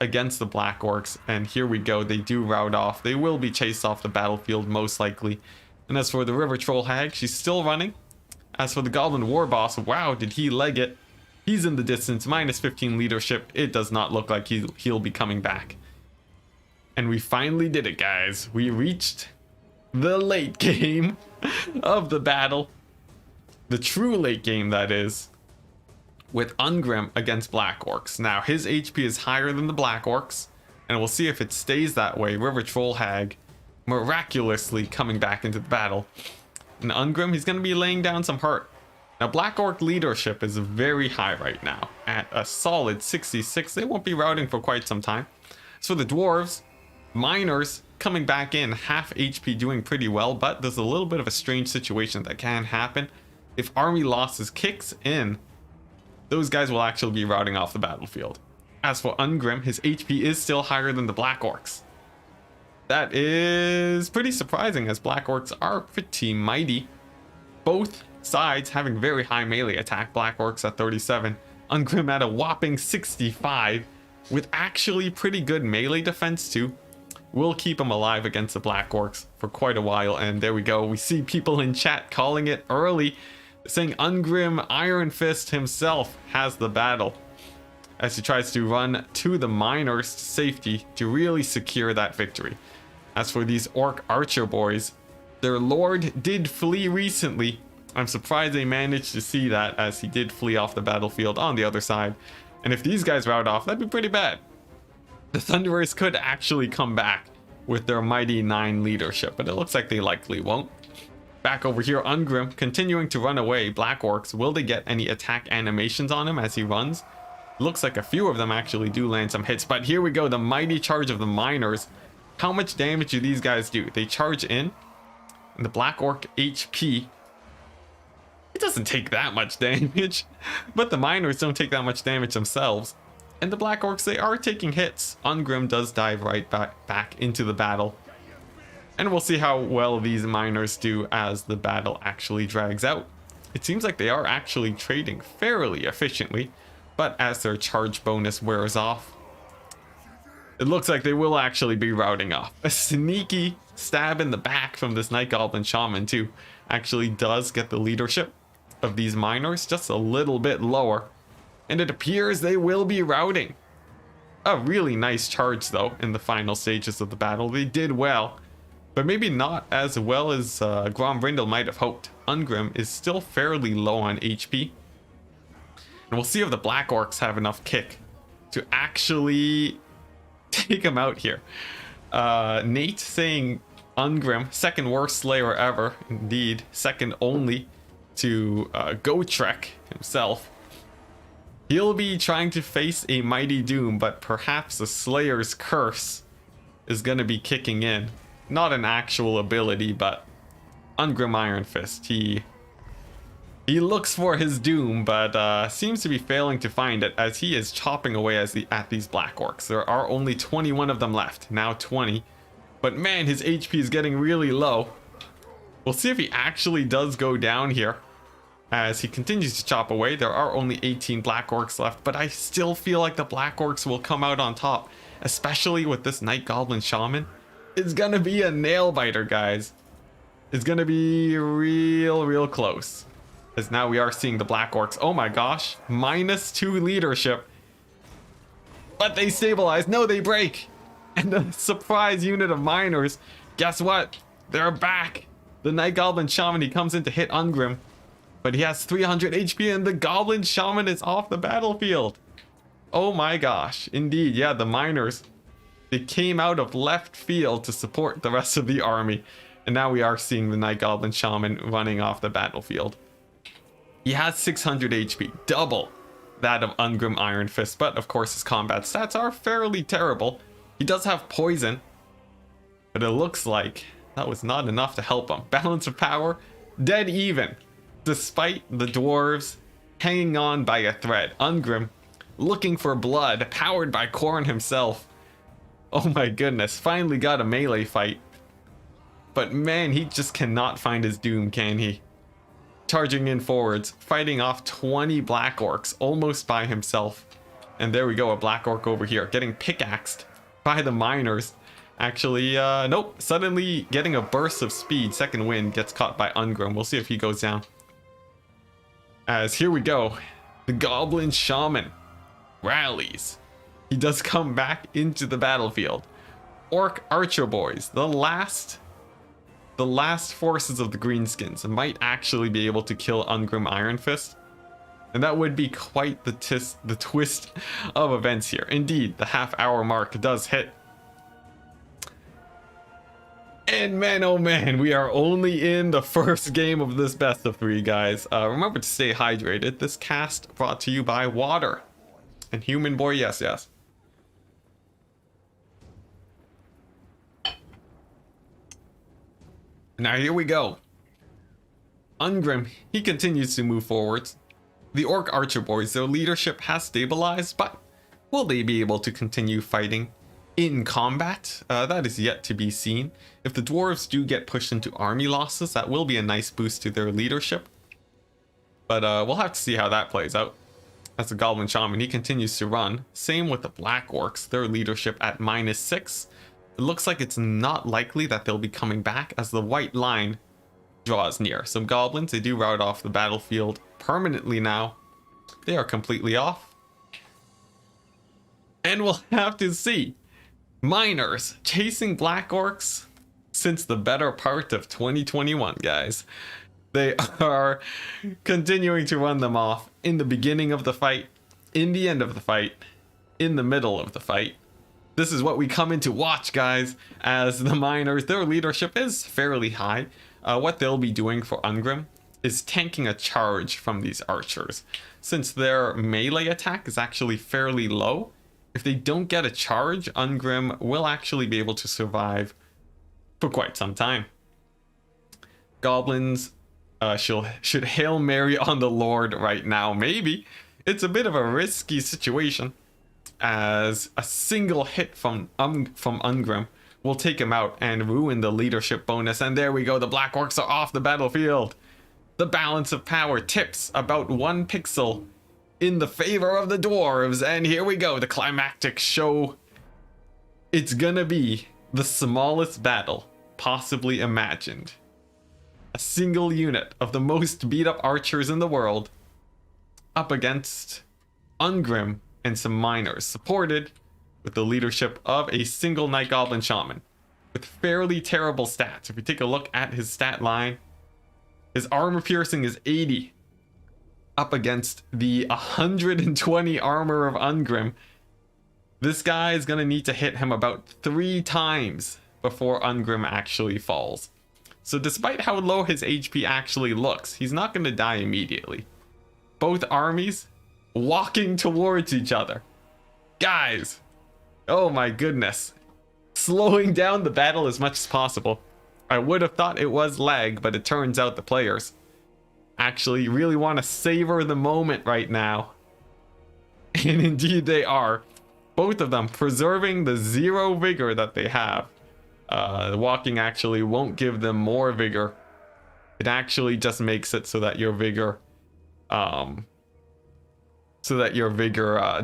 against the black orcs, and here we go. They do rout off. They will be chased off the battlefield most likely. And as for the river troll hag, she's still running. As for the Goblin War Boss, wow, did he leg it? He's in the distance, minus 15 leadership. It does not look like he'll be coming back. And we finally did it, guys. We reached the late game of the battle. The true late game, that is, with Ungrim against Black Orcs. Now, his HP is higher than the Black Orcs, and we'll see if it stays that way. River Troll Hag miraculously coming back into the battle. And Ungrim, he's going to be laying down some hurt. Now, Black Orc leadership is very high right now, at a solid 66. They won't be routing for quite some time. So the dwarves, miners coming back in, half HP, doing pretty well, but there's a little bit of a strange situation that can happen. If army losses kicks in, those guys will actually be routing off the battlefield. As for Ungrim, his HP is still higher than the Black Orcs. That is pretty surprising, as Black Orcs are pretty mighty. Both sides having very high melee attack. Black Orcs at 37, Ungrim at a whopping 65, with actually pretty good melee defense too. Will keep him alive against the Black Orcs for quite a while. And there we go. We see people in chat calling it early, saying Ungrim Iron Fist himself has the battle, as he tries to run to the miners to safety to really secure that victory. As for these orc archer boys, their lord did flee recently. I'm surprised they managed to see that, as he did flee off the battlefield on the other side. And if these guys rout off, that'd be pretty bad. The Thunderers could actually come back with their mighty 9 leadership, but it looks like they likely won't. Back over here, Ungrim continuing to run away. Black Orcs, will they get any attack animations on him as he runs? Looks like a few of them actually do land some hits, but here we go, the mighty charge of the miners. How much damage do these guys do? They charge in, and the Black Orc HP, it doesn't take that much damage, but the miners don't take that much damage themselves. And the Black Orcs, they are taking hits. Ungrim does dive right back into the battle. And we'll see how well these miners do as the battle actually drags out. It seems like they are actually trading fairly efficiently, but as their charge bonus wears off, it looks like they will actually be routing off. A sneaky stab in the back from this Night Goblin Shaman too actually does get the leadership of these miners just a little bit lower. And it appears they will be routing. A really nice charge though in the final stages of the battle. They did well, but maybe not as well as Grombrindle might have hoped. Ungrim is still fairly low on HP. And we'll see if the Black Orcs have enough kick to actually take him out here. Nate saying Ungrim, second worst Slayer ever. Indeed, second only to Gotrek himself. He'll be trying to face a Mighty Doom, but perhaps the Slayer's Curse is going to be kicking in. Not an actual ability, but Ungrim Iron Fist. He looks for his doom, but seems to be failing to find it as he is chopping away at these Black Orcs. There are only 21 of them left, now 20. But man, his HP is getting really low. We'll see if he actually does go down here. As he continues to chop away, there are only 18 Black Orcs left, but I still feel like the Black Orcs will come out on top, especially with this Night Goblin Shaman. It's gonna be a nail biter, guys. It's gonna be real close. As now we are seeing the Black Orcs. Oh my gosh, -2 leadership. But they stabilize. No, they break. And the surprise unit of miners, guess what? They're back. The Night Goblin Shaman, he comes in to hit Ungrim. But he has 300 HP and the Goblin Shaman is off the battlefield. Oh my gosh. Indeed, yeah, the miners, they came out of left field to support the rest of the army. And now we are seeing the Night Goblin Shaman running off the battlefield. He has 600 HP, double that of Ungrim Iron Fist. But of course his combat stats are fairly terrible. He does have poison, but it looks like that was not enough to help him. Balance of power, dead even. Despite the dwarves hanging on by a thread. Ungrim looking for blood, powered by Khorne himself. Oh my goodness, finally got a melee fight. But man, he just cannot find his doom, can he? Charging in forwards, fighting off 20 Black Orcs almost by himself. And there we go, a Black Orc over here getting pickaxed by the miners. Actually, nope, suddenly getting a burst of speed. Second wind gets caught by Ungrim. We'll see if he goes down. As here we go, the Goblin Shaman rallies. He does come back into the battlefield. Orc Archer Boys, the last forces of the Greenskins might actually be able to kill Ungrim Iron Fist. And that would be quite the twist of events here. Indeed, the half-hour mark does hit. And man, oh man, we are only in the first game of this best of 3, guys. Remember to stay hydrated. This cast brought to you by water. And Human Boy, yes. Now here we go. Ungrim, he continues to move forwards. The Orc Archer Boys, their leadership has stabilized, but will they be able to continue fighting in combat? That is yet to be seen. If the dwarves do get pushed into army losses, that will be a nice boost to their leadership. But we'll have to see how that plays out. As the Goblin Shaman, he continues to run. Same with the Black Orcs, their leadership at -6. It looks like it's not likely that they'll be coming back as the white line draws near. Some goblins, they do route off the battlefield permanently now. They are completely off. And we'll have to see. Miners chasing Black Orcs since the better part of 2021, guys. They are continuing to run them off in the beginning of the fight, in the end of the fight, in the middle of the fight. This is what we come in to watch, guys, as the miners, their leadership is fairly high. What they'll be doing for Ungrim is tanking a charge from these archers. Since their melee attack is actually fairly low, if they don't get a charge, Ungrim will actually be able to survive for quite some time. Goblins should Hail Mary on the Lord right now, maybe. It's a bit of a risky situation. as a single hit from Ungrim will take him out and ruin the leadership bonus. And there we go, the Black Orcs are off the battlefield. The balance of power tips about 1 pixel in the favor of the dwarves, and here we go, the climactic show. It's gonna be the smallest battle possibly imagined. A single unit of the most beat up archers in the world up against Ungrim and some miners, supported with the leadership of a single Night Goblin Shaman with fairly terrible stats. If you take a look at his stat line, his armor piercing is 80 up against the 120 armor of Ungrim. This guy is going to need to hit him about 3 times before Ungrim actually falls. So despite how low his HP actually looks, he's not going to die immediately. Both armies walking towards each other. Guys, oh my goodness. Slowing down the battle as much as possible. I would have thought it was lag, but it turns out the players actually really want to savor the moment right now. And indeed they are. Both of them preserving the 0 vigor that they have. Walking actually won't give them more vigor. It actually just makes it so that your vigor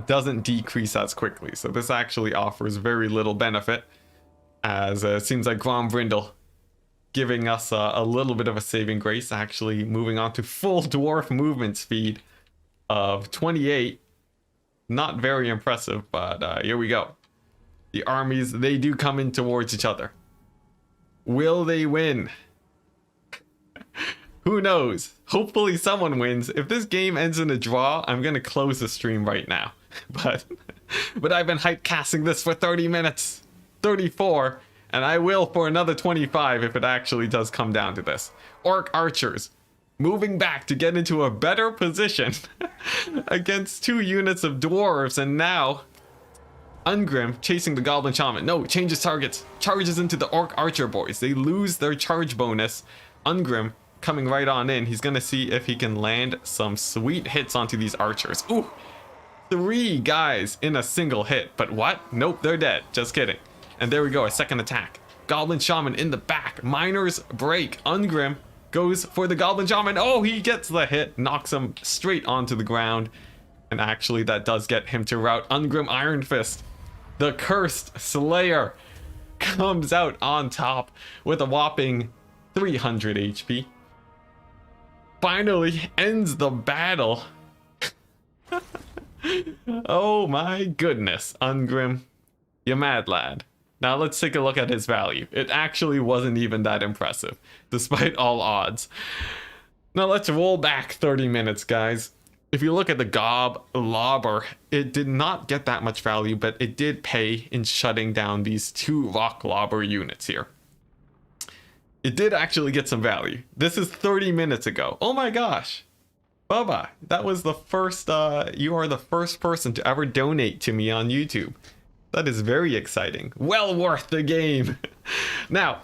doesn't decrease as quickly. So this actually offers very little benefit, as it seems like Grombrindle giving us a little bit of a saving grace, actually moving on to full dwarf movement speed of 28. Not very impressive, but here we go. The armies, they do come in towards each other. Will they win? Who knows? Hopefully someone wins. If this game ends in a draw, I'm gonna close the stream right now. But I've been hype casting this for 30 minutes. 34. And I will for another 25 if it actually does come down to this. Orc archers moving back to get into a better position against 2 units of dwarves. And now Ungrim chasing the Goblin Shaman. No, changes targets. Charges into the Orc Archer boys. They lose their charge bonus. Ungrim coming right on in. He's going to see if he can land some sweet hits onto these archers. Ooh, 3 guys in a single hit. But what? Nope, they're dead. Just kidding. And there we go, a second attack. Goblin Shaman in the back. Miners break. Ungrim goes for the Goblin Shaman. Oh, he gets the hit. Knocks him straight onto the ground. And actually, that does get him to rout. Ungrim Iron Fist, the Cursed Slayer, comes out on top with a whopping 300 HP. Finally ends the battle. Oh my goodness, Ungrim, you mad lad. Now let's take a look at his value. It actually wasn't even that impressive, despite all odds. Now let's roll back 30 minutes, guys. If you look at the Gob Lobber, it did not get that much value, but it did pay in shutting down these 2 Rock Lobber units here. It did actually get some value. This is 30 minutes ago. Oh my gosh. Bubba, that was the first, you are the first person to ever donate to me on YouTube. That is very exciting. Well worth the game. Now,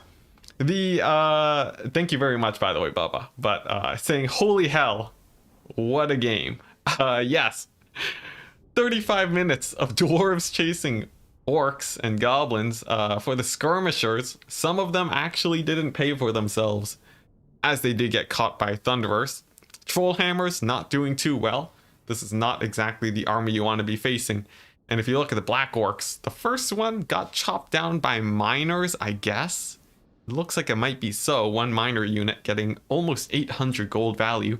thank you very much, by the way, Bubba. But saying, holy hell, what a game. Yes. 35 minutes of dwarves chasing orcs and goblins. For the skirmishers, some of them actually didn't pay for themselves, as they did get caught by thunderers. Trollhammers not doing too well. This is not exactly the army you want to be facing. And if you look at the Black Orcs, the first one got chopped down by miners, I guess. It looks like it might be so. 1 miner unit getting almost 800 gold value.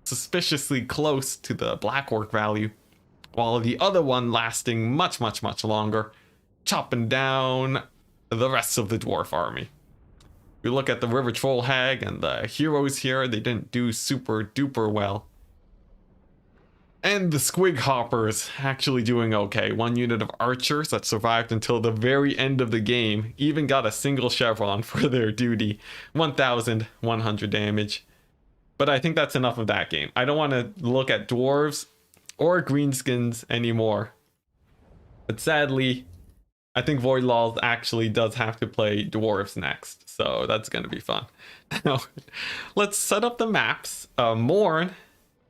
Suspiciously close to the Black Orc value. While the other one lasting much, much, much longer. Chopping down the rest of the dwarf army. If you look at the River Troll Hag and the heroes here, they didn't do super duper well. And the Squig Hoppers actually doing okay. 1 unit of archers that survived until the very end of the game even got a single chevron for their duty. 1,100 damage. But I think that's enough of that game. I don't want to look at dwarves or greenskins anymore. But sadly, I think Voidlaw actually does have to play dwarves next. So that's going to be fun. Now, let's set up the maps. Morn,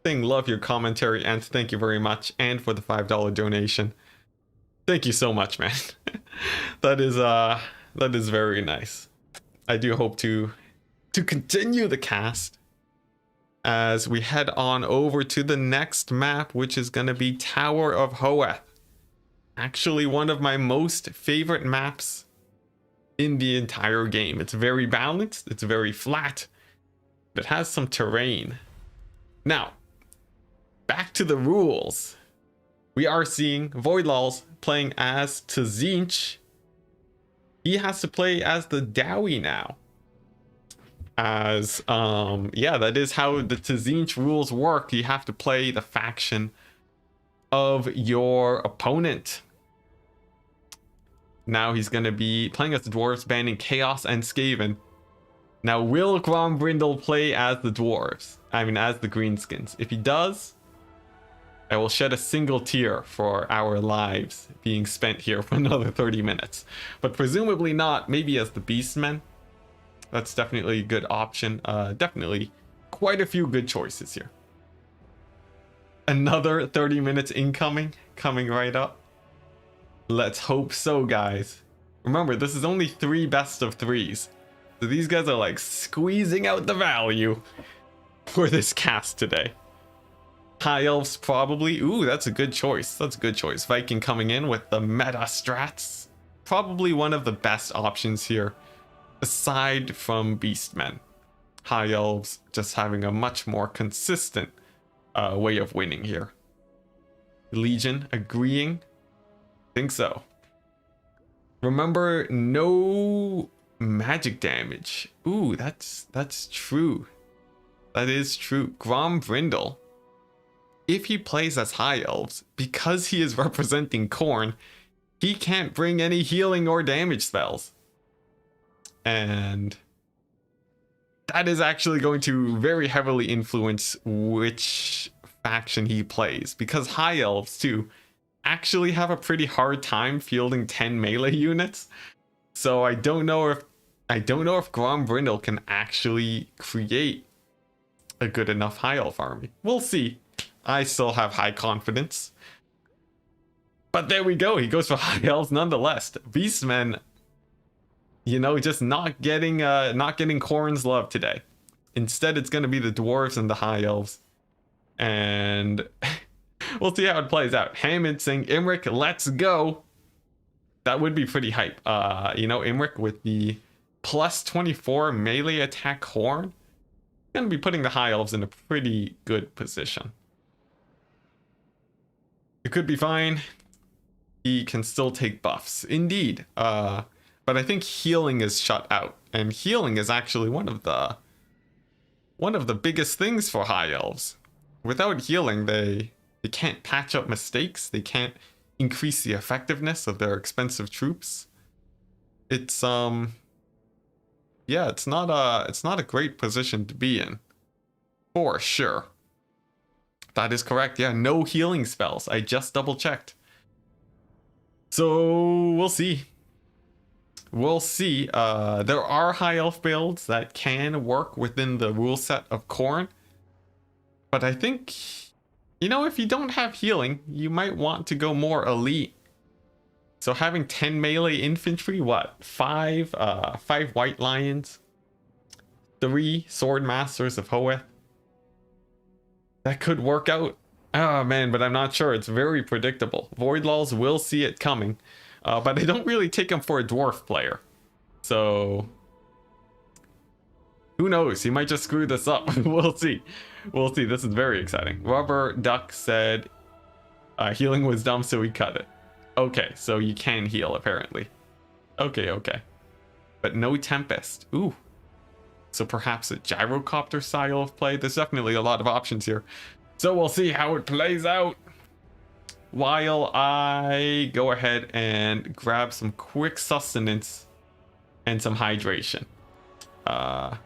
love your commentary and thank you very much, and for the $5 donation. Thank you so much, man. That is very nice. I do hope to continue the cast as we head on over to the next map, which is going to be Tower of Hoeth. Actually, one of my most favorite maps in the entire game. It's very balanced, it's very flat, it has some terrain. Now, back to the rules. We are seeing Voidlals playing as Tzinch. He has to play as the Dowie now. As yeah, that is how the Tzinch rules work. You have to play the faction of your opponent. Now he's going to be playing as the dwarves, banning Chaos and Skaven. Now, will Grombrindle play as the dwarves? I mean, as the greenskins. If he does, I will shed a single tear for our lives being spent here for another 30 minutes. But presumably not. Maybe as the Beastmen. That's definitely a good option. Definitely quite a few good choices here. Another 30 minutes incoming, coming right up. Let's hope so, guys. Remember, this is only 3 best of 3s. So these guys are like squeezing out the value for this cast today. High Elves probably. Ooh, that's a good choice. That's a good choice. Viking coming in with the meta strats. Probably one of the best options here, aside from Beastmen. High Elves just having a much more consistent way of winning here. Legion agreeing. Think so. Remember, no magic damage. Ooh, that's true. That is true. Grombrindle, if he plays as High Elves, because he is representing Khorne, he can't bring any healing or damage spells. And that is actually going to very heavily influence which faction he plays, because High Elves too actually have a pretty hard time fielding 10 melee units. So I don't know if Grombrindle can actually create a good enough High Elf army. We'll see. I still have high confidence. But there we go. He goes for High Elves nonetheless. Beastmen, you know, just not getting Khorne's love today. Instead, it's going to be the dwarves and the High Elves. And we'll see how it plays out. Hammond saying, Imric, let's go. That would be pretty hype. You know, Imric with the plus 24 melee attack Khorne, gonna be putting the High Elves in a pretty good position. It could be fine. He can still take buffs. Indeed. But I think healing is shut out. And healing is actually one of the biggest things for High Elves. Without healing, they can't patch up mistakes. They can't increase the effectiveness of their expensive troops. It's yeah, it's not a great position to be in, for sure. That is correct. Yeah, no healing spells. I just double checked. So we'll see. We'll see. There are High Elf builds that can work within the rule set of Khorne, but I think, you know, if you don't have healing, you might want to go more elite. So having 10 melee infantry, what? 5 White Lions, 3 Sword Masters of Hoeth. That could work out. Oh man, but I'm not sure. It's very predictable. Voidlals will see it coming, but I don't really take him for a dwarf player. So who knows? He might just screw this up. We'll see. We'll see. This is very exciting. Rubber Duck said healing was dumb, so we cut it. Okay, so you can heal apparently. Okay. But no Tempest. Ooh. So perhaps a gyrocopter style of play. There's definitely a lot of options here. So we'll see how it plays out. While I go ahead and grab some quick sustenance and some hydration. So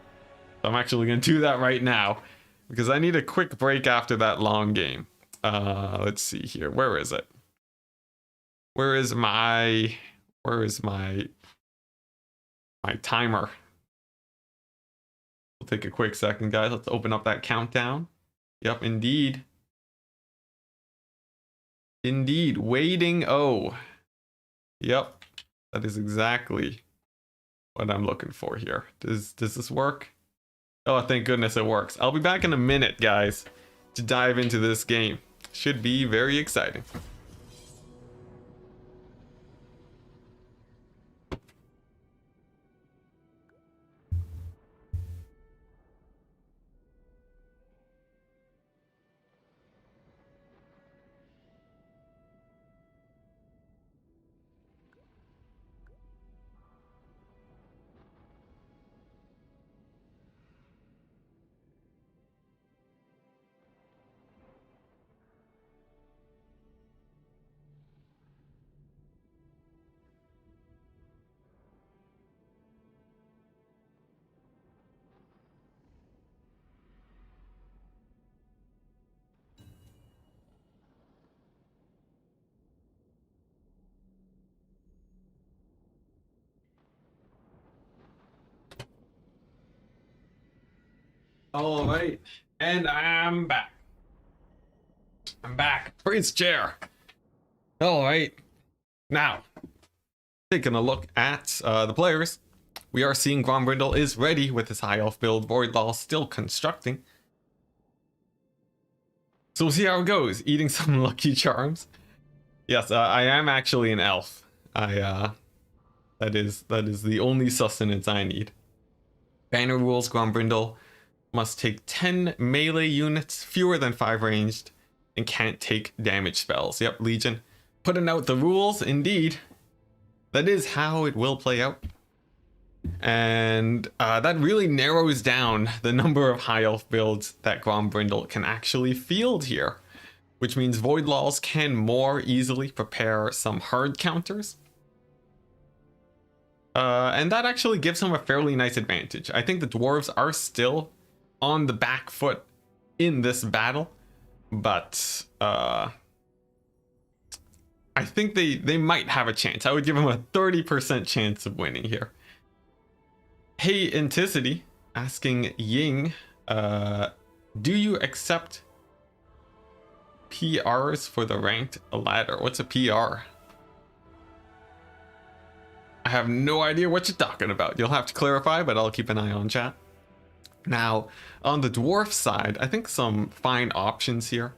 I'm actually going to do that right now, because I need a quick break after that long game. Let's see here. Where is it? Where is my timer? We'll take a quick second, guys. Let's open up that countdown. Yep, indeed. Indeed, waiting. Oh, Yep, that is exactly what I'm looking for here. Does this work? Oh, thank goodness it works. I'll be back in a minute, guys, to dive into this game. Should be very exciting. All right, and I'm back. I'm back. Prince chair. All right, now taking a look at the players, we are seeing Grombrindle is ready with his high elf build. Voidlaw still constructing. So we'll see how it goes. Eating some Lucky Charms. Yes, I am actually an elf. That is the only sustenance I need. Banner rules: Grombrindle must take 10 melee units, fewer than 5 ranged, and can't take damage spells. Yep, Legion putting out the rules. Indeed, that is how it will play out. And that really narrows down the number of high elf builds that Grombrindle can actually field here, which means Voidlaws can more easily prepare some hard counters. And that actually gives him a fairly nice advantage. I think the dwarves are still on the back foot in this battle, but I think they might have a chance. I would give him a 30% chance of winning here. Hey, Enticity, asking Ying, do you accept PRs for the ranked ladder? What's a PR? I have no idea what you're talking about. You'll have to clarify, but I'll keep an eye on chat. Now, on the dwarf side, I think some fine options here.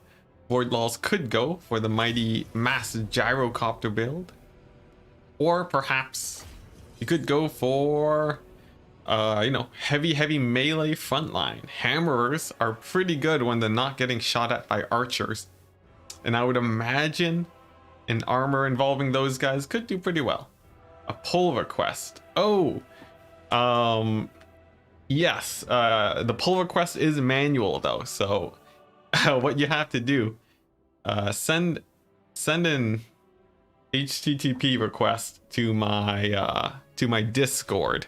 Voidlaws could go for the mighty mass gyrocopter build. Or perhaps you could go for, heavy melee frontline. Hammerers are pretty good when they're not getting shot at by archers. And I would imagine an armor involving those guys could do pretty well. A pull request. Oh, yes, the pull request is manual though, so what you have to do, send an HTTP request to my Discord,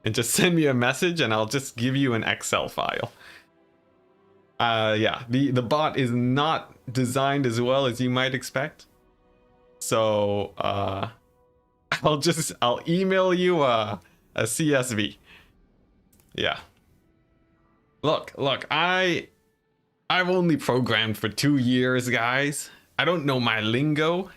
and just send me a message, and I'll just give you an Excel file. Yeah, the bot is not designed as well as you might expect, so I'll email you a CSV. Yeah. Look, I've only programmed for 2 years, guys. I don't know my lingo.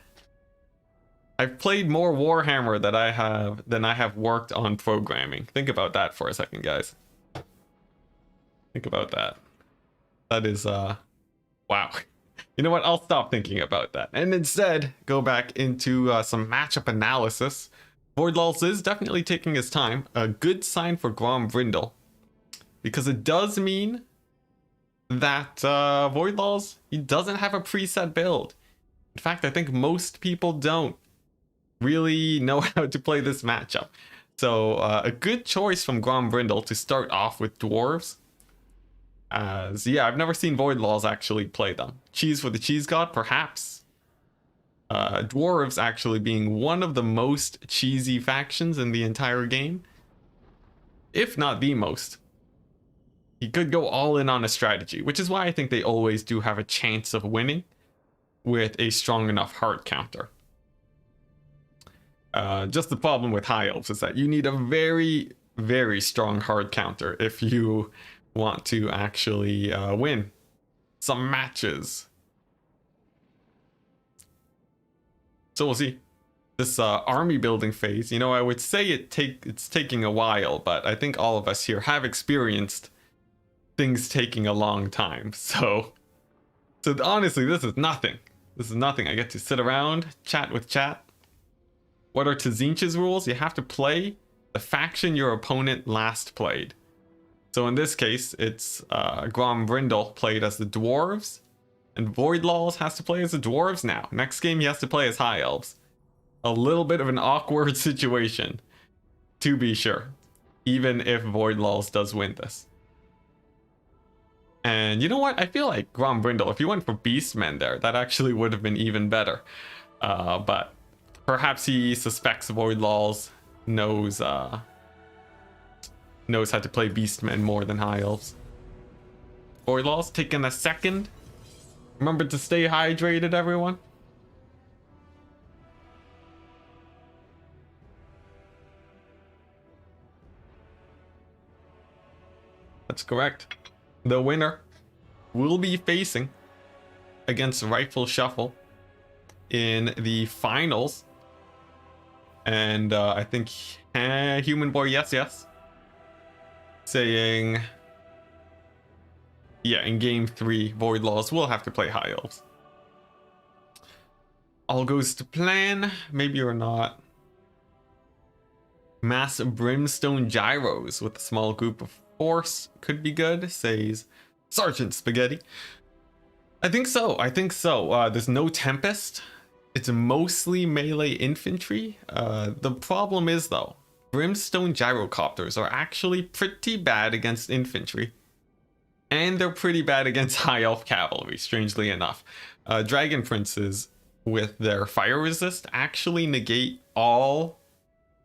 I've played more Warhammer than I have worked on programming. Think about that for a second, guys. Think about that. That is wow. You know what? I'll stop thinking about that and instead go back into some matchup analysis. Voidlaws is definitely taking his time. A good sign for Grombrindle, because it does mean that Voidlaws, he doesn't have a preset build. In fact, I think most people don't really know how to play this matchup. So a good choice from Grombrindle to start off with dwarves. As yeah, I've never seen Voidlaws actually play them. Cheese for the Cheese God, perhaps. Dwarves actually being one of the most cheesy factions in the entire game, if not the most. He could go all in on a strategy, which is why I think they always do have a chance of winning with a strong enough hard counter. Just the problem with high elves is that you need a very, very strong hard counter if you want to actually win some matches. So we'll see. this army building phase. You know, I would say it's taking a while, but I think all of us here have experienced things taking a long time. So honestly, this is nothing. This is nothing. I get to sit around, chat with chat. What are Tzinch's rules? You have to play the faction your opponent last played. So in this case, it's Grombrindle played as the dwarves, and Voidlaws has to play as the dwarves now. Next game, he has to play as high elves. A little bit of an awkward situation, to be sure, even if Voidlaws does win this. And you know what? I feel like Grombrindle, if you went for Beastmen there, that actually would have been even better. But perhaps he suspects Voidlaws, knows how to play Beastmen more than High Elves. Voidlaws taking a second. Remember to stay hydrated, everyone. That's correct. The winner will be facing against Rifle Shuffle in the finals. And I think Human Boy, yes. Saying, yeah, in game 3, Voidlaws will have to play High Elves. All goes to plan, maybe or not. Mass Brimstone Gyros with a small group of force could be good, says Sergeant Spaghetti. I think so. There's no Tempest. It's mostly melee infantry. The problem is, though, Brimstone Gyrocopters are actually pretty bad against infantry. And they're pretty bad against High Elf Cavalry, strangely enough. Dragon Princes, with their fire resist, actually negate all,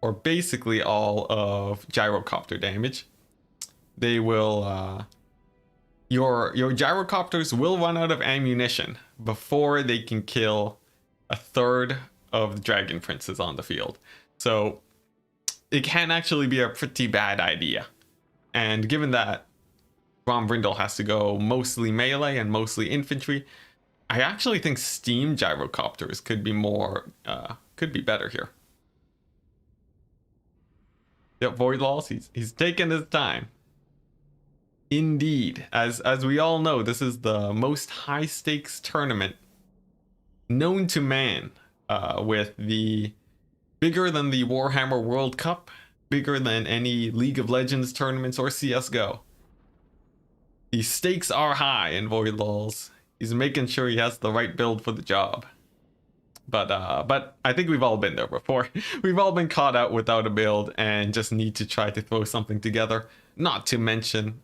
or basically all, of Gyrocopter damage. They will, your Gyrocopters will run out of ammunition before they can kill a third of the Dragon Princes on the field. So it can actually be a pretty bad idea. And given that Grombrindle has to go mostly melee and mostly infantry, I actually think Steam Gyrocopters could be more, could be better here. Yep, Voidlaws, he's taking his time. Indeed, as we all know, this is the most high stakes tournament known to man, with the bigger than the Warhammer World Cup, bigger than any League of Legends tournaments or CSGO. The stakes are high in Voidlaws. He's making sure he has the right build for the job. But I think we've all been there before. We've all been caught out without a build and just need to try to throw something together. Not to mention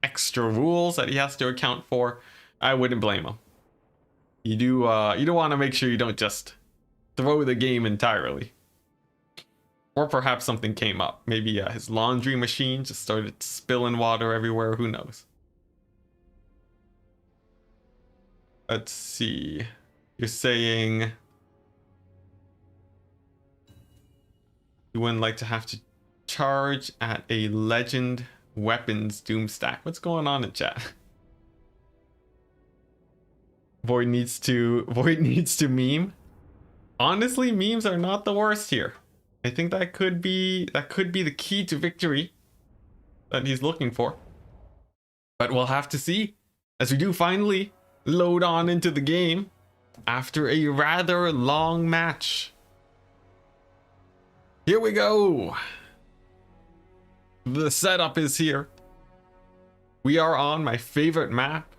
extra rules that he has to account for. I wouldn't blame him. You do want to make sure you don't just throw the game entirely. Or perhaps something came up. Maybe his laundry machine just started spilling water everywhere. Who knows? Let's see. You're saying you wouldn't like to have to charge at a legend weapons doom stack. What's going on in chat? Void needs to meme. Honestly, memes are not the worst here. I think that could be the key to victory that he's looking for. But we'll have to see as we do finally load on into the game after a rather long match. Here we go. The setup is here. We are on my favorite map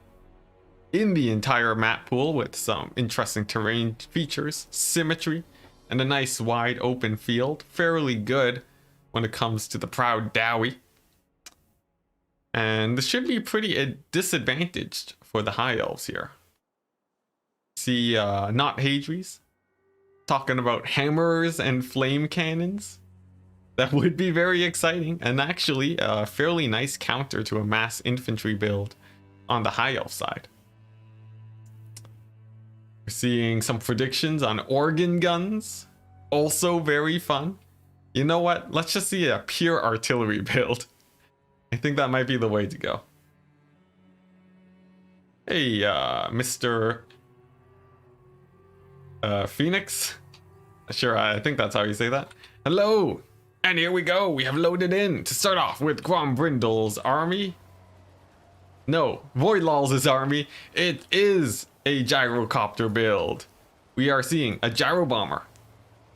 in the entire map pool, with some interesting terrain features, symmetry, and a nice wide open field. Fairly good when it comes to the Proud Dowie. And this should be pretty disadvantaged for the High Elves here. See, not Hadries talking about hammers and flame cannons. That would be very exciting, and actually a fairly nice counter to a mass infantry build on the High Elf side. We're seeing some predictions on organ guns, also very fun. You know what? Let's just see a pure artillery build. I think that might be the way to go. Hey, Mr. Phoenix. Sure, I think that's how you say that. Hello! And here we go, we have loaded in to start off with Grombrindal's army. No, Voidlal's army. It is a gyrocopter build. We are seeing a gyro bomber,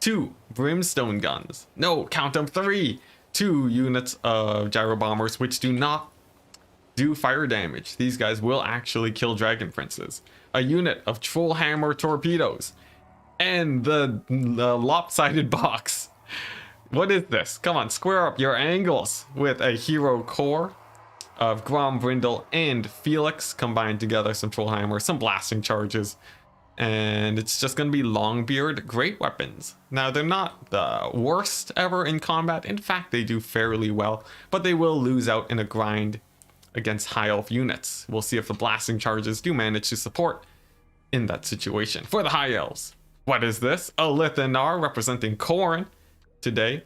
2 brimstone guns. No, count them, 3. 2 units of gyro bombers, which do not do fire damage. These guys will actually kill dragon princes. A unit of trollhammer torpedoes. And the lopsided box. What is this? Come on, square up your angles with a hero core of Grombrindal and Felix combined together, some trollhammer, some blasting charges, and it's just going to be Longbeard great weapons. Now, they're not the worst ever in combat. In fact, they do fairly well, but they will lose out in a grind against high elf units. We'll see if the blasting charges do manage to support in that situation. For the high elves, what is this? A Lithanar representing Khorne today.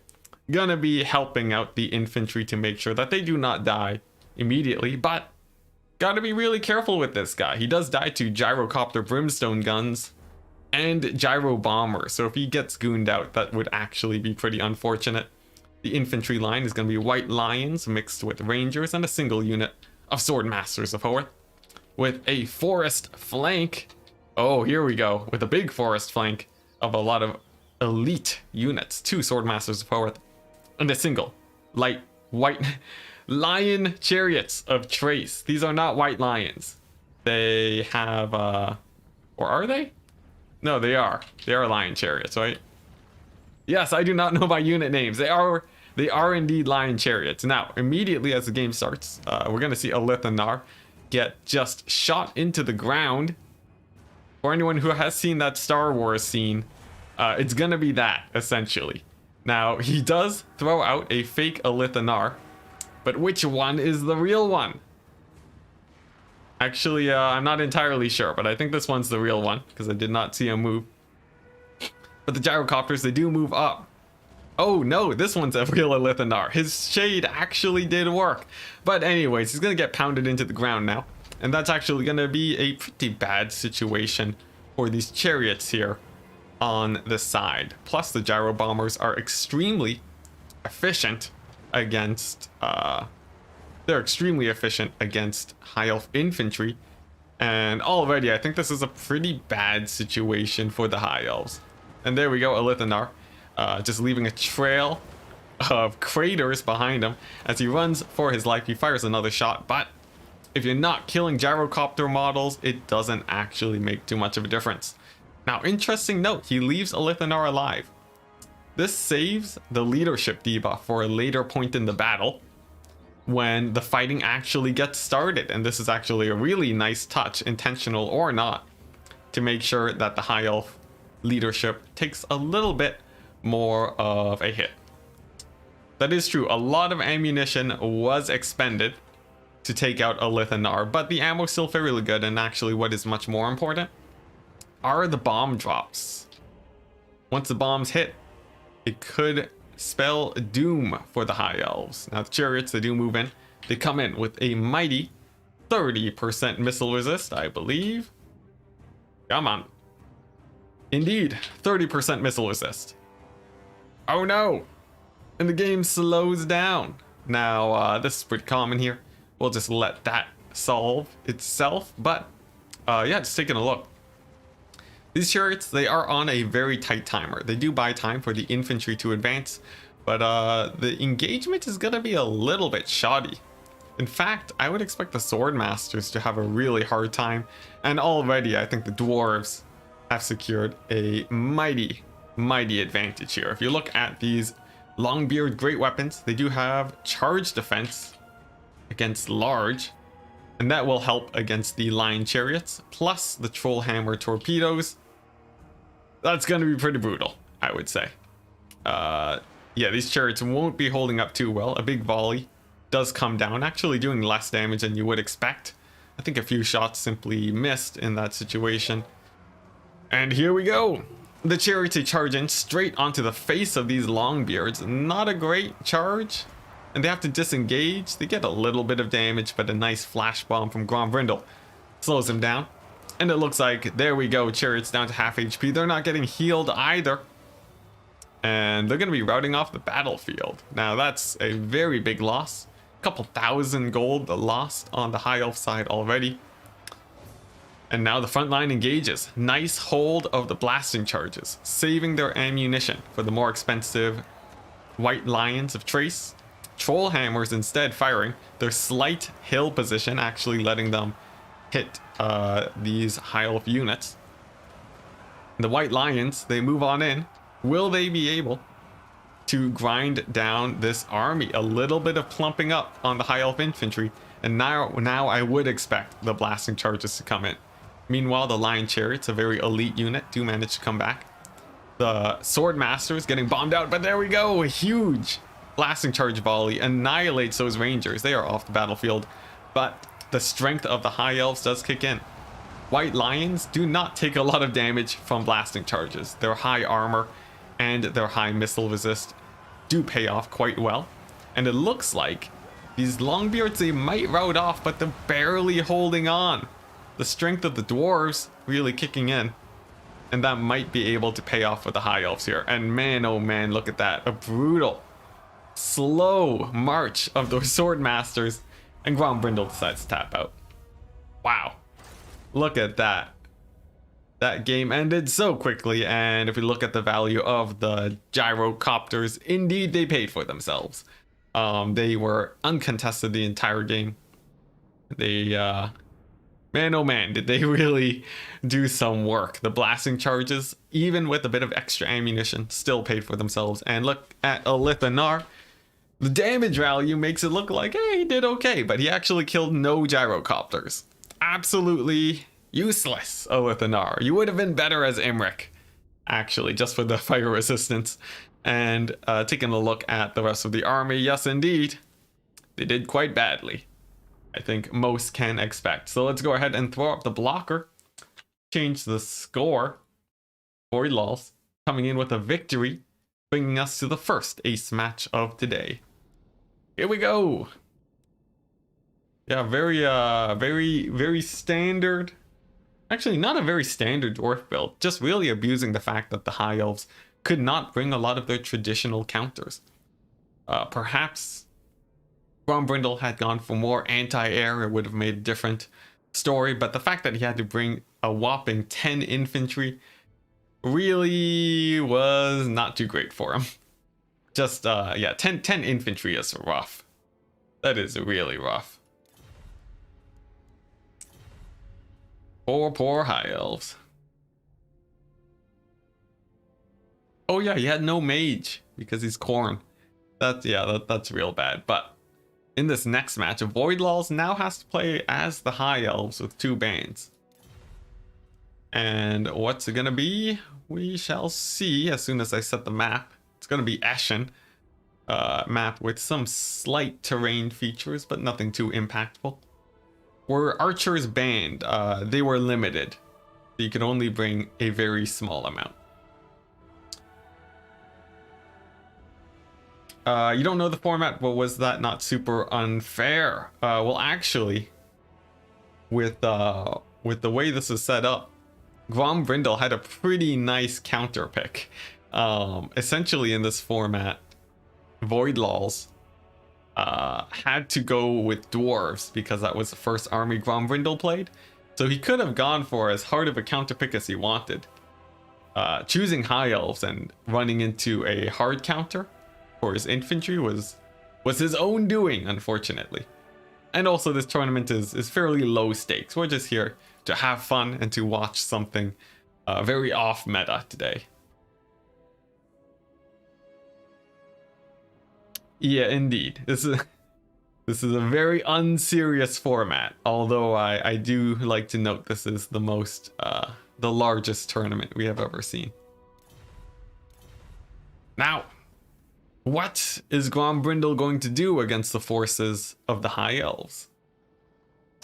Gonna be helping out the infantry to make sure that they do not die immediately, but gotta be really careful with this guy. He does die to gyrocopter brimstone guns and gyro bomber, so if he gets gooned out, that would actually be pretty unfortunate. The infantry line is going to be White Lions mixed with Rangers and a single unit of Sword Masters of Horth with a forest flank. Oh, here we go, with a big forest flank of a lot of elite units. 2 Sword Masters of Horth and a single light white lion chariots of Trace. These are not white lions. They have or are they? No, they are lion chariots, right? Yes, I do not know my unit names. They are indeed lion chariots. Now, immediately as the game starts, we're gonna see a Lithanar get just shot into the ground. For anyone who has seen that Star Wars scene, it's gonna be that, essentially. Now, he does throw out a fake Lithanar, but which one is the real one? Actually, I'm not entirely sure, but I think this one's the real one, because I did not see him move. But the gyrocopters, they do move up. Oh no, this one's a real Lithanar. His shade actually did work. But anyways, he's gonna get pounded into the ground now. And that's actually gonna be a pretty bad situation for these chariots here on the side. Plus the gyro bombers are extremely efficient against they're extremely efficient against high elf infantry. And already I think this is a pretty bad situation for the high elves. And there we go, a Lithanar, just leaving a trail of craters behind him. As he runs for his life, he fires another shot, but if you're not killing gyrocopter models, it doesn't actually make too much of a difference. Now, interesting note, he leaves a Lithanar alive. This saves the leadership debuff for a later point in the battle when the fighting actually gets started. And this is actually a really nice touch, intentional or not, to make sure that the high elf leadership takes a little bit more of a hit. That is true. A lot of ammunition was expended to take out a Lithanar, but the ammo's still fairly good. And actually, what is much more important are the bomb drops. Once the bombs hit, it could spell doom for the high elves. Now the chariots, they do move in. They come in with a mighty 30% missile resist, I believe. Come on. Indeed, 30% missile resist. Oh no! And the game slows down. Now, this is pretty common here. We'll just let that solve itself. But, yeah, just taking a look. These chariots, they are on a very tight timer. They do buy time for the infantry to advance, but the engagement is going to be a little bit shoddy. In fact, I would expect the sword masters to have a really hard time, and already I think the dwarves have secured a mighty advantage here. If you look at these Longbeard great weapons, they do have charge defense against large, and that will help against the lion chariots, plus the troll hammer torpedoes. That's going to be pretty brutal, I would say. Yeah, these chariots won't be holding up too well. A big volley does come down, actually doing less damage than you would expect. I think a few shots simply missed in that situation. And here we go. The chariots charge in straight onto the face of these Longbeards. Not a great charge. And they have to disengage. They get a little bit of damage, but a nice flash bomb from Grombrindal slows them down. And it looks like, there we go, chariots down to half HP. They're not getting healed either. And they're going to be routing off the battlefield. Now that's a very big loss. A couple thousand gold lost on the high elf side already. And now the front line engages. Nice hold of the blasting charges, saving their ammunition for the more expensive white lions of Trace. Troll hammers instead firing. Their slight hill position actually letting them hit these high elf units. The white lions, they move on in. Will they be able to grind down this army? A little bit of plumping up on the high elf infantry, and now I would expect the blasting charges to come in. Meanwhile, the lion chariots, a very elite unit, do manage to come back. The sword masters getting bombed out, but there we go, a huge blasting charge volley annihilates those rangers. They are off the battlefield, but the strength of the high elves does kick in. White lions do not take a lot of damage from blasting charges. Their high armor and their high missile resist do pay off quite well. And it looks like these longbeards, they might rout off, but they're barely holding on. The strength of the dwarves really kicking in. And that might be able to pay off with the high elves here. And man, oh man, look at that. A brutal, slow march of those sword masters. And Grombrindle decides to tap out. Wow. Look at that. That game ended so quickly, and if we look at the value of the gyrocopters, indeed they paid for themselves. They were uncontested the entire game. They, man oh man, did they really do some work. The blasting charges, even with a bit of extra ammunition, still paid for themselves. And look at Elithanar. The damage value makes it look like, hey, he did okay, but he actually killed no gyrocopters. Absolutely useless, Elithanar. You would have been better as Imric, actually, just for the fire resistance. And taking a look at the rest of the army, yes indeed, they did quite badly. I think most can expect. So let's go ahead and throw up the blocker. Change the score. Voidlaws coming in with a victory, bringing us to the first ace match of today. Here we go. Yeah, very standard. Actually, not a very standard dwarf build. Just really abusing the fact that the high elves could not bring a lot of their traditional counters. Perhaps Grombrindle had gone for more anti-air, it would have made a different story. But the fact that he had to bring a whopping 10 infantry really was not too great for him. Just, yeah, 10 infantry is rough. That is really rough. Poor high elves. Oh yeah, he had no mage because he's Khorne. That's real bad. But in this next match, Voidlaws now has to play as the high elves with 2 bands. And what's it gonna be? We shall see as soon as I set the map. It's gonna be Ashen map with some slight terrain features, but nothing too impactful. Were archers banned? They were limited. You could only bring a very small amount. You don't know the format, but was that not super unfair? Well, actually, with the way this is set up, Grombrindle had a pretty nice counter pick. Essentially, in this format, Voidlaws had to go with dwarves because that was the first army Grombrindle played. So he could have gone for as hard of a counter pick as he wanted. Choosing high elves and running into a hard counter for his infantry was his own doing, unfortunately. And also this tournament is fairly low stakes. We're just here to have fun and to watch something very off meta today. Yeah, indeed. This is a very unserious format. Although I do like to note this is the largest tournament we have ever seen. Now, what is Grombrindle going to do against the forces of the High Elves?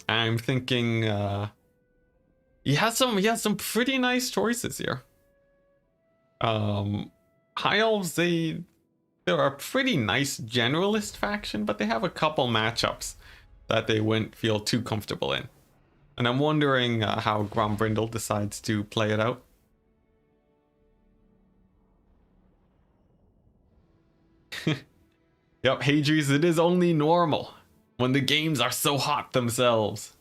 I'm thinking he has some pretty nice choices here. High Elves, they're a pretty nice generalist faction, but they have a couple matchups that they wouldn't feel too comfortable in. And I'm wondering how Grombrindle decides to play it out. Yep, Hadries, it is only normal when the games are so hot themselves.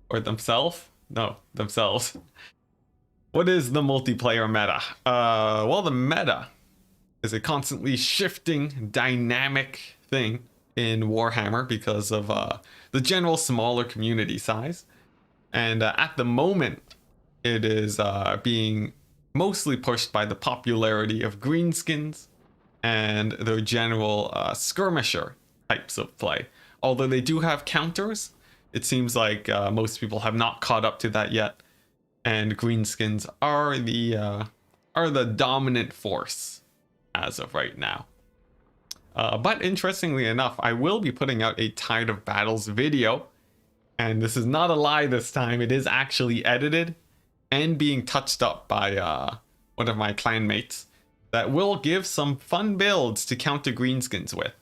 Or themselves? No, themselves. What is the multiplayer meta? Well, the meta is a constantly shifting, dynamic thing in Warhammer because of the general smaller community size. And at the moment, it is being mostly pushed by the popularity of greenskins and their general skirmisher types of play. Although they do have counters, it seems like most people have not caught up to that yet, and greenskins are the dominant force as of right now. But interestingly enough, I will be putting out a Tide of Battles video, and this is not a lie this time. It is actually edited and being touched up by one of my clanmates that will give some fun builds to counter greenskins with.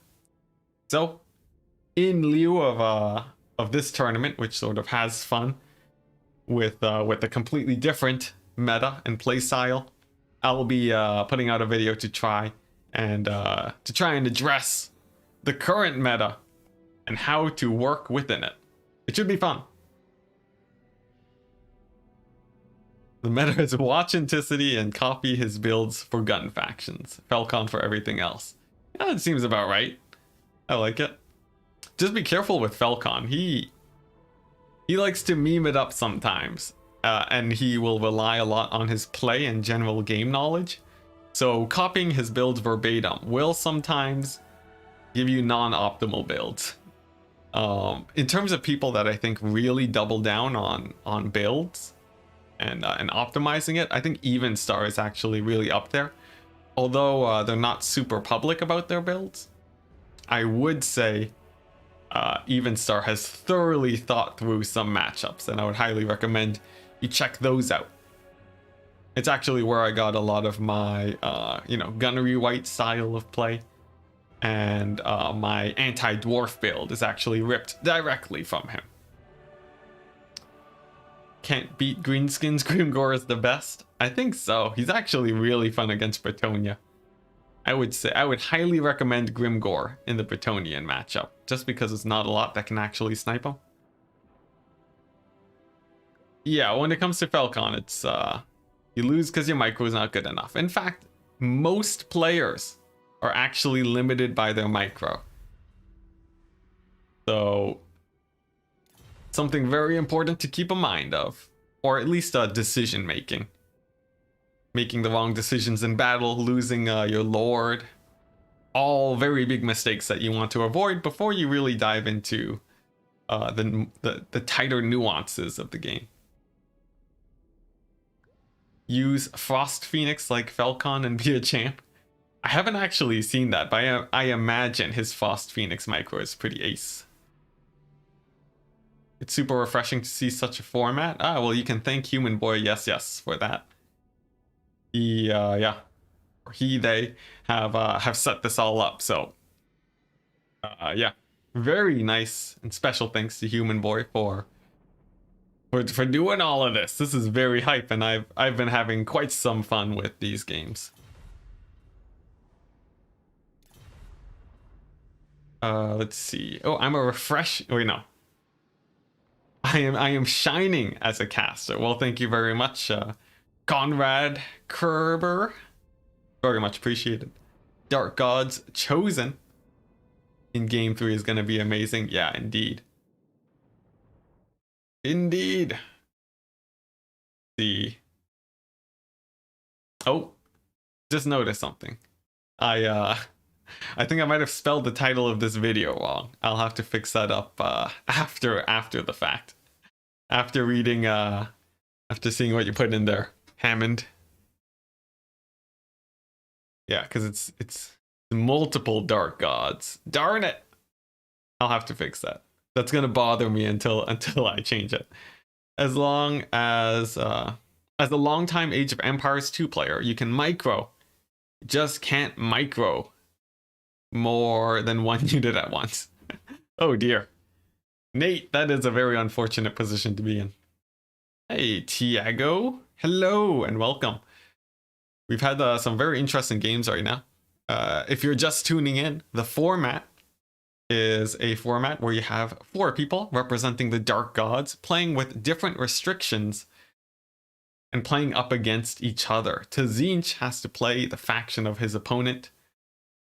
So, in lieu of this tournament, which sort of has fun with a completely different meta and playstyle, I'll be putting out a video to try and address the current meta and how to work within it. It should be fun. The meta is watch Enticity and copy his builds for gun factions. Falcon for everything else. Yeah, that seems about right. I like it. Just be careful with Falcon. He likes to meme it up sometimes. And he will rely a lot on his play and general game knowledge. So copying his builds verbatim will sometimes give you non-optimal builds. In terms of people that I think really double down on builds and optimizing it, I think Evenstar is actually really up there. Although they're not super public about their builds, I would say Evenstar has thoroughly thought through some matchups, and I would highly recommend you check those out. It's actually where I got a lot of my, gunnery white style of play, and my anti-dwarf build is actually ripped directly from him. Can't beat greenskins. Grimgore is the best. I think so. He's actually really fun against Bretonia. I would highly recommend Grimgore in the Bretonian matchup, just because it's not a lot that can actually snipe him. Yeah, when it comes to Falcon, it's you lose because your micro is not good enough. In fact, most players are actually limited by their micro. So, something very important to keep in mind of, or at least decision making. Making the wrong decisions in battle, losing your lord, all very big mistakes that you want to avoid before you really dive into the tighter nuances of the game. Use Frost Phoenix like Falcon and be a champ. I haven't actually seen that, but I imagine his Frost Phoenix micro is pretty ace. It's super refreshing to see such a format. Ah, well, you can thank Human Boy, yes, for that. They have set this all up. So, yeah, very nice and special thanks to Human Boy for doing all of this. This is very hype, and I've been having quite some fun with these games. Let's see. Oh, I'm a refresh. Wait, no. I am shining as a caster. Well, thank you very much, Conrad Kerber. Very much appreciated. Dark Gods Chosen in Game 3 is going to be amazing. Yeah, indeed. Indeed. Oh, just noticed something. I think I might have spelled the title of this video wrong. I'll have to fix that up after the fact. After reading after seeing what you put in there, Hammond. Yeah, because it's multiple dark gods. Darn it! I'll have to fix that. That's gonna bother me until I change it. As long as a longtime Age of Empires 2 player, you can micro. Just can't micro more than one unit at once. Oh dear. Nate, that is a very unfortunate position to be in. Hey, Tiago. Hello and welcome. We've had some very interesting games right now. If you're just tuning in, the format is a format where you have 4 people representing the Dark Gods playing with different restrictions and playing up against each other. Tzinch has to play the faction of his opponent.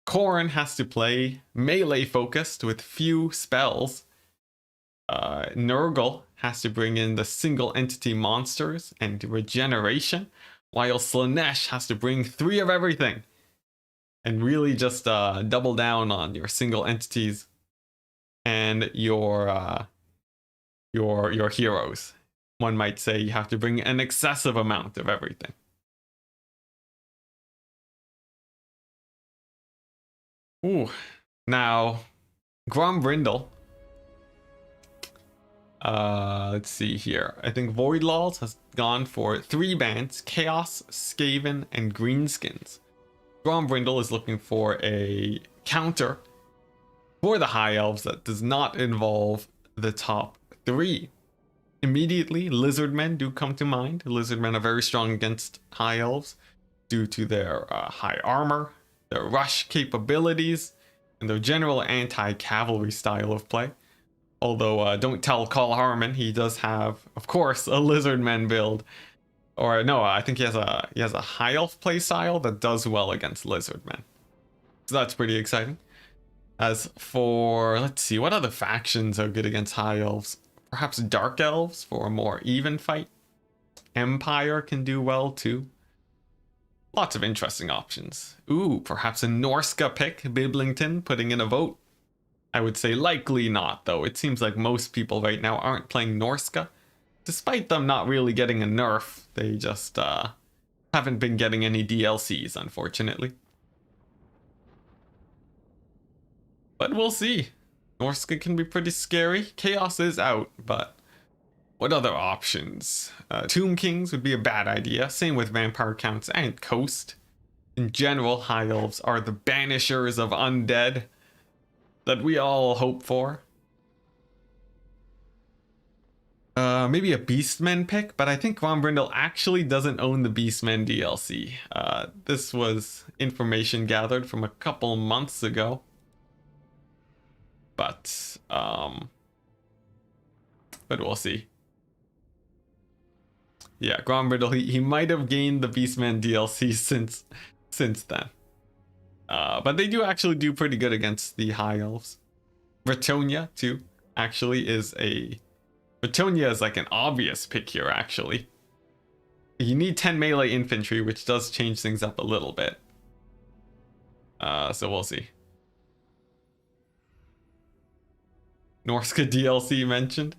Khorne has to play melee focused with few spells. Nurgle has to bring in the single entity monsters and regeneration, while Slaanesh has to bring 3 of everything and really just double down on your single entities and your heroes. One might say you have to bring an excessive amount of everything. Ooh, now Grombrindle. Let's see here. I think Voidlaws has gone for 3 bands: Chaos, Skaven, and Greenskins. Grombrindle is looking for a counter for the High Elves that does not involve the top 3. Immediately, Lizardmen do come to mind. Lizardmen are very strong against High Elves due to their high armor, their rush capabilities, and their general anti-cavalry style of play. Although, don't tell Carl Harmon, he does have, of course, a Lizardmen build. Or no, I think he has a High Elf play style that does well against Lizardmen. So that's pretty exciting. As for, let's see, what other factions are good against High Elves? Perhaps Dark Elves for a more even fight. Empire can do well too. Lots of interesting options. Ooh, perhaps a Norska pick, Biblington putting in a vote. I would say likely not, though. It seems like most people right now aren't playing Norska. Despite them not really getting a nerf, they just haven't been getting any DLCs, unfortunately. But we'll see. Norska can be pretty scary. Chaos is out, but what other options? Tomb Kings would be a bad idea. Same with Vampire Counts and Coast. In general, High Elves are the banishers of undead that we all hope for. Maybe a Beastmen pick, but I think Grombrindle actually doesn't own the Beastmen DLC. This was information gathered from a couple months ago. But we'll see. Yeah, Grombrindle, he might have gained the Beastmen DLC since then. But they do actually do pretty good against the High Elves. Ratonia, too, actually is a... Ratonia is like an obvious pick here, actually. You need 10 melee infantry, which does change things up a little bit. So we'll see. Norska DLC mentioned?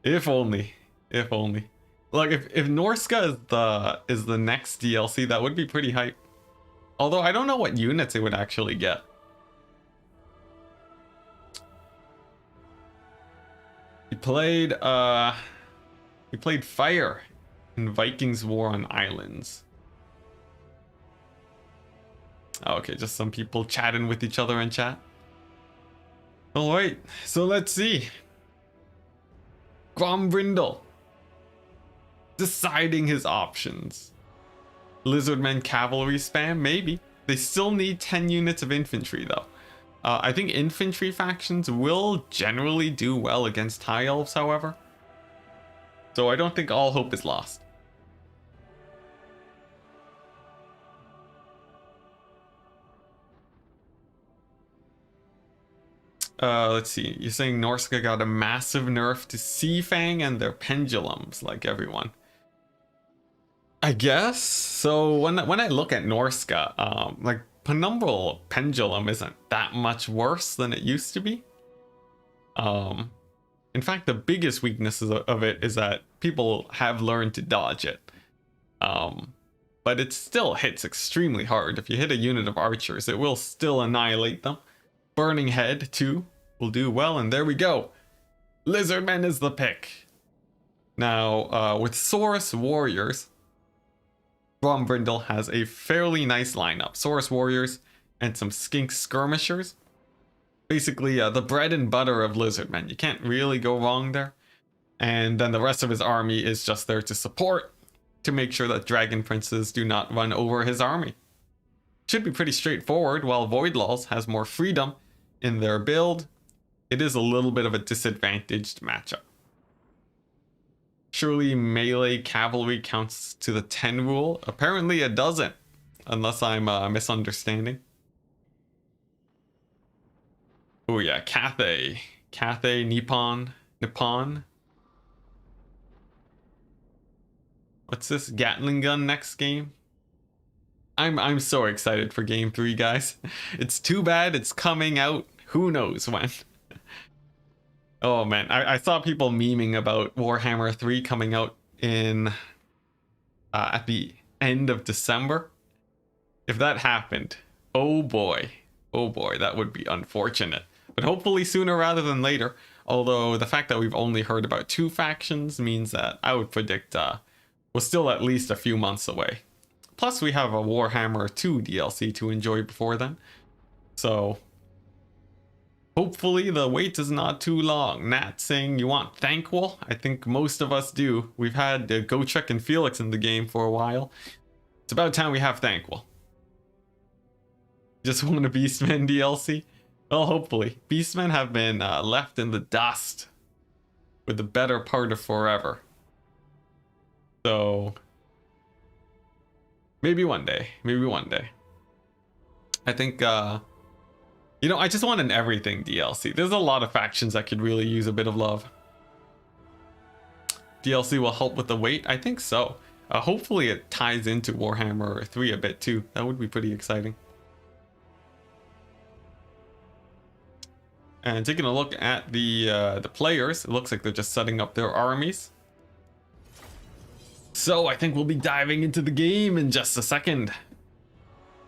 If only. If only. Like, if Norska is the next DLC, that would be pretty hype. Although I don't know what units it would actually get. He played Fire in Vikings War on Islands. Oh, okay, just some people chatting with each other in chat. Alright, so let's see. Grombrindle deciding his options. Lizardmen cavalry spam, maybe. They still need 10 units of infantry though. I think infantry factions will generally do well against High Elves, however. So I don't think all hope is lost. Let's see. You're saying Norska got a massive nerf to Seafang and their pendulums, like everyone. I guess. So when I look at Norska, like Penumbral Pendulum isn't that much worse than it used to be. In fact, the biggest weakness of it is that people have learned to dodge it. But it still hits extremely hard. If you hit a unit of archers, it will still annihilate them. Burning Head, too, will do well, and there we go. Lizardmen is the pick. Now, with Saurus Warriors, Grombrindle has a fairly nice lineup. Saurus Warriors and some Skink Skirmishers. Basically, the bread and butter of Lizardmen. You can't really go wrong there. And then the rest of his army is just there to support, to make sure that Dragon Princes do not run over his army. Should be pretty straightforward, while Voidlaws has more freedom in their build. It is a little bit of a disadvantaged matchup. Surely melee cavalry counts to the 10 rule? Apparently it doesn't, unless I'm misunderstanding. Oh yeah, Cathay, Nippon. What's this? Gatling gun next game? I'm so excited for game 3, guys. It's too bad it's coming out who knows when. Oh man, I saw people memeing about Warhammer 3 coming out in at the end of December. If that happened, oh boy, that would be unfortunate. But hopefully sooner rather than later. Although the fact that we've only heard about 2 factions means that I would predict we're still at least a few months away. Plus we have a Warhammer 2 DLC to enjoy before then. So hopefully the wait is not too long. Nat saying you want Thanquol? I think most of us do. We've had Gotrek and Felix in the game for a while. It's about time we have Thanquol. Just want a Beastmen DLC? Well, hopefully. Beastmen have been left in the dust with the better part of forever. So maybe one day. I think you know, I just want an everything DLC. There's a lot of factions that could really use a bit of love. DLC will help with the weight? I think so. Hopefully it ties into Warhammer 3 a bit too. That would be pretty exciting. And taking a look at the players, it looks like they're just setting up their armies. So I think we'll be diving into the game in just a second.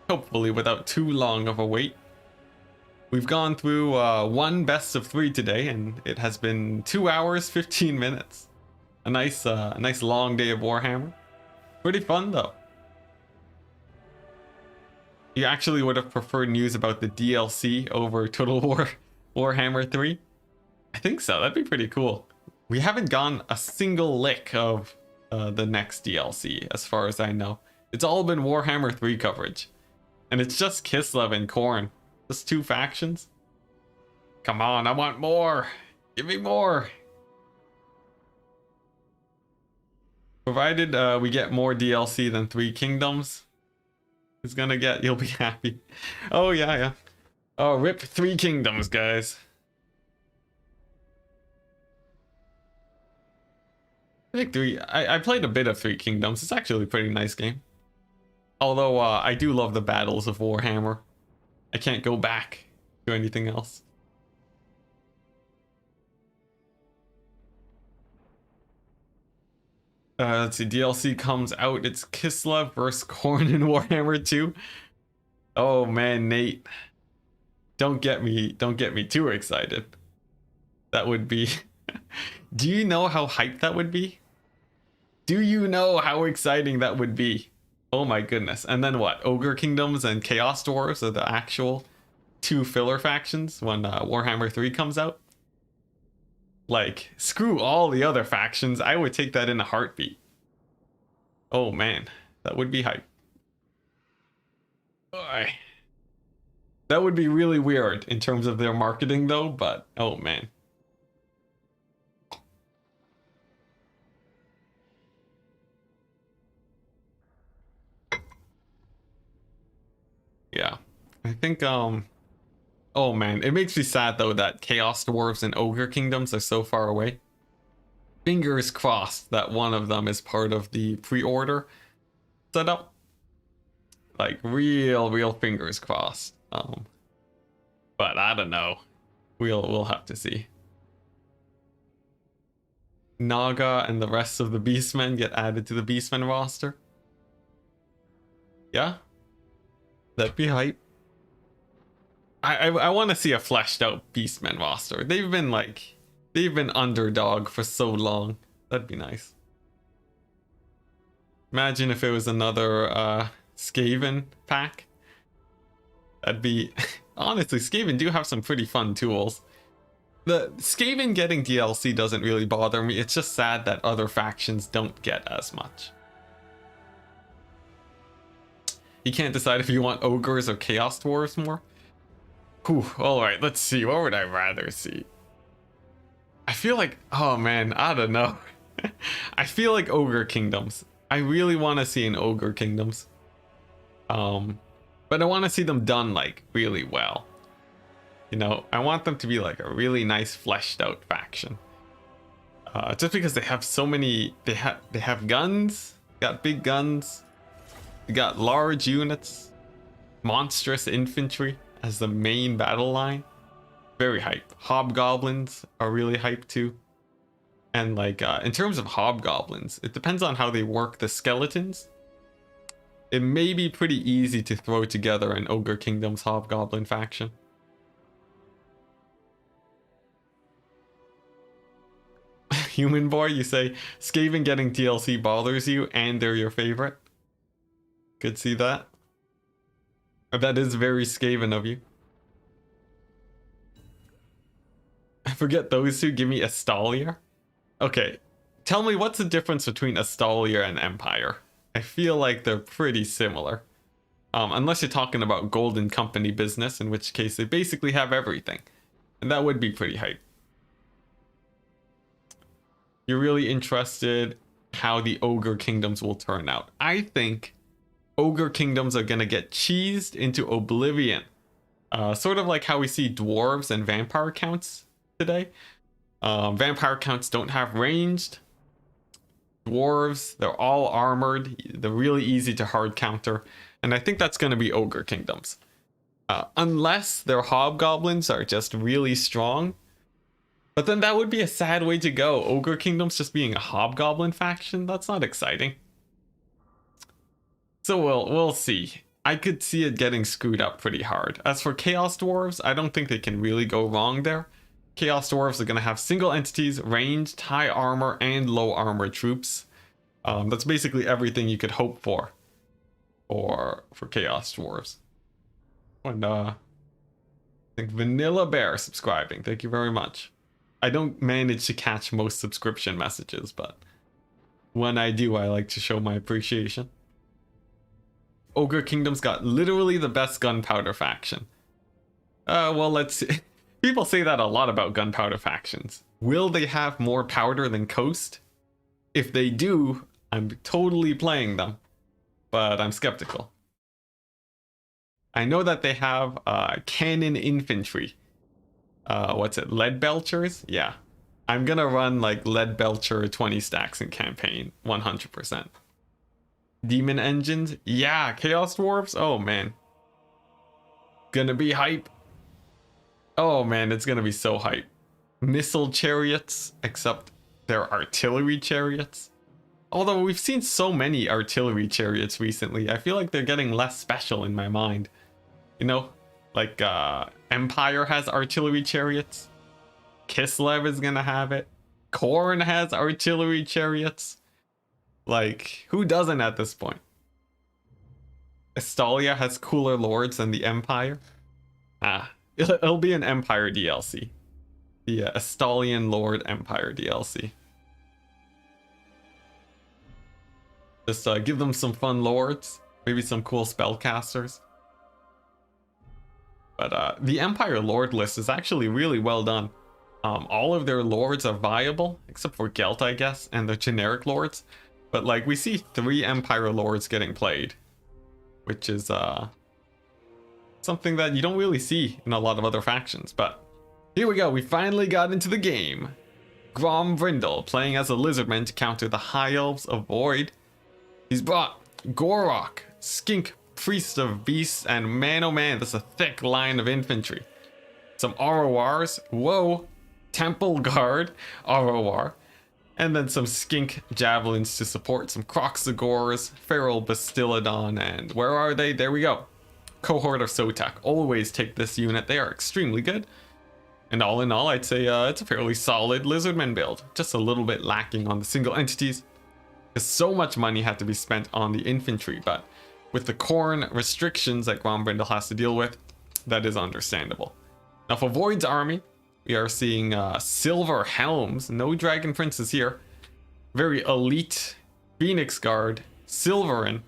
Hopefully without too long of a wait. We've gone through one best of 3 today, and it has been 2 hours, 15 minutes. A nice long day of Warhammer. Pretty fun though. You actually would have preferred news about the DLC over Total War Warhammer 3? I think so. That'd be pretty cool. We haven't gone a single lick of the next DLC, as far as I know. It's all been Warhammer 3 coverage. And it's just Kislev and Khorne. Just 2 factions. Come on, I want more. Give me more. Provided we get more DLC than 3 Kingdoms. Who's gonna get? You'll be happy. Oh yeah. Oh, rip 3 Kingdoms, guys. I think 3. I played a bit of 3 Kingdoms. It's actually a pretty nice game. Although I do love the battles of Warhammer. I can't go back to anything else. Let's see. DLC comes out. It's Kislev versus Khorne in Warhammer 2. Oh man, Nate. Don't get me too excited. That would be... Do you know how hyped that would be? Do you know how exciting that would be? Oh my goodness. And then what? Ogre Kingdoms and Chaos Dwarves are the actual 2 filler factions when Warhammer 3 comes out? Like, screw all the other factions. I would take that in a heartbeat. Oh man, that would be hype. That would be really weird in terms of their marketing though, but oh man. Yeah, I think oh man, it makes me sad though that Chaos Dwarves and Ogre Kingdoms are so far away. Fingers crossed that one of them is part of the pre-order setup. Like real fingers crossed. But I don't know. We'll have to see. Naga and the rest of the Beastmen get added to the Beastmen roster. Yeah, that'd be hype. I want to see a fleshed out Beastmen roster. They've been underdog for so long. That'd be nice. Imagine if it was another Skaven pack. That'd be... Honestly, Skaven do have some pretty fun tools. The Skaven getting DLC doesn't really bother me. It's just sad that other factions don't get as much. You can't decide if you want ogres or chaos dwarves more. Whew, alright, let's see. What would I rather see? I feel like, oh man, I don't know. I feel like ogre kingdoms. I really want to see an ogre kingdoms. But I want to see them done like really well. You know, I want them to be like a really nice fleshed out faction. Just because they have so many, they have guns, got big guns, they got large units, monstrous infantry as the main battle line. Very hype. Hobgoblins are really hype too. And like in terms of hobgoblins, it depends on how they work the skeletons. It may be pretty easy to throw together an Ogre Kingdom's hobgoblin faction. Human boy, you say Skaven getting DLC bothers you and they're your favorite. Could see that. That is very Skaven of you. I forget those two. Give me Astalia. Okay, tell me what's the difference between Astalia and Empire? I feel like they're pretty similar. Unless you're talking about Golden Company business, in which case they basically have everything. And that would be pretty hype. You're really interested how the Ogre Kingdoms will turn out. I think Ogre Kingdoms are gonna get cheesed into oblivion. Sort of like how we see dwarves and vampire counts today. Vampire counts don't have ranged. Dwarves, they're all armored. They're really easy to hard counter. And I think that's going to be Ogre Kingdoms. Unless their hobgoblins are just really strong. But then that would be a sad way to go. Ogre Kingdoms just being a hobgoblin faction? That's not exciting. So we'll see. I could see it getting screwed up pretty hard. As for Chaos Dwarves, I don't think they can really go wrong there. Chaos Dwarves are going to have single entities, ranged, high armor, and low armor troops. That's basically everything you could hope for Chaos Dwarves. And I think Vanilla Bear subscribing. Thank you very much. I don't manage to catch most subscription messages, but when I do, I like to show my appreciation. Ogre Kingdom's got literally the best gunpowder faction. Well, let's see. People say that a lot about gunpowder factions. Will they have more powder than Coast? If they do, I'm totally playing them, but I'm skeptical. I know that they have cannon infantry. What's it? Lead Belchers? Yeah. I'm gonna run like Lead Belcher 20 stacks in campaign, 100%. Demon engines? Yeah. Chaos Dwarves? Oh man. Gonna be hype. Oh man, it's gonna be so hype. Missile chariots, except they're artillery chariots. Although we've seen so many artillery chariots recently, I feel like they're getting less special in my mind. You know, like Empire has artillery chariots. Kislev is gonna have it. Khorne has artillery chariots. Like, who doesn't at this point? Astalia has cooler lords than the Empire. It'll be an Empire DLC. The Astalian Lord Empire DLC. Just give them some fun lords. Maybe some cool spellcasters. But the Empire Lord list is actually really well done. All of their lords are viable, except for Gelt, I guess, and the generic lords. But like, we see 3 Empire Lords getting played. Which is something that you don't really see in a lot of other factions, but here we go. We finally got into the game. Grombrindle playing as a lizardman to counter the High Elves of Void. He's brought Gorok, Skink, Priest of Beasts, and man oh man, that's a thick line of infantry. Some Orowars, whoa, Temple Guard, Orowar, and then some Skink Javelins to support some Croxagors, Feral Bastillodon, and where are they? There we go. Cohort of Sotak. Always take this unit. They are extremely good. And all in all, I'd say it's a fairly solid Lizardman build. Just a little bit lacking on the single entities. Because so much money had to be spent on the infantry, but with the Khorne restrictions that Grombrindle has to deal with, that is understandable. Now for Void's army, we are seeing Silver Helms. No Dragon Princes here. Very elite Phoenix Guard, Silverin.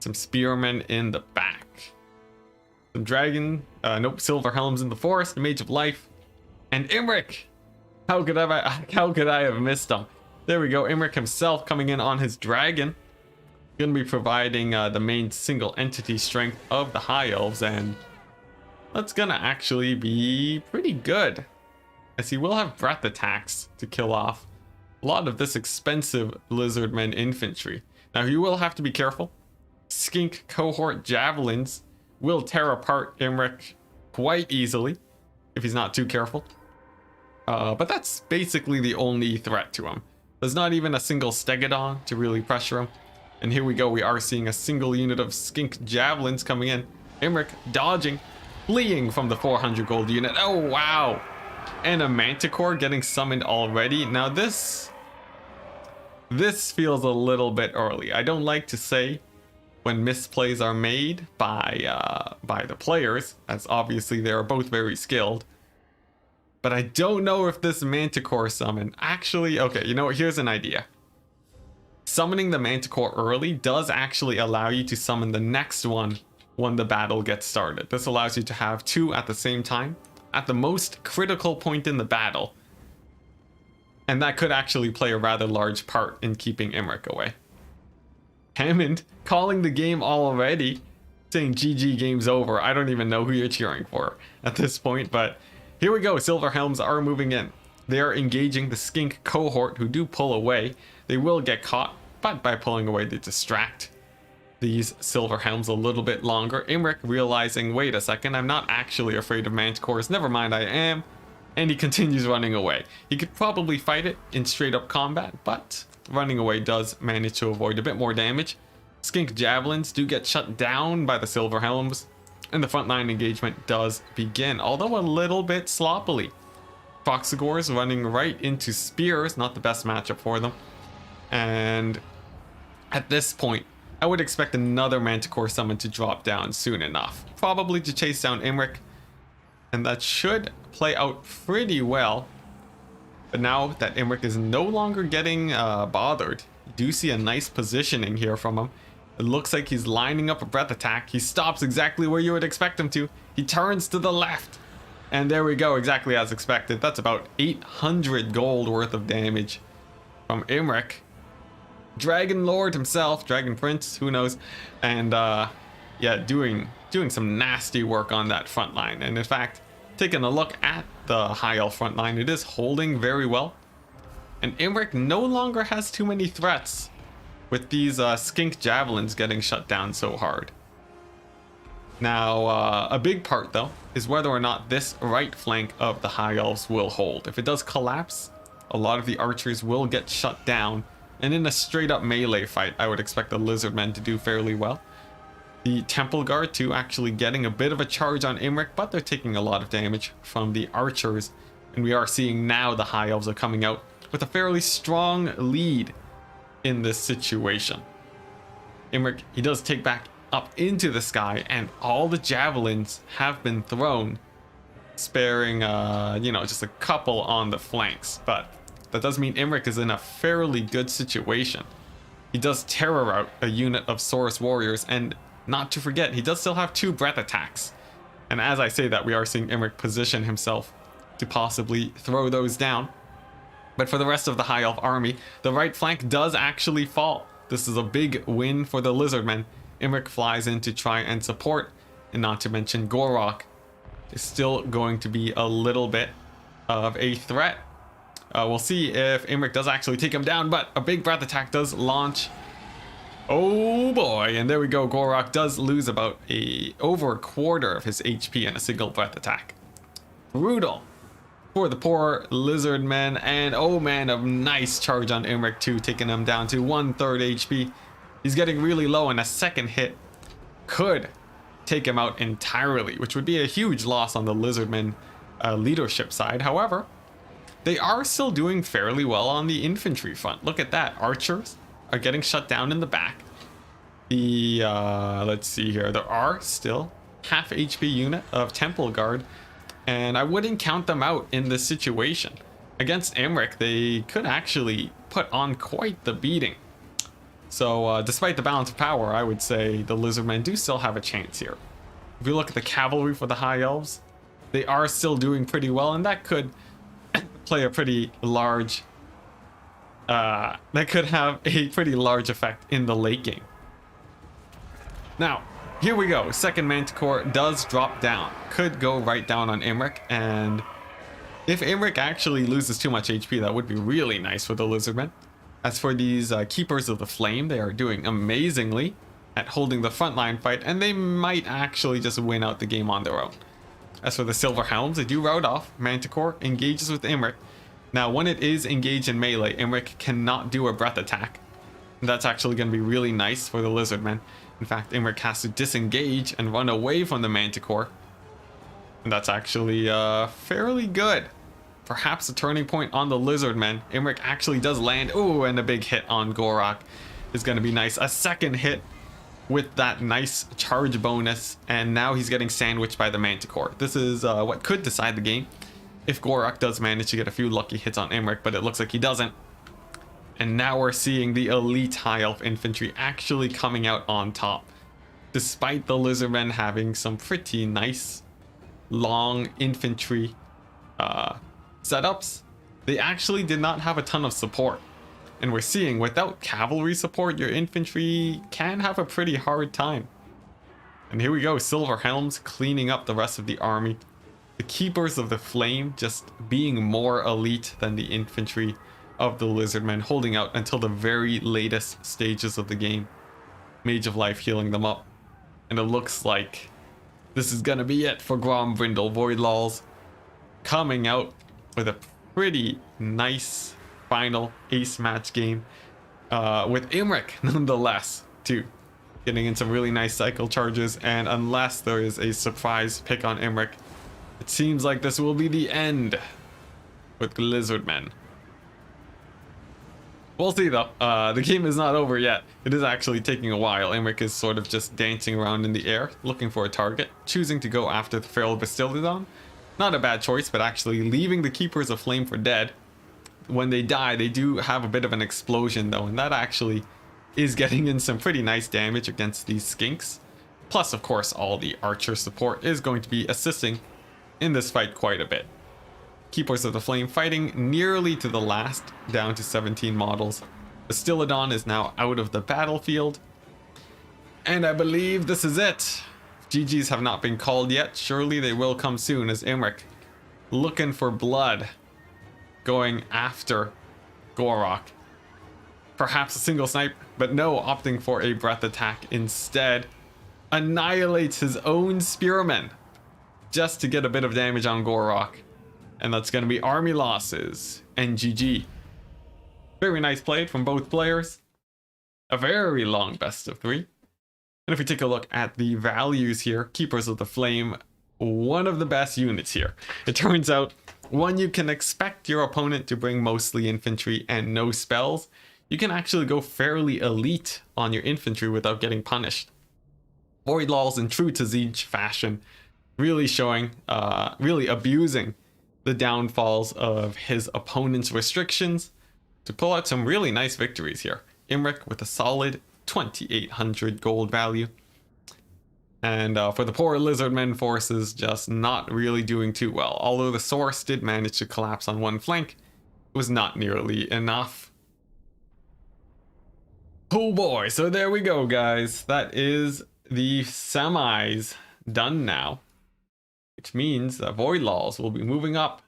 some spearmen in the back. Some dragon, silver helms in the forest, mage of life, and Imric. How could I have missed him? There we go, Imric himself coming in on his dragon. Gonna be providing the main single entity strength of the high elves, and that's gonna actually be pretty good, as he will have breath attacks to kill off a lot of this expensive lizardmen infantry. Now you will have to be careful. Skink cohort javelins will tear apart Imric quite easily if he's not too careful. But that's basically the only threat to him. There's not even a single stegodon to really pressure him. And here we go, we are seeing a single unit of skink javelins coming in. Imric dodging, fleeing from the 400 gold unit. Oh wow! And a manticore getting summoned already. Now this feels a little bit early. I don't like to say when misplays are made by the players, as obviously they are both very skilled. But I don't know if this manticore summon actually... Okay, you know what? Here's an idea. Summoning the manticore early does actually allow you to summon the next one when the battle gets started. This allows you to have two at the same time at the most critical point in the battle. And that could actually play a rather large part in keeping Imric away. Hammond calling the game already, saying GG, game's over. I don't even know who you're cheering for at this point, but here we go. Silver Helms are moving in. They are engaging the skink cohort, who do pull away. They will get caught, but by pulling away they distract these Silver Helms a little bit longer. Imric realizing, wait a second, I'm not actually afraid of manticores, never mind, I am. And he continues running away. He could probably fight it in straight up combat, but running away does manage to avoid a bit more damage. Skink javelins do get shut down by the Silver Helms, and the frontline engagement does begin, although a little bit sloppily. Foxagores running right into spears, not the best matchup for them. And at this point, I would expect another manticore summon to drop down soon enough, probably to chase down Imric, and that should play out pretty well. But now that Imric is no longer getting bothered, you do see a nice positioning here from him. It looks like he's lining up a breath attack. He stops exactly where you would expect him to. He turns to the left. And there we go, exactly as expected. That's about 800 gold worth of damage from Imric. Dragon Lord himself, Dragon Prince, who knows. And yeah, doing some nasty work on that front line. And in fact, taking a look at the High Elf front line, it is holding very well. And Imric no longer has too many threats with these skink javelins getting shut down so hard. Now, a big part though is whether or not this right flank of the High Elves will hold. If it does collapse, a lot of the archers will get shut down, and in a straight up melee fight, I would expect the Lizardmen to do fairly well. The Temple Guard too actually getting a bit of a charge on Imric, but they're taking a lot of damage from the archers, and we are seeing now the High Elves are coming out with a fairly strong lead in this situation. Imric, he does take back up into the sky, and all the javelins have been thrown, sparing just a couple on the flanks, but that does mean Imric is in a fairly good situation. He does terror out a unit of Saurus warriors, and not to forget, he does still have 2 breath attacks. And as I say that, we are seeing Imric position himself to possibly throw those down. But for the rest of the High Elf army, the right flank does actually fall. This is a big win for the Lizardmen. Imric flies in to try and support, and not to mention Gorok is still going to be a little bit of a threat. We'll see if Imric does actually take him down, but a big breath attack does launch. Oh boy, and there we go. Gorok does lose about over a quarter of his HP in a single breath attack. Brutal for the poor Lizardmen, and oh man, a nice charge on Imric too, taking him down to 1/3 HP. He's getting really low, and a second hit could take him out entirely, which would be a huge loss on the Lizardmen leadership side. However, they are still doing fairly well on the infantry front. Look at that. Archers are getting shut down in the back. The, let's see here. There are still half HP unit of Temple Guard, and I wouldn't count them out in this situation. Against Imric, they could actually put on quite the beating. So despite the balance of power, I would say the Lizardmen do still have a chance here. If you look at the cavalry for the High Elves, they are still doing pretty well, and that could play a pretty large that could have a pretty large effect in the late game. Now, here we go. Second Manticore does drop down. Could go right down on Imric, and if Imric actually loses too much HP, that would be really nice for the Lizardmen. As for these Keepers of the Flame, they are doing amazingly at holding the frontline fight, and they might actually just win out the game on their own. As for the Silver Helms, they do rout off. Manticore engages with Imric. Now, when it is engaged in melee, Imric cannot do a breath attack. That's actually going to be really nice for the Lizardmen. In fact, Imric has to disengage and run away from the Manticore. And that's actually fairly good. Perhaps a turning point on the Lizardmen. Imric actually does land. Ooh, and a big hit on Gorok is going to be nice. A second hit with that nice charge bonus. And now he's getting sandwiched by the Manticore. This is what could decide the game if Gorok does manage to get a few lucky hits on Imric, but it looks like he doesn't. And now we're seeing the elite High Elf infantry actually coming out on top. Despite the Lizardmen having some pretty nice long infantry setups, they actually did not have a ton of support. And we're seeing without cavalry support, your infantry can have a pretty hard time. And here we go, Silver Helms cleaning up the rest of the army. The Keepers of the Flame just being more elite than the infantry of the Lizardmen, holding out until the very latest stages of the game. Mage of Life healing them up. And it looks like this is gonna be it for Grombrindle Voidlaws, coming out with a pretty nice final ace match game with Imric nonetheless too, getting in some really nice cycle charges. And unless there is a surprise pick on Imric, it seems like this will be the end with the Lizardmen. We'll see though. The game is not over yet. It is actually taking a while. Imric is sort of just dancing around in the air, looking for a target, choosing to go after the Feral Bastillodon. Not a bad choice, but actually leaving the Keepers of Flame for dead. When they die, they do have a bit of an explosion though, and that actually is getting in some pretty nice damage against these skinks. Plus, of course, all the archer support is going to be assisting in this fight quite a bit. Keepers of the Flame fighting nearly to the last, down to 17 models. Bastillodon is now out of the battlefield. And I believe this is it. GGs have not been called yet. Surely they will come soon, as Imric looking for blood, going after Gorok. Perhaps a single snipe, but no, opting for a breath attack instead. Annihilates his own spearmen just to get a bit of damage on Gorok. And that's going to be army losses and GG. Very nice play from both players. A very long best of 3. And if we take a look at the values here, Keepers of the Flame, one of the best units here. It turns out, one, you can expect your opponent to bring mostly infantry and no spells. You can actually go fairly elite on your infantry without getting punished. Voidlaws in true Tzeentch fashion, really showing, really abusing the downfalls of his opponent's restrictions to pull out some really nice victories here. Imric with a solid 2,800 gold value. And for the poor Lizardmen forces, just not really doing too well. Although the source did manage to collapse on one flank, it was not nearly enough. Oh boy, so there we go, guys. That is the semis done now. Which means that Voidlaws will be moving up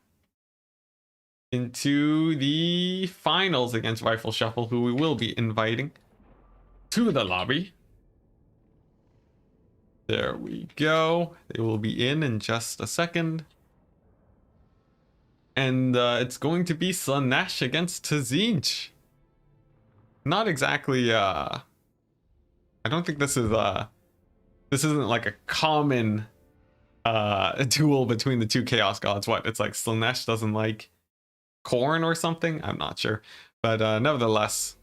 into the finals against Rifle Shuffle, who we will be inviting to the lobby. There we go. They will be in just a second. And it's going to be Slaanesh against Tzeentch. Not exactly, I don't think this is, this isn't like a common duel between the two Chaos Gods. What, it's like Slaanesh doesn't like corn or something? I'm not sure. But nevertheless,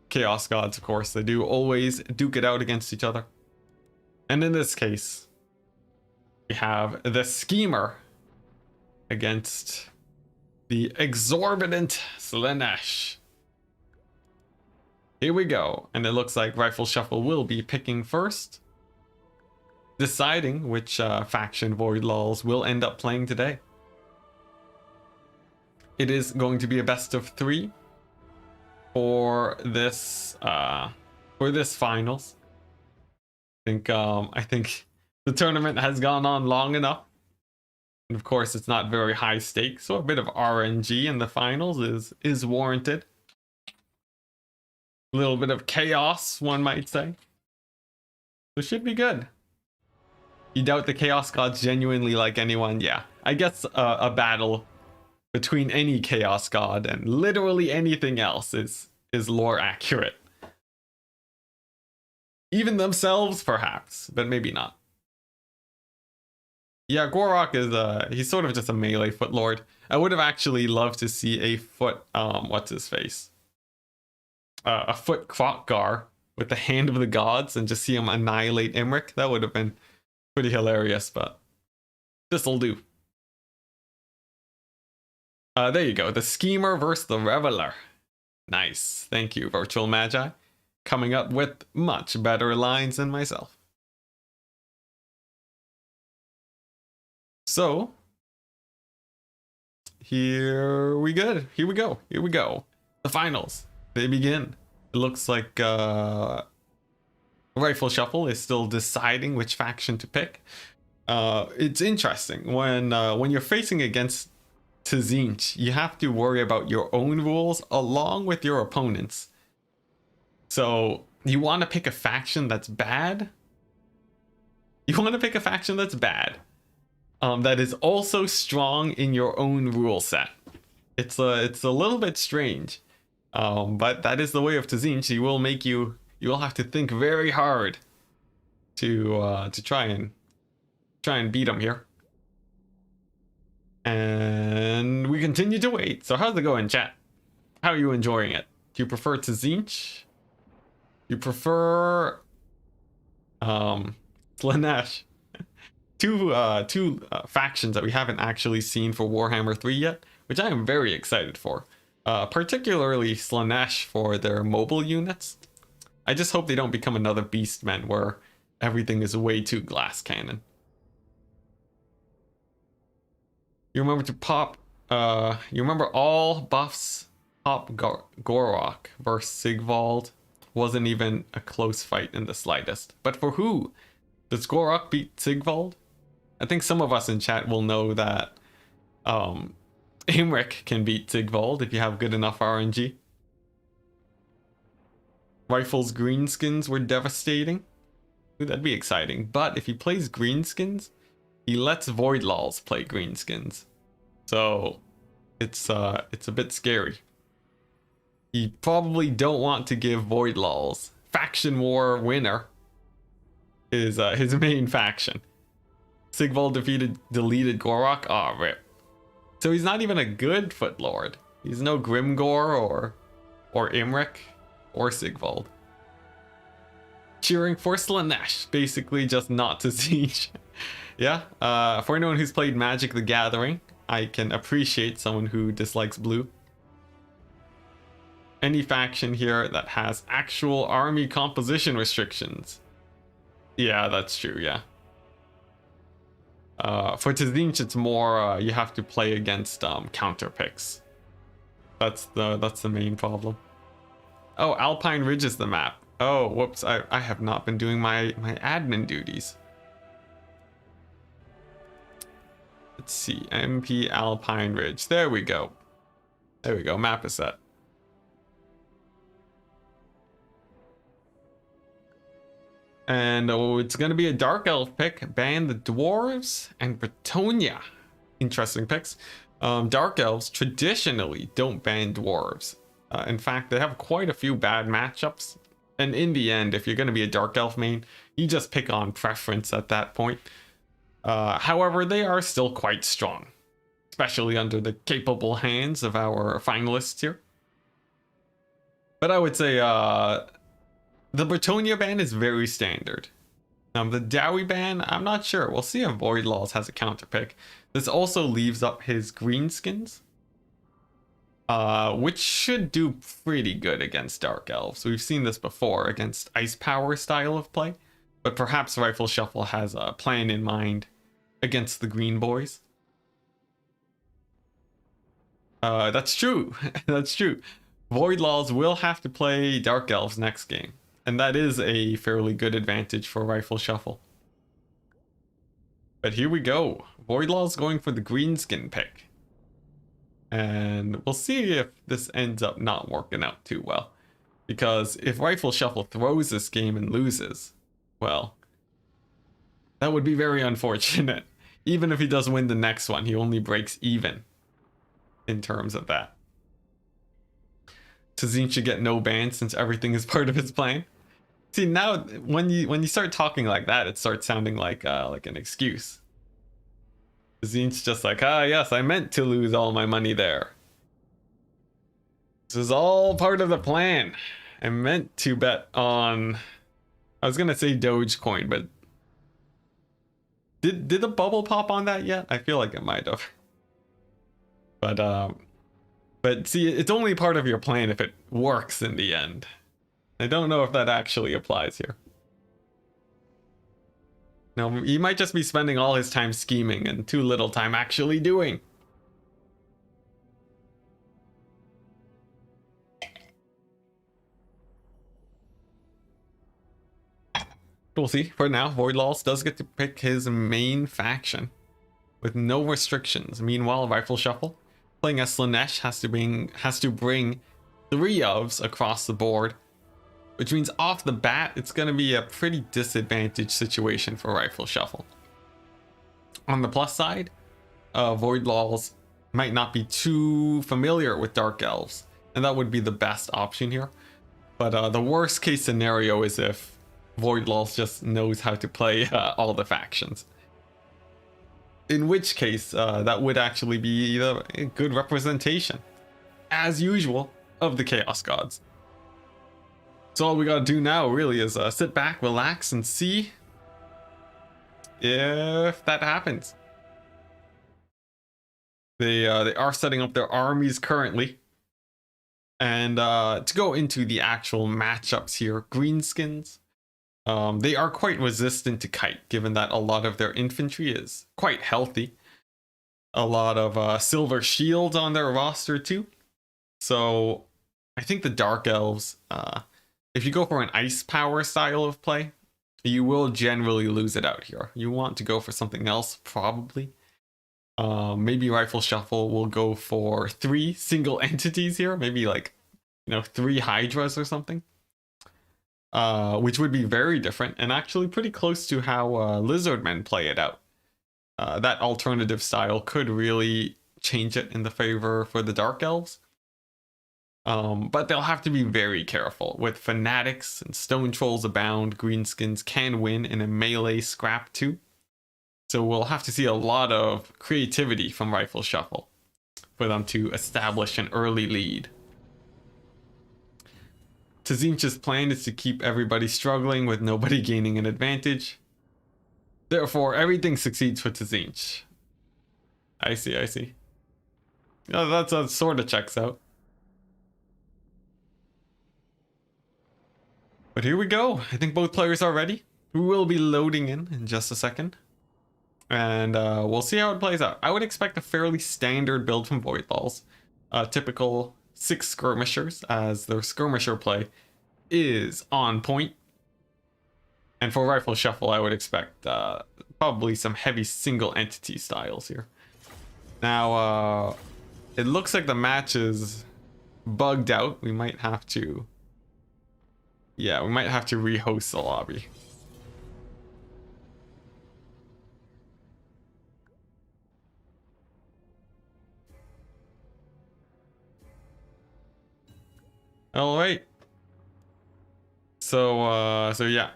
Chaos Gods, of course, they do always duke it out against each other. And in this case, we have the Schemer against the exorbitant Slaanesh. Here we go. And it looks like Rifle Shuffle will be picking first, deciding which faction Void Lols will end up playing today. It is going to be a best of 3 for this finals. I think the tournament has gone on long enough. And of course, it's not very high stakes, so a bit of RNG in the finals is warranted. A little bit of chaos, one might say. So it should be good. You doubt the Chaos Gods genuinely like anyone? Yeah. I guess a battle between any Chaos God and literally anything else is lore accurate. Even themselves, perhaps, but maybe not. Yeah, Gorok is he's sort of just a melee foot lord. I would have actually loved to see a foot what's his face? A foot Krokgar with the Hand of the Gods and just see him annihilate Imric. That would have been pretty hilarious, but this'll do. There you go. The Schemer versus the Reveler. Nice. Thank you, Virtual Magi. Coming up with much better lines than myself. So, here we go. The finals. They begin. It looks like Rifle Shuffle is still deciding which faction to pick. It's interesting when you're facing against Tzinch, you have to worry about your own rules along with your opponents. So you want to pick a faction that's bad. That is also strong in your own rule set. It's a little bit strange. But that is the way of Tzinch. He will make you will have to think very hard to try and beat him here. And we continue to wait. So how's it going, chat? How are you enjoying it? Do you prefer Tzinch? Do you prefer Slanesh? Two factions that we haven't actually seen for Warhammer 3 yet, which I am very excited for. Particularly Slanesh for their mobile units. I just hope they don't become another Beastmen where everything is way too glass cannon. You remember to pop, you remember all buffs pop Gorok versus Sigvald. Wasn't even a close fight in the slightest. But for who? Does Gorok beat Sigvald? I think some of us in chat will know that Imric can beat Sigvald if you have good enough RNG. Rifle's greenskins were devastating. Ooh, that'd be exciting. But if he plays greenskins, he lets Void Lols play greenskins. So it's a bit scary. You probably don't want to give Void Lols. Faction War winner is his main faction. Sigvald deleted Gorok. Aw, rip. So he's not even a good foot lord. He's no Grimgor or Imric or Sigvald. Cheering for Slanesh, basically just not to siege. Yeah, for anyone who's played Magic the Gathering, I can appreciate someone who dislikes blue. Any faction here that has actual army composition restrictions. Yeah, that's true, yeah. For Tzinch, it's more you have to play against counter picks. That's the main problem. Oh, Alpine Ridge is the map. Oh, whoops! I have not been doing my admin duties. Let's see, MP Alpine Ridge. There we go. There we go. Map is set. And it's going to be a Dark Elf pick. Ban the Dwarves and Bretonia. Interesting picks. Dark Elves traditionally don't ban Dwarves. In fact, they have quite a few bad matchups. And in the end, if you're going to be a Dark Elf main, you just pick on preference at that point. However, they are still quite strong. Especially under the capable hands of our finalists here. But I would say the Bretonia ban is very standard. The Dowie ban, I'm not sure. We'll see if Void Lols has a counter pick. This also leaves up his greenskins. which should do pretty good against Dark Elves. We've seen this before against Ice Power style of play, but perhaps Rifle Shuffle has a plan in mind against the Green Boys. That's true. That's true. Void Laws will have to play Dark Elves next game, and that is a fairly good advantage for Rifle Shuffle. But here we go. Void Laws going for the Greenskin pick. And we'll see if this ends up not working out too well. Because if Rifle Shuffle throws this game and loses, well, that would be very unfortunate. Even if he does win the next one, he only breaks even in terms of that. Tazeen should get no ban since everything is part of his plan. See, now when you start talking like that, it starts sounding like an excuse. Tazeen's just like, yes, I meant to lose all my money there. This is all part of the plan. I meant to bet on, I was gonna say Dogecoin, but did the bubble pop on that yet? I feel like it might have. But see, it's only part of your plan if it works in the end. I don't know if that actually applies here. No, he might just be spending all his time scheming and too little time actually doing. We'll see. For now, Void Laws does get to pick his main faction with no restrictions. Meanwhile, Rifle Shuffle, playing as Slanesh, has to bring 3 ofs across the board, which means off the bat, it's going to be a pretty disadvantaged situation for Rifle Shuffle. On the plus side, Void Laws might not be too familiar with Dark Elves, and that would be the best option here. But the worst case scenario is if Void Laws just knows how to play all the factions. In which case, that would actually be a good representation, as usual, of the Chaos Gods. So all we gotta do now really is sit back, relax, and see if that happens. They are setting up their armies currently. And to go into the actual matchups here, Greenskins, they are quite resistant to Kite, given that a lot of their infantry is quite healthy. A lot of silver shields on their roster too. So I think the Dark Elves, if you go for an ice power style of play, you will generally lose it out here. You want to go for something else, probably. Maybe Rifle Shuffle will go for 3 single entities here. Maybe like, 3 Hydras or something. Which would be very different and actually pretty close to how Lizardmen play it out. That alternative style could really change it in the favor for the Dark Elves. But they'll have to be very careful. With Fanatics and Stone Trolls abound, Greenskins can win in a melee scrap too. So we'll have to see a lot of creativity from Rifle Shuffle for them to establish an early lead. Tazinch's plan is to keep everybody struggling with nobody gaining an advantage. Therefore, everything succeeds for Tazinch. I see. Oh, that sort of checks out. But here we go. I think both players are ready. We will be loading in just a second. And we'll see how it plays out. I would expect a fairly standard build from Void Laws. Typical 6 skirmishers, as their skirmisher play is on point. And for Rifle Shuffle, I would expect probably some heavy single entity styles here. Now, it looks like the match is bugged out. We might have to... Yeah, we might have to rehost the lobby. All right. So yeah,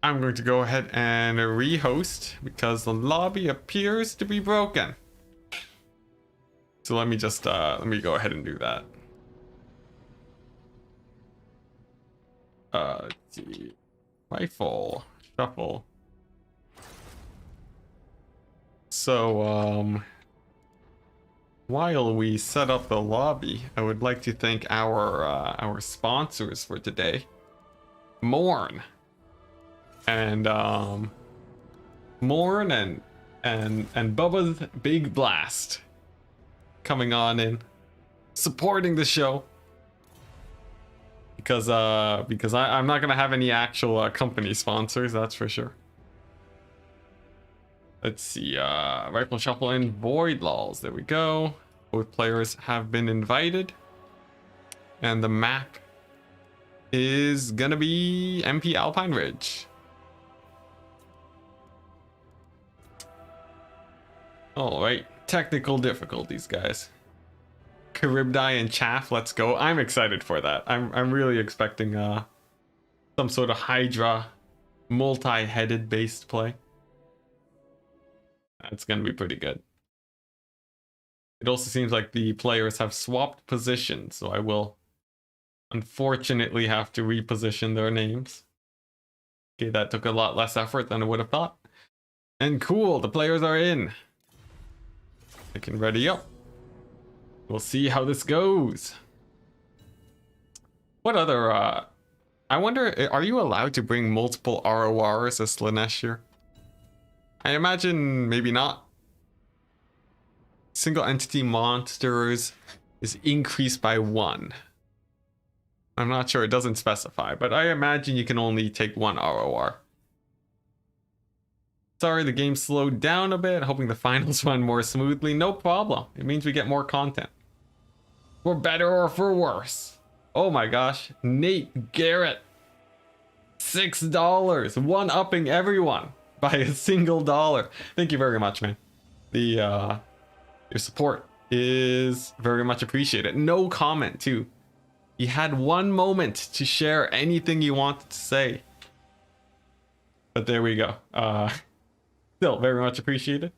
I'm going to go ahead and rehost because the lobby appears to be broken. So let me just let me go ahead and do that. Let's see. Rifle Shuffle. So while we set up the lobby, I would like to thank our sponsors for today. Morn and Morn and Bubba's Big Blast coming on in, supporting the show. Because I'm not gonna have any actual company sponsors, that's for sure. Let's see, Rifle Shuffle and Void Laws. There we go. Both players have been invited, and the map is gonna be MP Alpine Ridge. All right, technical difficulties, guys. Charybdis and Chaff, let's go. I'm excited for that. I'm really expecting some sort of Hydra multi-headed based play. That's gonna be pretty good. It also seems like the players have swapped positions, so I will unfortunately have to reposition their names. Okay, that took a lot less effort than I would have thought. And cool, the players are in. They can ready up. We'll see how this goes. What other, I wonder, are you allowed to bring multiple RORs as Slanesh here? I imagine maybe not. Single entity monsters is increased by 1. I'm not sure, it doesn't specify, but I imagine you can only take 1 ROR. Sorry, the game slowed down a bit, hoping the finals run more smoothly. No problem. It means we get more content. For better or for worse. Oh my gosh. Nate Garrett. $6. One-upping everyone by a single dollar. Thank you very much, man. Your support is very much appreciated. No comment, too. You had one moment to share anything you wanted to say. But there we go. Still very much appreciated.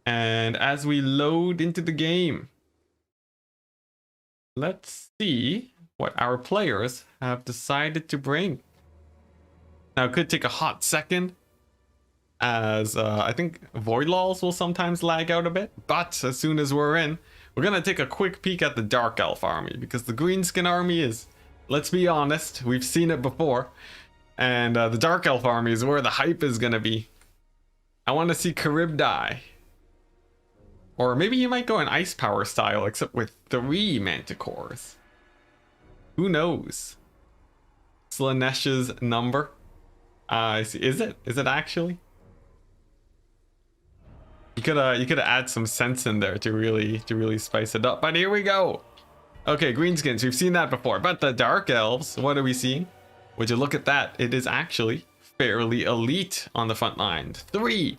And as we load into the game, let's see what our players have decided to bring. Now, it could take a hot second, as I think Void Laws will sometimes lag out a bit. But as soon as we're in, we're going to take a quick peek at the Dark Elf army, because the Greenskin army is, let's be honest, we've seen it before. And the Dark Elf army is where the hype is going to be. I want to see Charybdis. Or maybe you might go in Ice Power style, except with 3 Manticores. Who knows? Slanesh's number. I see. Is it? Is it actually? You could add some sense in there to really spice it up. But here we go. Okay, Greenskins, we've seen that before. But the Dark Elves, what are we seeing? Would you look at that? It is actually fairly elite on the front line. 3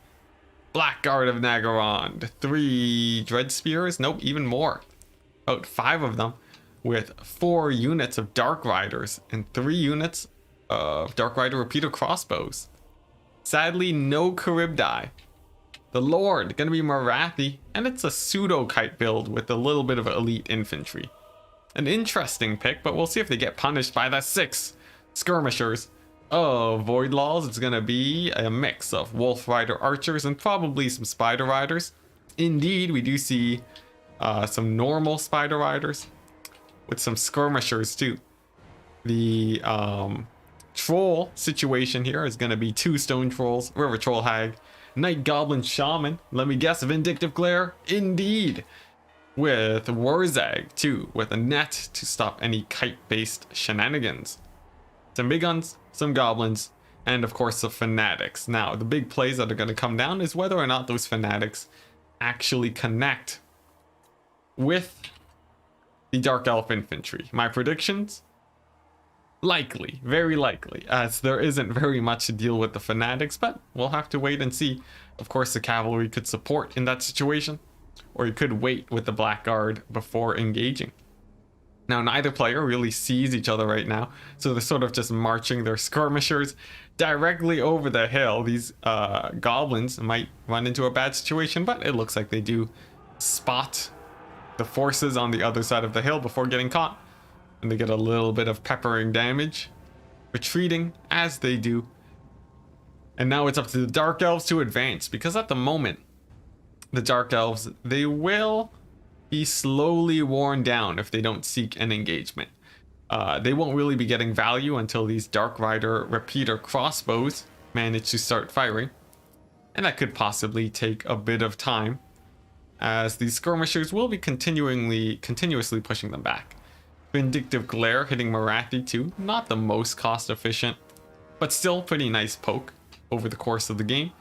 Blackguard of Nagaron, 3 Dread Spears, nope, even more. About 5 of them, with 4 units of Dark Riders and 3 units of Dark Rider repeater crossbows. Sadly, no Charybdis. The Lord, gonna be Marathi, and it's a pseudo kite build with a little bit of elite infantry. An interesting pick, but we'll see if they get punished by the 6 skirmishers. Oh, Void Laws, it's gonna be a mix of Wolf Rider archers and probably some Spider Riders. Indeed, we do see some normal Spider Riders with some skirmishers too. The troll situation here is gonna be 2 stone trolls, River Troll Hag, Night Goblin Shaman, let me guess, Vindictive Glare, indeed, with Warzag too, with a net to stop any kite-based shenanigans. Some big guns, some goblins, and of course the fanatics. Now, the big plays that are going to come down is whether or not those fanatics actually connect with the Dark Elf infantry. My predictions? Likely, very likely, as there isn't very much to deal with the fanatics, but we'll have to wait and see. Of course, the cavalry could support in that situation, or you could wait with the Blackguard before engaging. Now, neither player really sees each other right now, so they're sort of just marching their skirmishers directly over the hill. These goblins might run into a bad situation, but it looks like they do spot the forces on the other side of the hill before getting caught. And they get a little bit of peppering damage, retreating as they do. And now it's up to the Dark Elves to advance, because at the moment, the Dark Elves, they will be slowly worn down if they don't seek an engagement. They won't really be getting value until these Dark Rider repeater crossbows manage to start firing. And that could possibly take a bit of time, as these skirmishers will be continuously pushing them back. Vindictive Glare hitting Marathi too, not the most cost efficient, but still pretty nice poke over the course of the game.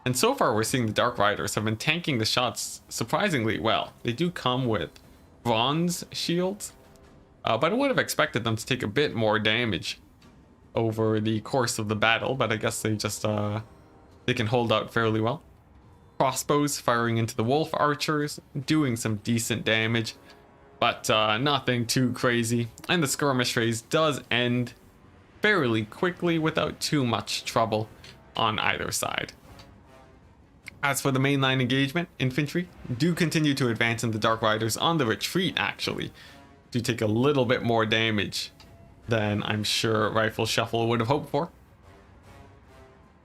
And so far we're seeing the Dark Riders have been tanking the shots surprisingly well. They do come with bronze shields, but I would have expected them to take a bit more damage over the course of the battle, but I guess they just they can hold out fairly well. Crossbows firing into the wolf archers, doing some decent damage, but nothing too crazy. And the skirmish phase does end fairly quickly without too much trouble on either side. As for the mainline engagement, infantry do continue to advance, and the Dark Riders on the retreat actually do take a little bit more damage than I'm sure Rifle Shuffle would have hoped for.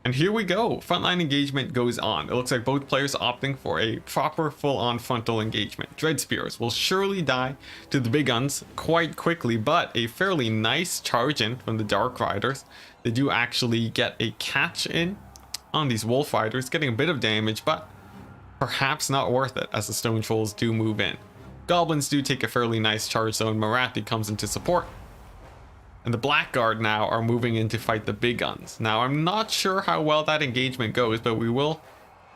And here we go, frontline engagement goes on. It looks like both players opting for a proper full-on frontal engagement. Dread Spears will surely die to the big guns quite quickly, but a fairly nice charge in from the Dark Riders. They do actually get a catch in on these Wolf Riders, getting a bit of damage, but perhaps not worth it as the Stone Trolls do move in. Goblins do take a fairly nice charge though, and Marathi comes into support. And the Blackguard now are moving in to fight the big guns. Now I'm not sure how well that engagement goes, but we will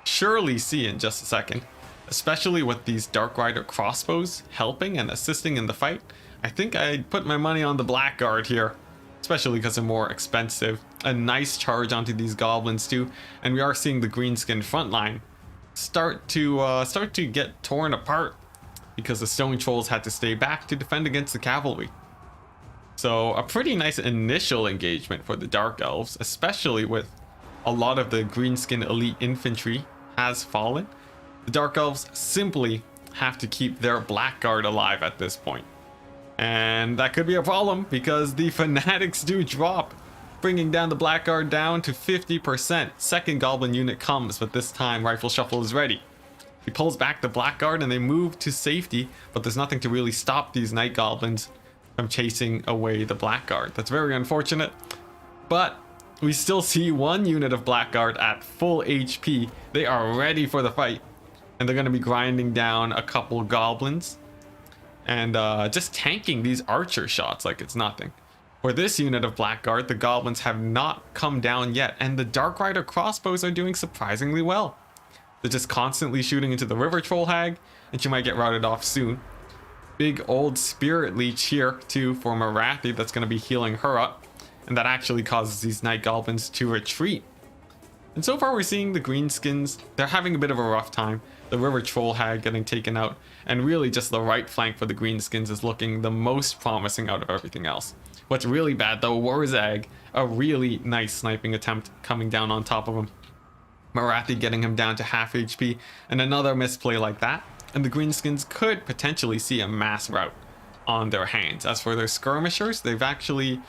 surely see in just a second. Especially with these Dark Rider crossbows helping and assisting in the fight. I think I'd put my money on the Blackguard here, especially because they're more expensive. A nice charge onto these goblins too, and we are seeing the greenskin frontline start to get torn apart because the Stone Trolls had to stay back to defend against the cavalry. So a pretty nice initial engagement for the Dark Elves, especially with a lot of the greenskin elite infantry has fallen. The Dark Elves simply have to keep their Blackguard alive at this point. And that could be a problem because the Fanatics do drop, bringing down the Blackguard down to 50%. Second Goblin unit comes, but this time Rifle Shuffle is ready. He pulls back the Blackguard and they move to safety, but there's nothing to really stop these Night Goblins from chasing away the Blackguard. That's very unfortunate, but we still see one unit of Blackguard at full HP. They are ready for the fight, and they're going to be grinding down a couple goblins and just tanking these archer shots like it's nothing. For this unit of Blackguard, the goblins have not come down yet, and the Dark Rider crossbows are doing surprisingly well. They're just constantly shooting into the River Troll Hag, and she might get routed off soon. Big old Spirit Leech here too for Marathi, that's going to be healing her up, and that actually causes these Night Goblins to retreat. And so far we're seeing the Greenskins, they're having a bit of a rough time. The River Troll Hag getting taken out, and really just the right flank for the Greenskins is looking the most promising out of everything else. What's really bad though, Warzag, a really nice sniping attempt coming down on top of him. Marathi getting him down to half HP, and another misplay like that, and the Greenskins could potentially see a mass rout on their hands. As for their skirmishers, they've actually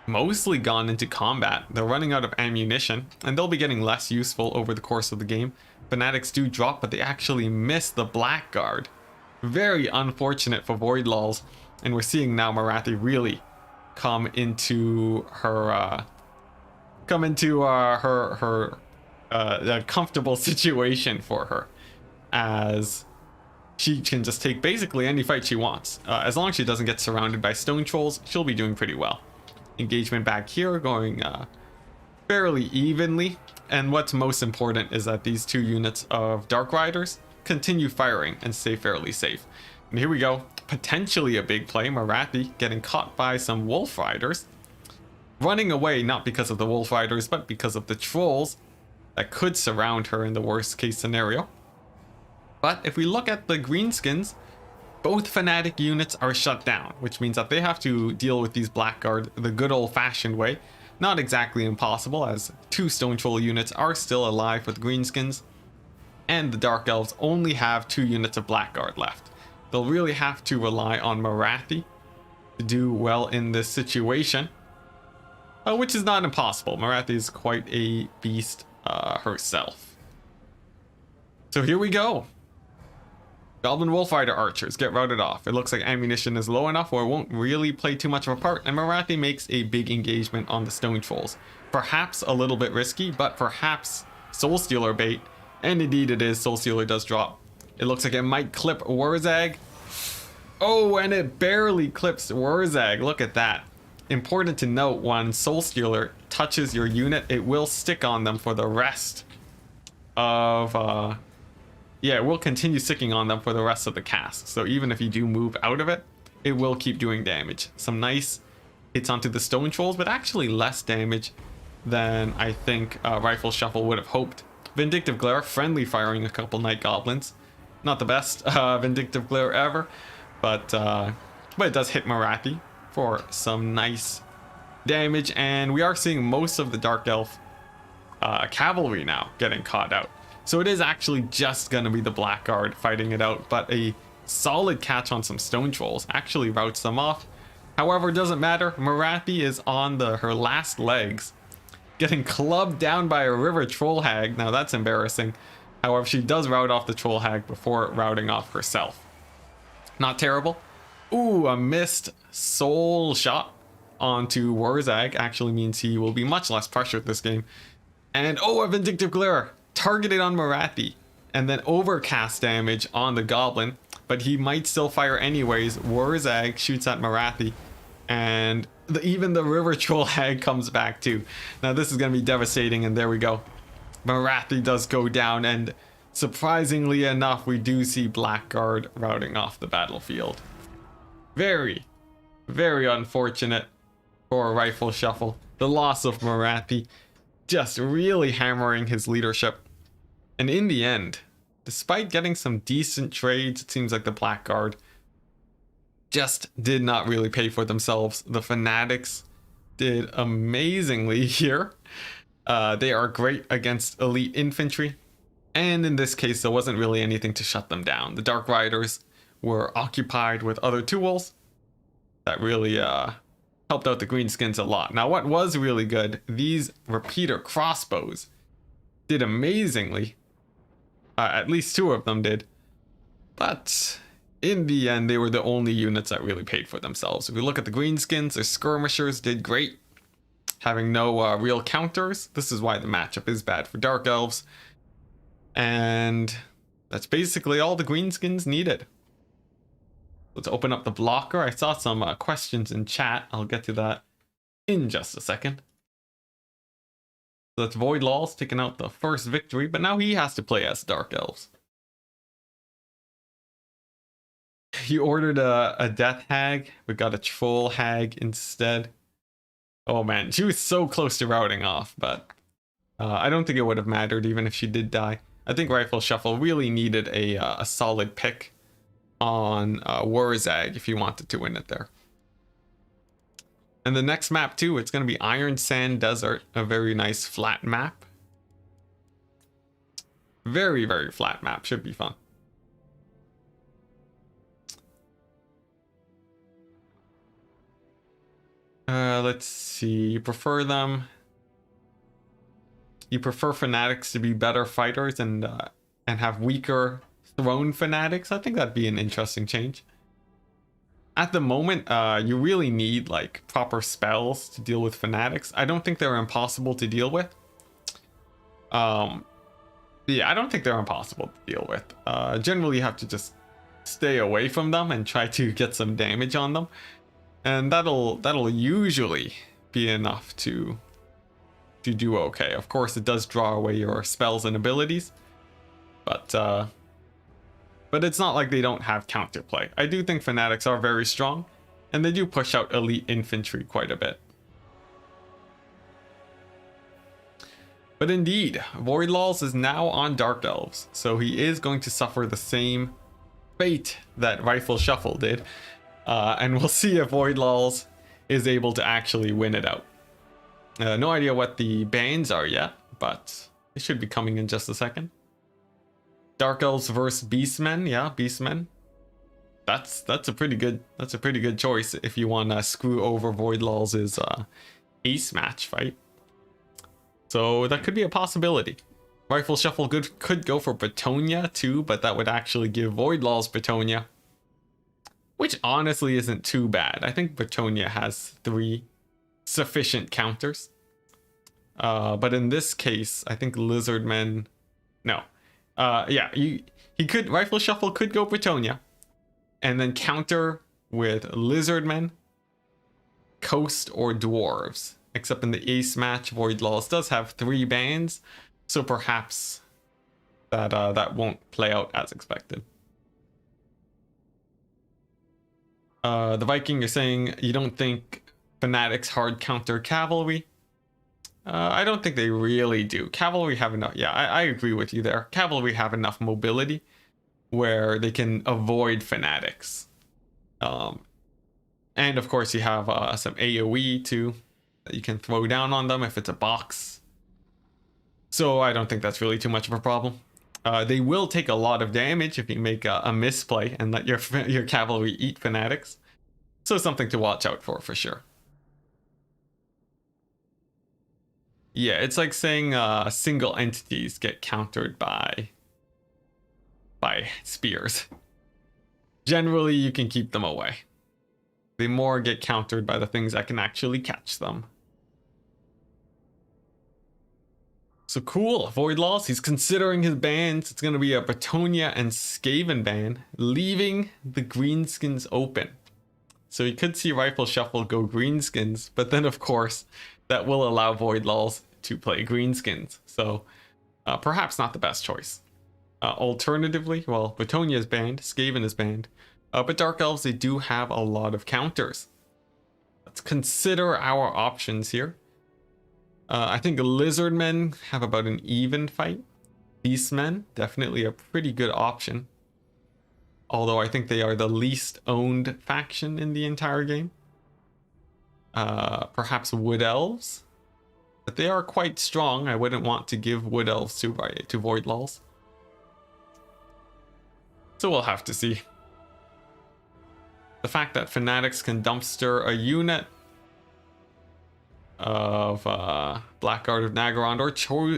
mostly gone into combat. They're running out of ammunition, and they'll be getting less useful over the course of the game. Fanatics do drop, but they actually miss the Blackguard. Very unfortunate for Void Lulls, and we're seeing now Marathi really come into her comfortable situation for her, as she can just take basically any fight she wants. As long as she doesn't get surrounded by Stone Trolls, she'll be doing pretty well. Engagement back here going fairly evenly, and what's most important is that these two units of Dark Riders continue firing and stay fairly safe. And here we go, potentially a big play. Marathi getting caught by some Wolf Riders, running away not because of the Wolf Riders but because of the Trolls that could surround her in the worst case scenario. But if we look at the Greenskins, both Fanatic units are shut down, which means that they have to deal with these Blackguard the good old-fashioned way. Not exactly impossible, as two Stone Troll units are still alive with Greenskins, and the Dark Elves only have 2 units of Blackguard left. They'll really have to rely on Marathi to do well in this situation, which is not impossible. Marathi is quite a beast herself. So here we go. Goblin Wolfrider archers get routed off. It looks like ammunition is low enough or it won't really play too much of a part, and Marathi makes a big engagement on the stone trolls. Perhaps a little bit risky, but perhaps Soul Stealer bait, and indeed it is. Soul Stealer does drop. It looks like it might clip Wurzag. Oh, and it barely clips Wurzag. Look at that. Important to note, when Soul Stealer touches your unit, it will stick on them for the rest of yeah, it will continue sticking on them for the rest of the cast. So even if you do move out of it, it will keep doing damage. Some nice hits onto the stone trolls, but actually less damage than I think Rifle Shuffle would have hoped. Vindictive Glare, friendly firing a couple Night Goblins. Not the best Vindictive Glare ever, but it does hit Marathi for some nice damage. And we are seeing most of the Dark Elf cavalry now getting caught out. So it is actually just going to be the Blackguard fighting it out, but a solid catch on some Stone Trolls actually routs them off. However, it doesn't matter. Marathi is on her last legs, getting clubbed down by a River Troll Hag. Now that's embarrassing. However, she does rout off the Troll Hag before routing off herself. Not terrible. Ooh, a missed soul shot onto Wurzag actually means he will be much less pressured this game. And oh, a Vindictive Glare targeted on Marathi, and then overcast damage on the Goblin, but he might still fire anyways. Wurzag shoots at Marathi, and even the River Troll Hag comes back too. Now this is going to be devastating, and there we go. Marathi does go down, and surprisingly enough, we do see Blackguard routing off the battlefield. Very, very unfortunate for Rifle Shuffle. The loss of Marathi just really hammering his leadership. And in the end, despite getting some decent trades, it seems like the Blackguard just did not really pay for themselves. The Fanatics did amazingly here. They are great against elite infantry. And in this case, there wasn't really anything to shut them down. The Dark Riders were occupied with other tools that really helped out the Greenskins a lot. Now, what was really good, these repeater crossbows did amazingly. At least two of them did. But in the end, they were the only units that really paid for themselves. If we look at the Greenskins, their skirmishers did great, having no real counters. This is why the matchup is bad for Dark Elves. And that's basically all the Greenskins needed. Let's open up the blocker. I saw some questions in chat. I'll get to that in just a second. So that's Void Laws taking out the first victory, but now he has to play as Dark Elves. He ordered a Death Hag, but got a Troll Hag instead. Oh man, she was so close to routing off, but I don't think it would have mattered even if she did die. I think Rifle Shuffle really needed a solid pick on Wurzag if he wanted to win it there. And the next map too, it's going to be Iron Sand Desert, a very nice flat map. Very, very flat map, should be fun. Let's see, you prefer them? You prefer Fanatics to be better fighters and have weaker Throne Fanatics? I think that'd be an interesting change. At the moment, you really need like proper spells to deal with Fanatics. I don't think they're impossible to deal with. Yeah, I don't think they're impossible to deal with. Generally, you have to just stay away from them and try to get some damage on them, and that'll usually be enough to do okay. Of course, it does draw away your spells and abilities, but it's not like they don't have counterplay. I do think Fanatics are very strong, and they do push out elite infantry quite a bit. But indeed, Void Laws is now on Dark Elves, so he is going to suffer the same fate that Rifle Shuffle did, and we'll see if Void Laws is able to actually win it out. No idea what the bans are yet, but it should be coming in just a second. Dark Elves versus Beastmen, yeah, Beastmen. That's a pretty good choice if you want to screw over Void Laws' ace match fight. So that could be a possibility. Rifle Shuffle could go for Bretonia too, but that would actually give Voidlaw's Bretonia, which honestly isn't too bad. I think Bretonia has 3 sufficient counters. But in this case, I think Lizardmen... No. Yeah, he could... Rifle Shuffle could go Bretonia. And then counter with Lizardmen, Coast, or Dwarves. Except in the Ace match, Voidlaws does have 3 bands. So perhaps that won't play out as expected. The Viking, you're saying you don't think Fanatics hard counter Cavalry? I don't think they really do. Cavalry have enough... Yeah, I agree with you there. Cavalry have enough mobility where they can avoid Fanatics. And of course you have some AoE too that you can throw down on them if it's a box. So I don't think that's really too much of a problem. They will take a lot of damage if you make a misplay and let your cavalry eat Fanatics. So something to watch out for sure. Yeah, it's like saying single entities get countered by spears. Generally, you can keep them away. They more get countered by the things that can actually catch them. So cool, Voidlaws, he's considering his bans. It's going to be a Bretonia and Skaven ban, leaving the Greenskins open. So you could see Rifle Shuffle go Greenskins, but then of course, that will allow Voidlaws to play Greenskins. So perhaps not the best choice. Alternatively, well, Bretonia is banned, Skaven is banned, but Dark Elves, they do have a lot of counters. Let's consider our options here. I think Lizardmen have about an even fight. Beastmen, definitely a pretty good option. Although I think they are the least owned faction in the entire game. Perhaps Wood Elves. But they are quite strong. I wouldn't want to give Wood Elves to Voidlaws. So we'll have to see. The fact that Fanatics can dumpster a unit of Blackguard of Naggarond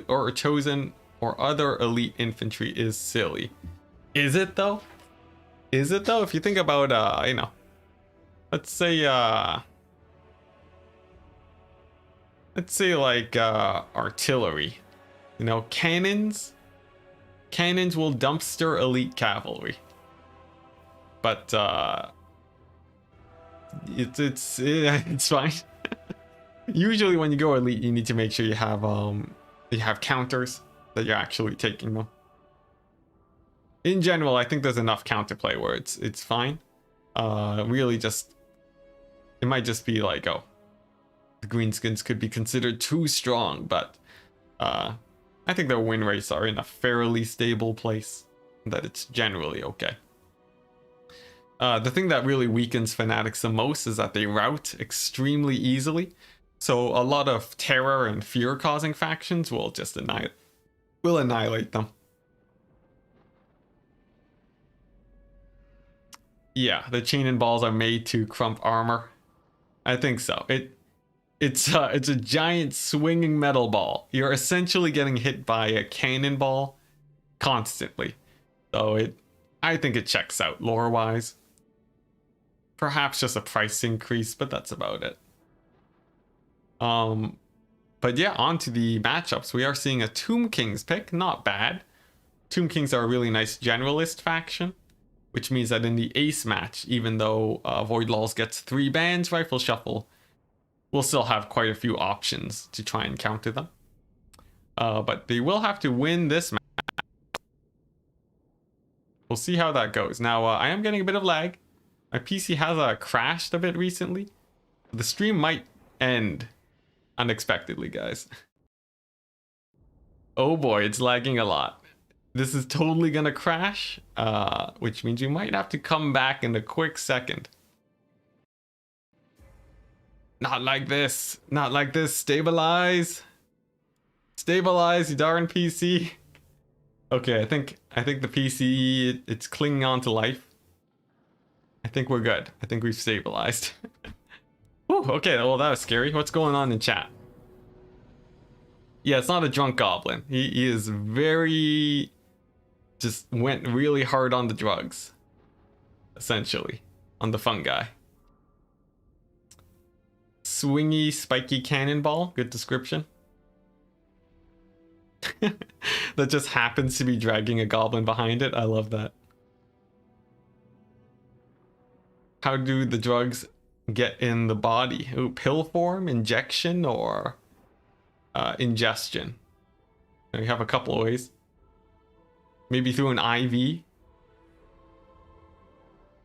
or Chosen or other elite infantry is silly. Is it though? Is it though? If you think about you know, let's say like artillery, you know, cannons will dumpster elite cavalry, but it's fine. Usually when you go elite, you need to make sure you have counters that you're actually taking them. In general, I think there's enough counterplay where it's fine. Really just, it might just be like, oh, the Greenskins could be considered too strong, but I think their win rates are in a fairly stable place, that it's generally okay. The thing that really weakens Fanatics the most is that they rout extremely easily. So a lot of terror and fear causing factions will just annihilate them. Yeah, the chain and balls are made to crump armor. I think so. It's a giant swinging metal ball. You're essentially getting hit by a cannonball constantly. So I think it checks out lore-wise. Perhaps just a price increase, but that's about it. But yeah, on to the matchups. We are seeing a Tomb Kings pick, not bad. Tomb Kings are a really nice generalist faction, which means that in the Ace match, even though Voidlaws gets 3 bans, Rifle Shuffle will still have quite a few options to try and counter them. But they will have to win this match. We'll see how that goes. Now, I am getting a bit of lag. My PC has crashed a bit recently. The stream might end unexpectedly, guys. Oh boy, it's lagging a lot. This is totally gonna crash, which means you might have to come back in a quick second. Not like this. Not like this. Stabilize. Stabilize, you darn PC. Okay, I think the PC, it's clinging on to life. I think we're good. I think we've stabilized. Whew, okay, well that was scary. What's going on in chat? Yeah, it's not a drunk goblin. He is very, just went really hard on the drugs, essentially, on the fungi. Swingy, spiky cannonball. Good description. That just happens to be dragging a goblin behind it. I love that. How do the drugs get in the body? Ooh, pill form, injection, or ingestion? We have a couple of ways. Maybe through an IV.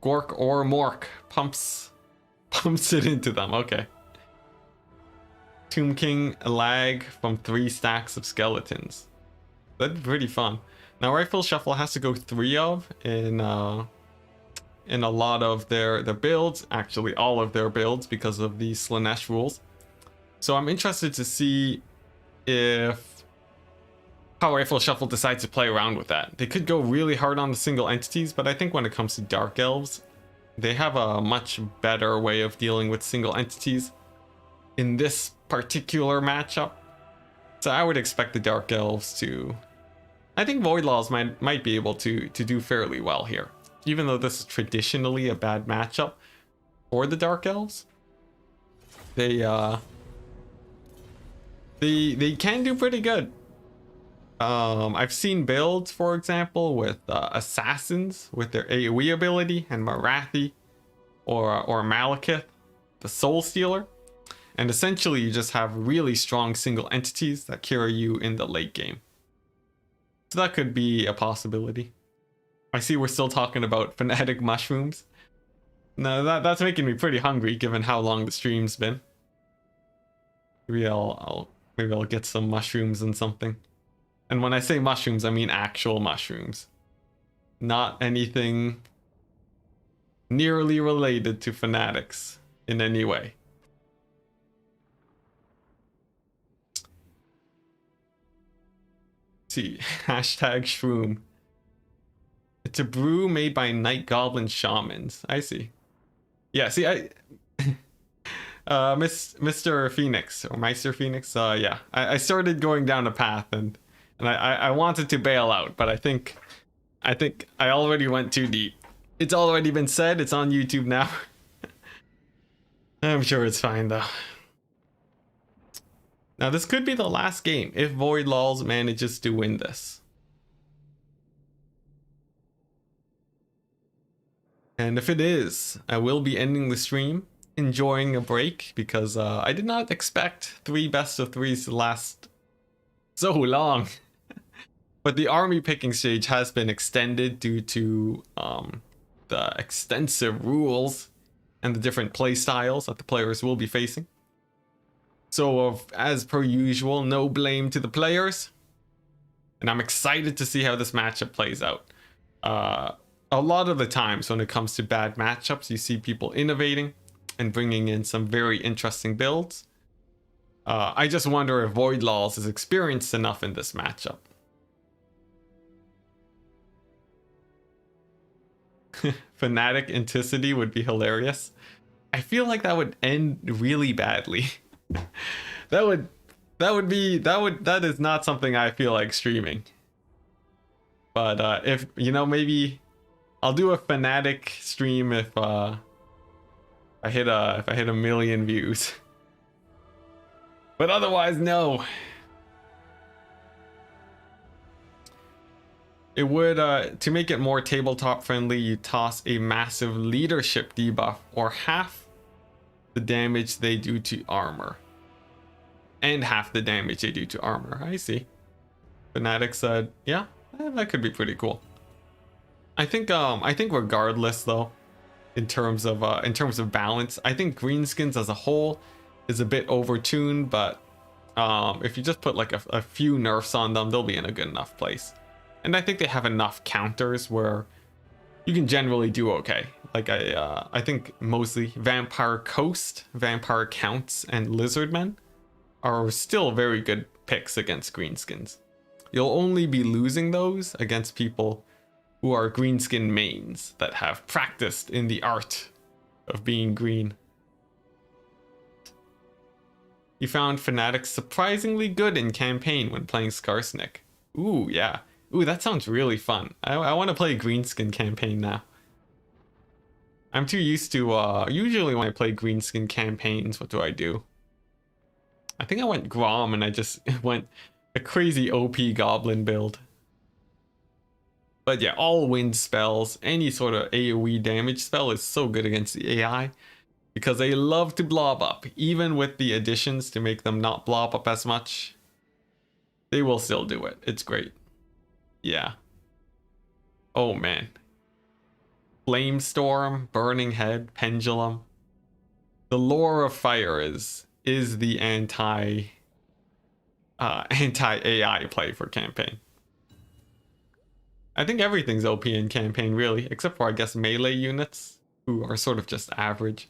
Gork or Mork pumps it into them. Okay. Tomb King lag from 3 stacks of skeletons. That'd be pretty fun. Now Rifle Shuffle has to go 3 of in a lot of their builds, actually all of their builds, because of the Slanesh rules. So I'm interested to see if how Rifle Shuffle decides to play around with that. They could go really hard on the single entities, but I think when it comes to Dark Elves, they have a much better way of dealing with single entities in this particular matchup. So I would expect the Dark Elves to... I think Void Laws might be able to do fairly well here. Even though this is traditionally a bad matchup for the Dark Elves, they can do pretty good. I've seen builds, for example, with Assassins with their AoE ability, and Marathi or Malekith, the Soul Stealer. And essentially you just have really strong single entities that carry you in the late game. So that could be a possibility. I see we're still talking about fanatic mushrooms. No, that's making me pretty hungry given how long the stream's been. Maybe I'll get some mushrooms and something. And when I say mushrooms, I mean actual mushrooms. Not anything nearly related to fanatics in any way. See, hashtag shroom. It's a brew made by night goblin shamans. I see. Yeah, see, Mr. Phoenix or Meister Phoenix. Yeah, I started going down a path and I wanted to bail out, but I think I already went too deep. It's already been said. It's on YouTube now. I'm sure it's fine though. Now this could be the last game if Void Laws manages to win this. And if it is, I will be ending the stream, enjoying a break, because I did not expect 3 best of 3s to last so long. But the army picking stage has been extended due to the extensive rules and the different play styles that the players will be facing. So as per usual, no blame to the players. And I'm excited to see how this matchup plays out. A lot of the times when it comes to bad matchups, you see people innovating and bringing in some very interesting builds. I just wonder if Void Laws is experienced enough in this matchup. Fanatic Enticity would be hilarious. I feel like that would end really badly. That is not something I feel like streaming. But if you know, maybe I'll do a fanatic stream if I hit a million views. But otherwise, no. It would to make it more tabletop friendly, you toss a massive leadership debuff or half the damage they do to armor. And half the damage they do to armor. I see. Fanatic said, yeah, that could be pretty cool. I think regardless though, in terms of balance, I think greenskins as a whole is a bit overtuned, but if you just put like a few nerfs on them, they'll be in a good enough place. And I think they have enough counters where you can generally do okay. Like I think mostly Vampire Coast, Vampire Counts, and Lizardmen are still very good picks against greenskins. You'll only be losing those against people who are greenskin mains that have practiced in the art of being green. You found Fanatics surprisingly good in campaign when playing Skarsnik. Ooh, yeah. Ooh, that sounds really fun. I want to play Greenskin campaign now. I'm too used to, usually when I play Greenskin campaigns, what do? I think I went Grom and I just went a crazy OP Goblin build. But yeah, all wind spells, any sort of AoE damage spell is so good against the AI. Because they love to blob up, even with the additions to make them not blob up as much. They will still do it. It's great. Yeah. Oh man. Flamestorm, Burning Head, Pendulum. The lore of fire is the anti-AI play for campaign. I think everything's OP in campaign really, except for I guess melee units, who are sort of just average.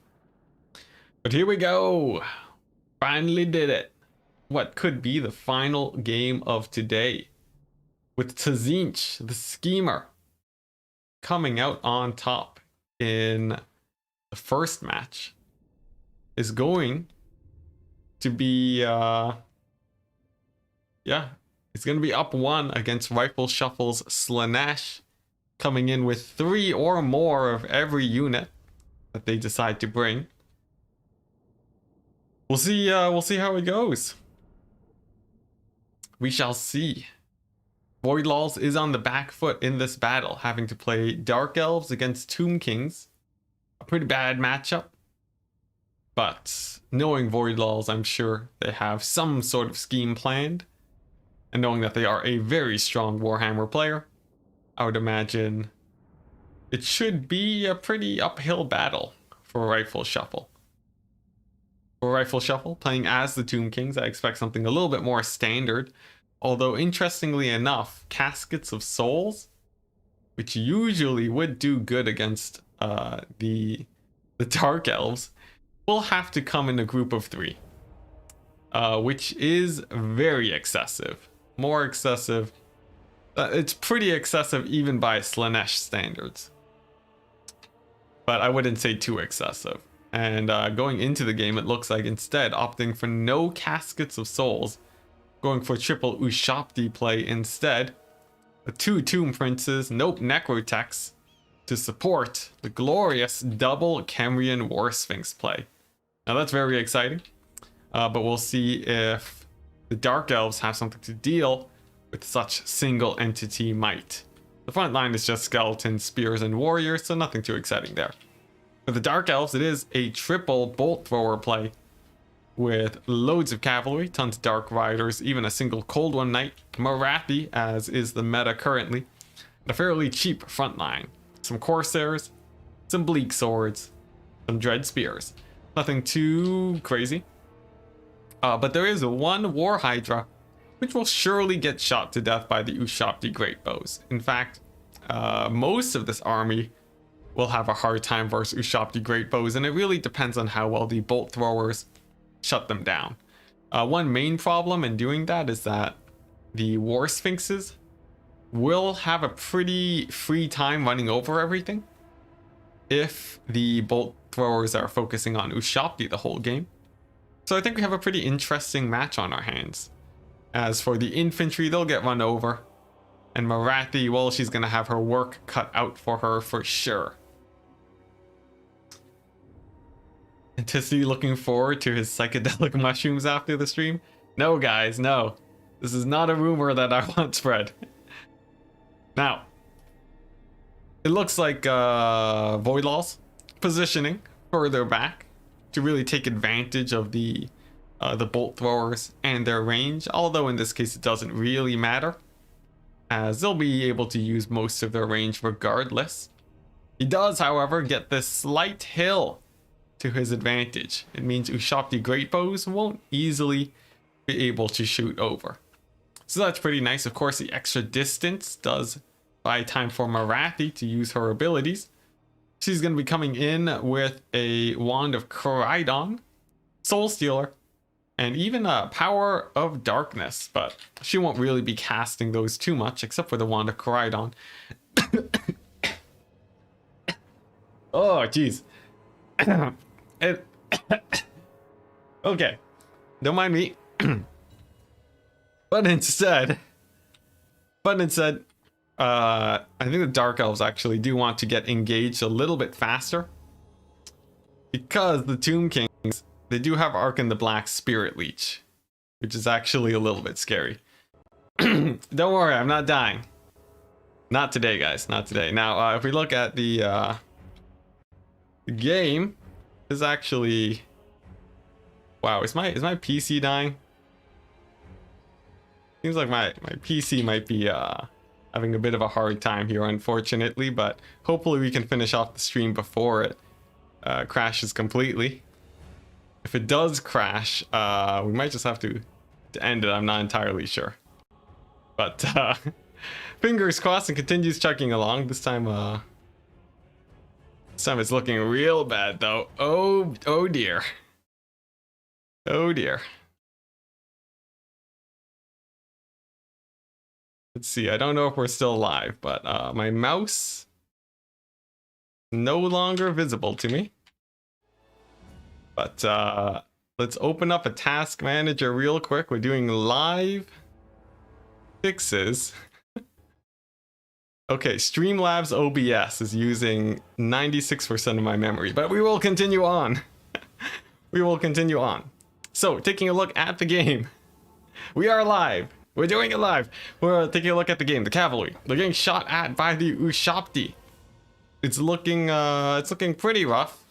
But here we go. Finally did it. What could be the final game of today, with Tzinch, the schemer, coming out on top in the first match, is going to be it's going to be up 1 against Rifle Shuffle's Slaanesh, coming in with 3 or more of every unit that they decide to bring. We'll see how it goes. We shall see. Voidlaws is on the back foot in this battle, having to play Dark Elves against Tomb Kings. A pretty bad matchup. But knowing Voidlaws, I'm sure they have some sort of scheme planned. And knowing that they are a very strong Warhammer player, I would imagine it should be a pretty uphill battle for Rifle Shuffle. For Rifle Shuffle, playing as the Tomb Kings, I expect something a little bit more standard. Although, interestingly enough, Caskets of Souls, which usually would do good against the Dark Elves, will have to come in a group of 3. Which is very excessive. More excessive. It's pretty excessive even by Slaanesh standards. But I wouldn't say too excessive. And going into the game, it looks like instead opting for no Caskets of Souls, going for triple Ushabti play instead. The 2 Tomb Princes, nope, Necrotex, to support the glorious double Kemrian War Sphinx play. Now that's very exciting, but we'll see if the Dark Elves have something to deal with such single entity might. The front line is just skeletons, spears, and warriors, so nothing too exciting there. For the Dark Elves, it is a triple bolt thrower play with loads of cavalry, tons of Dark Riders, even a single Cold One Knight, Marathi, as is the meta currently, and a fairly cheap front line. Some Corsairs, some Bleak Swords, some Dread Spears. Nothing too crazy. But there is one War Hydra, which will surely get shot to death by the Ushabti Great Bows. In fact, most of this army will have a hard time versus Ushabti Great Bows, and it really depends on how well the bolt throwers shut them down. One main problem in doing that is that the War Sphinxes will have a pretty free time running over everything if the bolt throwers are focusing on Ushabti the whole game. So I think we have a pretty interesting match on our hands. As for the infantry, they'll get run over. And Marathi, well, she's going to have her work cut out for her for sure. Enticity looking forward to his psychedelic mushrooms after the stream? No, guys, no. This is not a rumor that I want spread. Now, it looks like Voidlaws positioning further back to really take advantage of the bolt throwers and their range, although in this case it doesn't really matter, as they'll be able to use most of their range regardless. He does, however, get this slight hill to his advantage. It means Ushabti Great Bows won't easily be able to shoot over. So that's pretty nice. Of course, the extra distance does buy time for Marathi to use her abilities. She's going to be coming in with a Wand of Koraidon, Soul Stealer, and even a Power of Darkness, but she won't really be casting those too much, except for the Wand of Koraidon. Oh, jeez. Okay. Don't mind me. But instead, I think the Dark Elves actually do want to get engaged a little bit faster. Because the Tomb Kings, they do have Ark in the Black Spirit Leech. Which is actually a little bit scary. Don't worry, I'm not dying. Not today, guys. Not today. Now, if we look at the game, is actually... Wow, is my PC dying? Seems like my PC might be having a bit of a hard time here, unfortunately, but hopefully we can finish off the stream before it crashes completely. If it does crash, we might just have to end it. I'm not entirely sure. But fingers crossed, and continues chugging along. This time it's looking real bad though. Oh dear. Oh dear. Let's see, I don't know if we're still live, but my mouse no longer visible to me. But let's open up a task manager real quick. We're doing live fixes. Okay, Streamlabs OBS is using 96% of my memory, but we will continue on. We will continue on. So, taking a look at the game. We are live. We're doing it live. We're taking a look at the game. The cavalry. They're getting shot at by the Ushapti. It's looking pretty rough,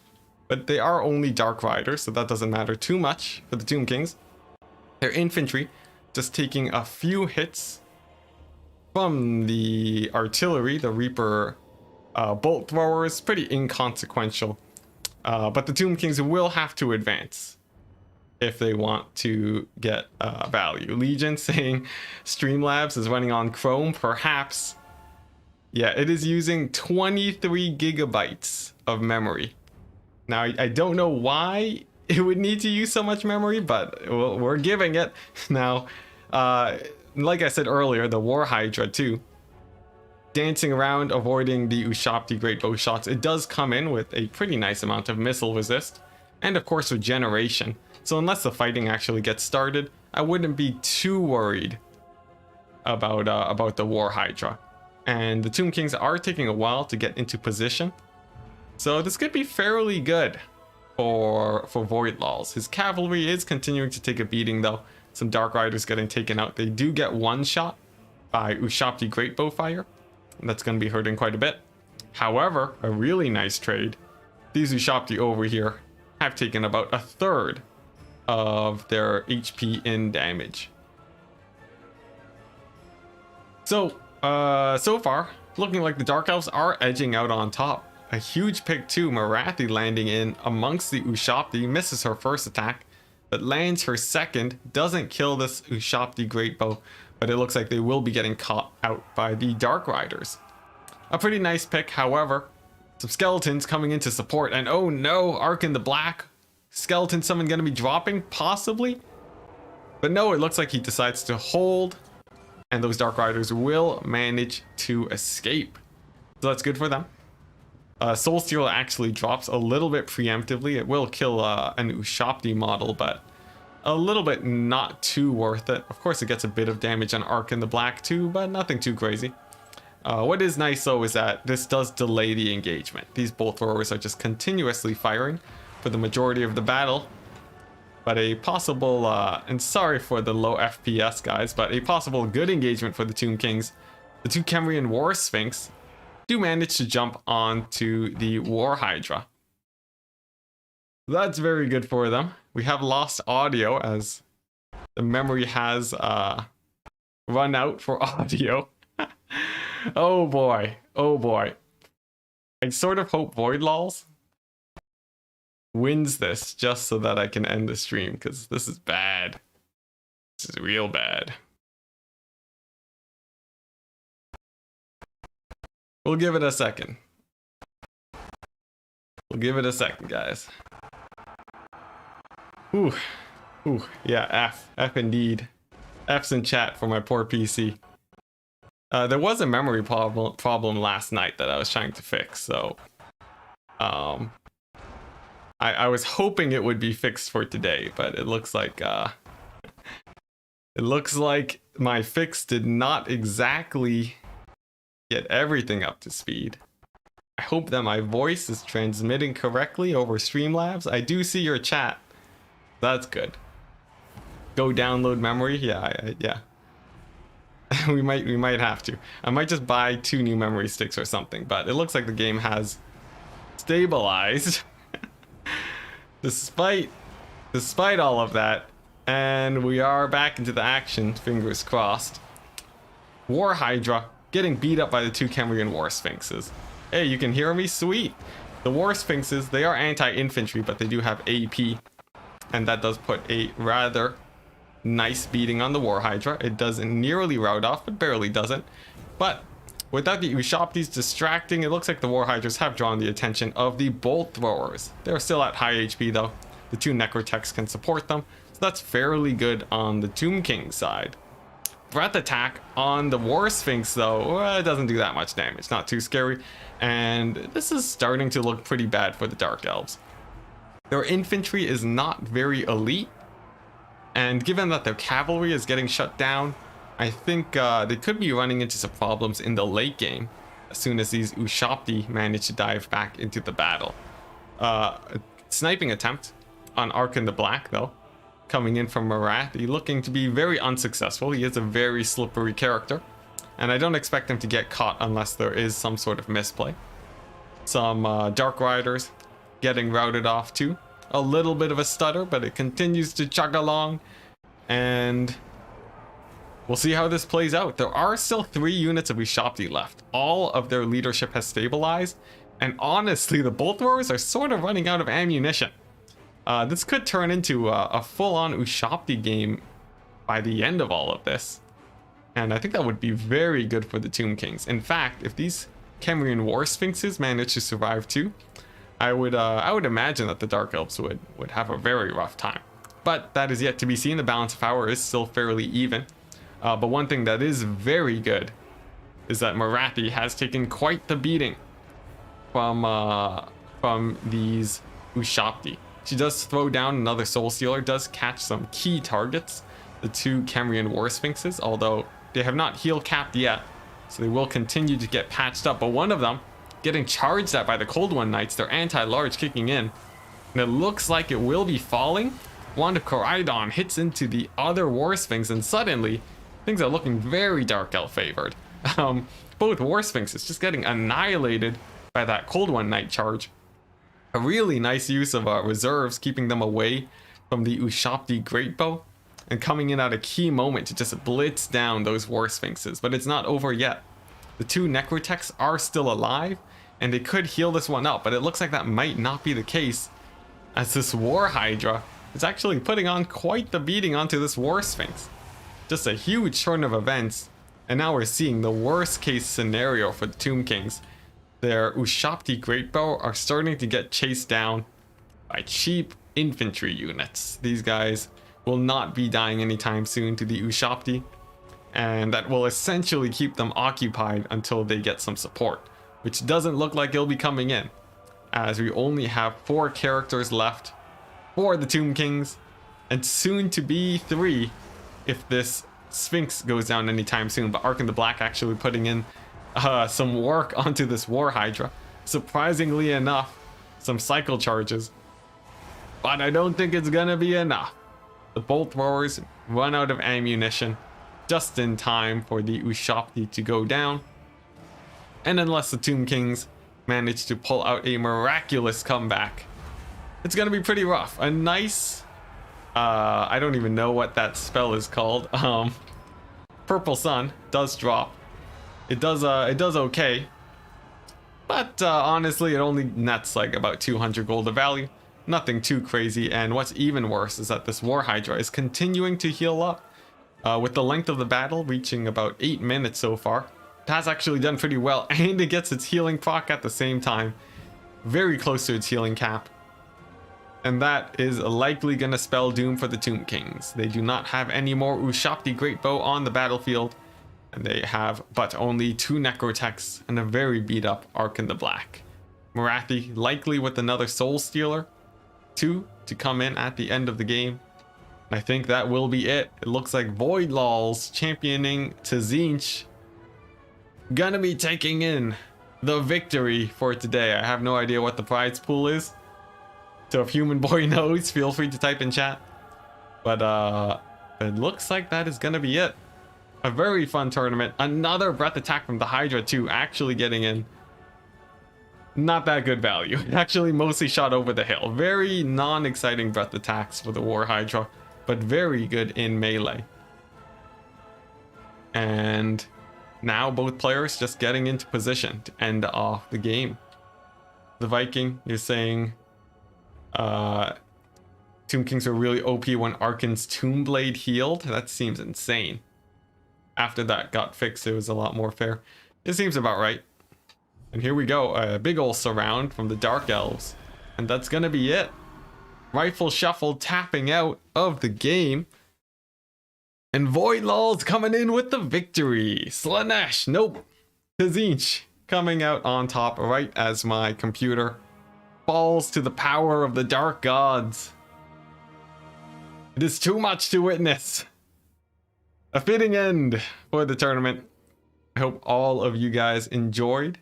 but they are only Dark Riders, so that doesn't matter too much for the Tomb Kings. Their infantry just taking a few hits from the artillery. The Reaper bolt throwers, pretty inconsequential. But the Tomb Kings will have to advance if they want to get value. Legion saying Streamlabs is running on Chrome, perhaps. Yeah, it is using 23 gigabytes of memory. Now, I don't know why it would need to use so much memory, but we're giving it. Now, like I said earlier, the War Hydra too, dancing around, avoiding the Ushapti great bow shots. It does come in with a pretty nice amount of missile resist, and of course regeneration. So unless the fighting actually gets started, I wouldn't be too worried about the War Hydra. And the Tomb Kings are taking a while to get into position, so this could be fairly good for Void Lulls. His cavalry is continuing to take a beating though. Some Dark Riders getting taken out. They do get one shot by Ushapti great bow fire. That's going to be hurting quite a bit. However, a really nice trade. These Ushapti over here have taken about a third of their HP in damage. So, so far, looking like the Dark Elves are edging out on top. A huge pick too, Marathi landing in amongst the Ushapti, misses her first attack, but lands her second, doesn't kill this Ushapti great bow, but it looks like they will be getting caught out by the Dark Riders. A pretty nice pick, however. Some skeletons coming in to support, and oh no, Ark in the Black. Skeleton summon gonna be dropping, possibly? But no, it looks like he decides to hold, and those Dark Riders will manage to escape. So that's good for them. Soul Steal actually drops a little bit preemptively. It will kill an Ushapti model, but a little bit not too worth it. Of course, it gets a bit of damage on Ark in the Black too, but nothing too crazy. What is nice though is that this does delay the engagement. These bolt throwers are just continuously firing for the majority of the battle. But a possible, and sorry for the low FPS guys, but a possible good engagement for the Tomb Kings. The two Kemrian War Sphinx do manage to jump onto the War Hydra. That's very good for them. We have lost audio as the memory has run out for audio. Oh boy, oh boy. I sort of hope Void Lulls wins this just so that I can end the stream, because this is bad. This is real bad. We'll give it a second. We'll give it a second, guys. Ooh. Ooh, yeah, F. F indeed. F's in chat for my poor PC. There was a memory problem last night that I was trying to fix, so... I was hoping it would be fixed for today, but it looks like It looks like my fix did not exactly get everything up to speed. I hope that my voice is transmitting correctly over Streamlabs. I do see your chat. That's good. Go download memory. Yeah, yeah. we might have to. I might just buy 2 new memory sticks or something, but it looks like the game has stabilized despite all of that, and we are back into the action, fingers crossed. War Hydra getting beat up by the 2 Kemrian War Sphinxes. Hey, you can hear me? Sweet. The War Sphinxes, they are anti-infantry, but they do have AP, and that does put a rather nice beating on the War Hydra. It doesn't nearly rout off, but barely doesn't. But without the Ushoptis distracting, it looks like the War Hydras have drawn the attention of the Bolt Throwers. They're still at high HP though. The 2 Necrotechs can support them, so that's fairly good on the Tomb King side. Breath attack on the War Sphinx though, it doesn't do that much damage, not too scary. And this is starting to look pretty bad for the Dark Elves. Their infantry is not very elite, and given that their cavalry is getting shut down, I think they could be running into some problems in the late game as soon as these Ushopti manage to dive back into the battle. Sniping attempt on Arkan the Black though, coming in from Marathi, looking to be very unsuccessful. He is a very slippery character, and I don't expect him to get caught unless there is some sort of misplay. Some Dark Riders getting routed off too. A little bit of a stutter, but it continues to chug along, and we'll see how this plays out. There are still 3 units of Ushopti left. All of their leadership has stabilized, and honestly, the Bolt Throwers are sort of running out of ammunition. This could turn into a full-on Ushopti game by the end of all of this, and I think that would be very good for the Tomb Kings. In fact, if these Kemrian War Sphinxes manage to survive too, I would imagine that the Dark Elves would have a very rough time. But that is yet to be seen. The balance of power is still fairly even. But one thing that is very good is that Marathi has taken quite the beating from these Ushopti. She does throw down another Soul Stealer, does catch some key targets, the 2 Kemrian War Sphinxes, although they have not heal capped yet, so they will continue to get patched up. But one of them getting charged at by the Cold One Knights, their anti-large kicking in, and it looks like it will be falling. Wand of Koraidon hits into the other War Sphinx, and suddenly things are looking very Dark Elf favored. Both War Sphinxes just getting annihilated by that Cold One Knight charge. A really nice use of reserves, keeping them away from the Ushopti Greatbow, and coming in at a key moment to just blitz down those War Sphinxes. But it's not over yet. The 2 Necrotechs are still alive, and they could heal this one up, but it looks like that might not be the case, as this War Hydra is actually putting on quite the beating onto this War Sphinx. Just a huge turn of events, and now we're seeing the worst case scenario for the Tomb Kings. Their Ushopti Greatbow are starting to get chased down by cheap infantry units. These guys will not be dying anytime soon to the Ushopti, and that will essentially keep them occupied until they get some support, which doesn't look like it'll be coming in, as we only have 4 characters left for the Tomb Kings, and soon to be 3 if this Sphinx goes down anytime soon. But Arkan the Black actually putting in some work onto this War Hydra. Surprisingly enough, some cycle charges, but I don't think it's gonna be enough. The Bolt Throwers run out of ammunition just in time for the Ushopti to go down, and unless the Tomb Kings manage to pull out a miraculous comeback, it's gonna be pretty rough. A nice I don't even know what that spell is called. Purple Sun does drop. It does okay, but honestly it only nets like about 200 gold of value, nothing too crazy. And what's even worse is that this War Hydra is continuing to heal up, with the length of the battle reaching about 8 minutes so far. It has actually done pretty well, and it gets its healing proc at the same time, very close to its healing cap, and that is likely gonna spell doom for the Tomb Kings. They do not have any more Ushopti Greatbow on the battlefield, and they have but only 2 Necrotechs and a very beat up Arkan the Black. Marathi likely with another Soul Stealer, 2 to come in at the end of the game. I think that will be it. It looks like Void Lols championing Tzinch gonna be taking in the victory for today. I have no idea what the prize pool is. So if Human Boy knows, feel free to type in chat. But it looks like that is gonna be it. A very fun tournament. Another breath attack from the Hydra too, actually getting in. Not that good value. Actually mostly shot over the hill. Very non-exciting breath attacks for the War Hydra, but very good in melee. And now both players just getting into position to end off the game. The Viking, you're saying Tomb Kings were really OP when Arkan's Tomb Blade healed? That seems insane. After that got fixed, it was a lot more fair. It seems about right. And here we go, a big ol' surround from the Dark Elves. And that's gonna be it. Rifle Shuffle tapping out of the game. And Void Lols coming in with the victory. Slanesh, nope. Tzinch coming out on top right as my computer falls to the power of the Dark Gods. It is too much to witness. A fitting end for the tournament. I hope all of you guys enjoyed.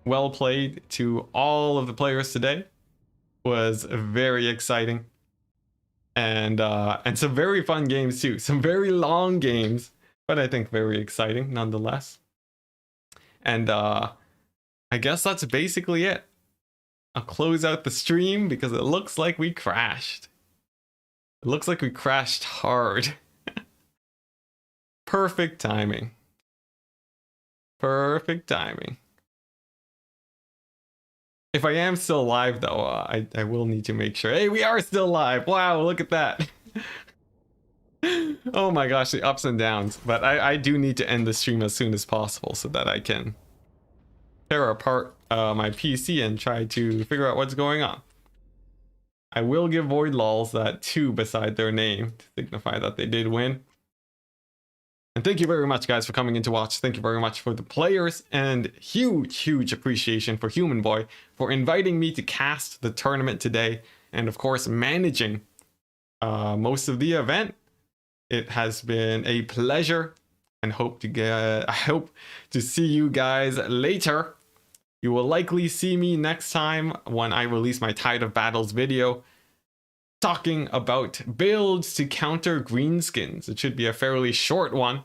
Well played to all of the players today. Was very exciting. And some very fun games too. Some very long games, but I think very exciting nonetheless. And I guess that's basically it. I'll close out the stream because it looks like we crashed. It looks like we crashed hard. Perfect timing. Perfect timing. If I am still live though, I will need to make sure. Hey, we are still live. Wow, look at that. Oh my gosh, the ups and downs. But I do need to end the stream as soon as possible so that I can tear apart my PC and try to figure out what's going on. I will give Void Lols that 2 beside their name to signify that they did win. And thank you very much, guys, for coming in to watch. Thank you very much for the players, and huge appreciation for Human Boy for inviting me to cast the tournament today, and of course managing most of the event. It has been a pleasure, and I hope to see you guys later. You will likely see me next time when I release my Tide of Battles video talking about builds to counter greenskins. It should be a fairly short one,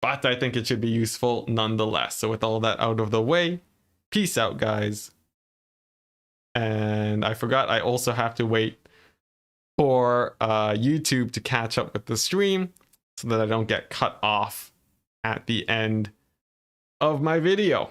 but I think it should be useful nonetheless. So with all that out of the way, peace out, guys. And I forgot I also have to wait for YouTube to catch up with the stream so that I don't get cut off at the end of my video.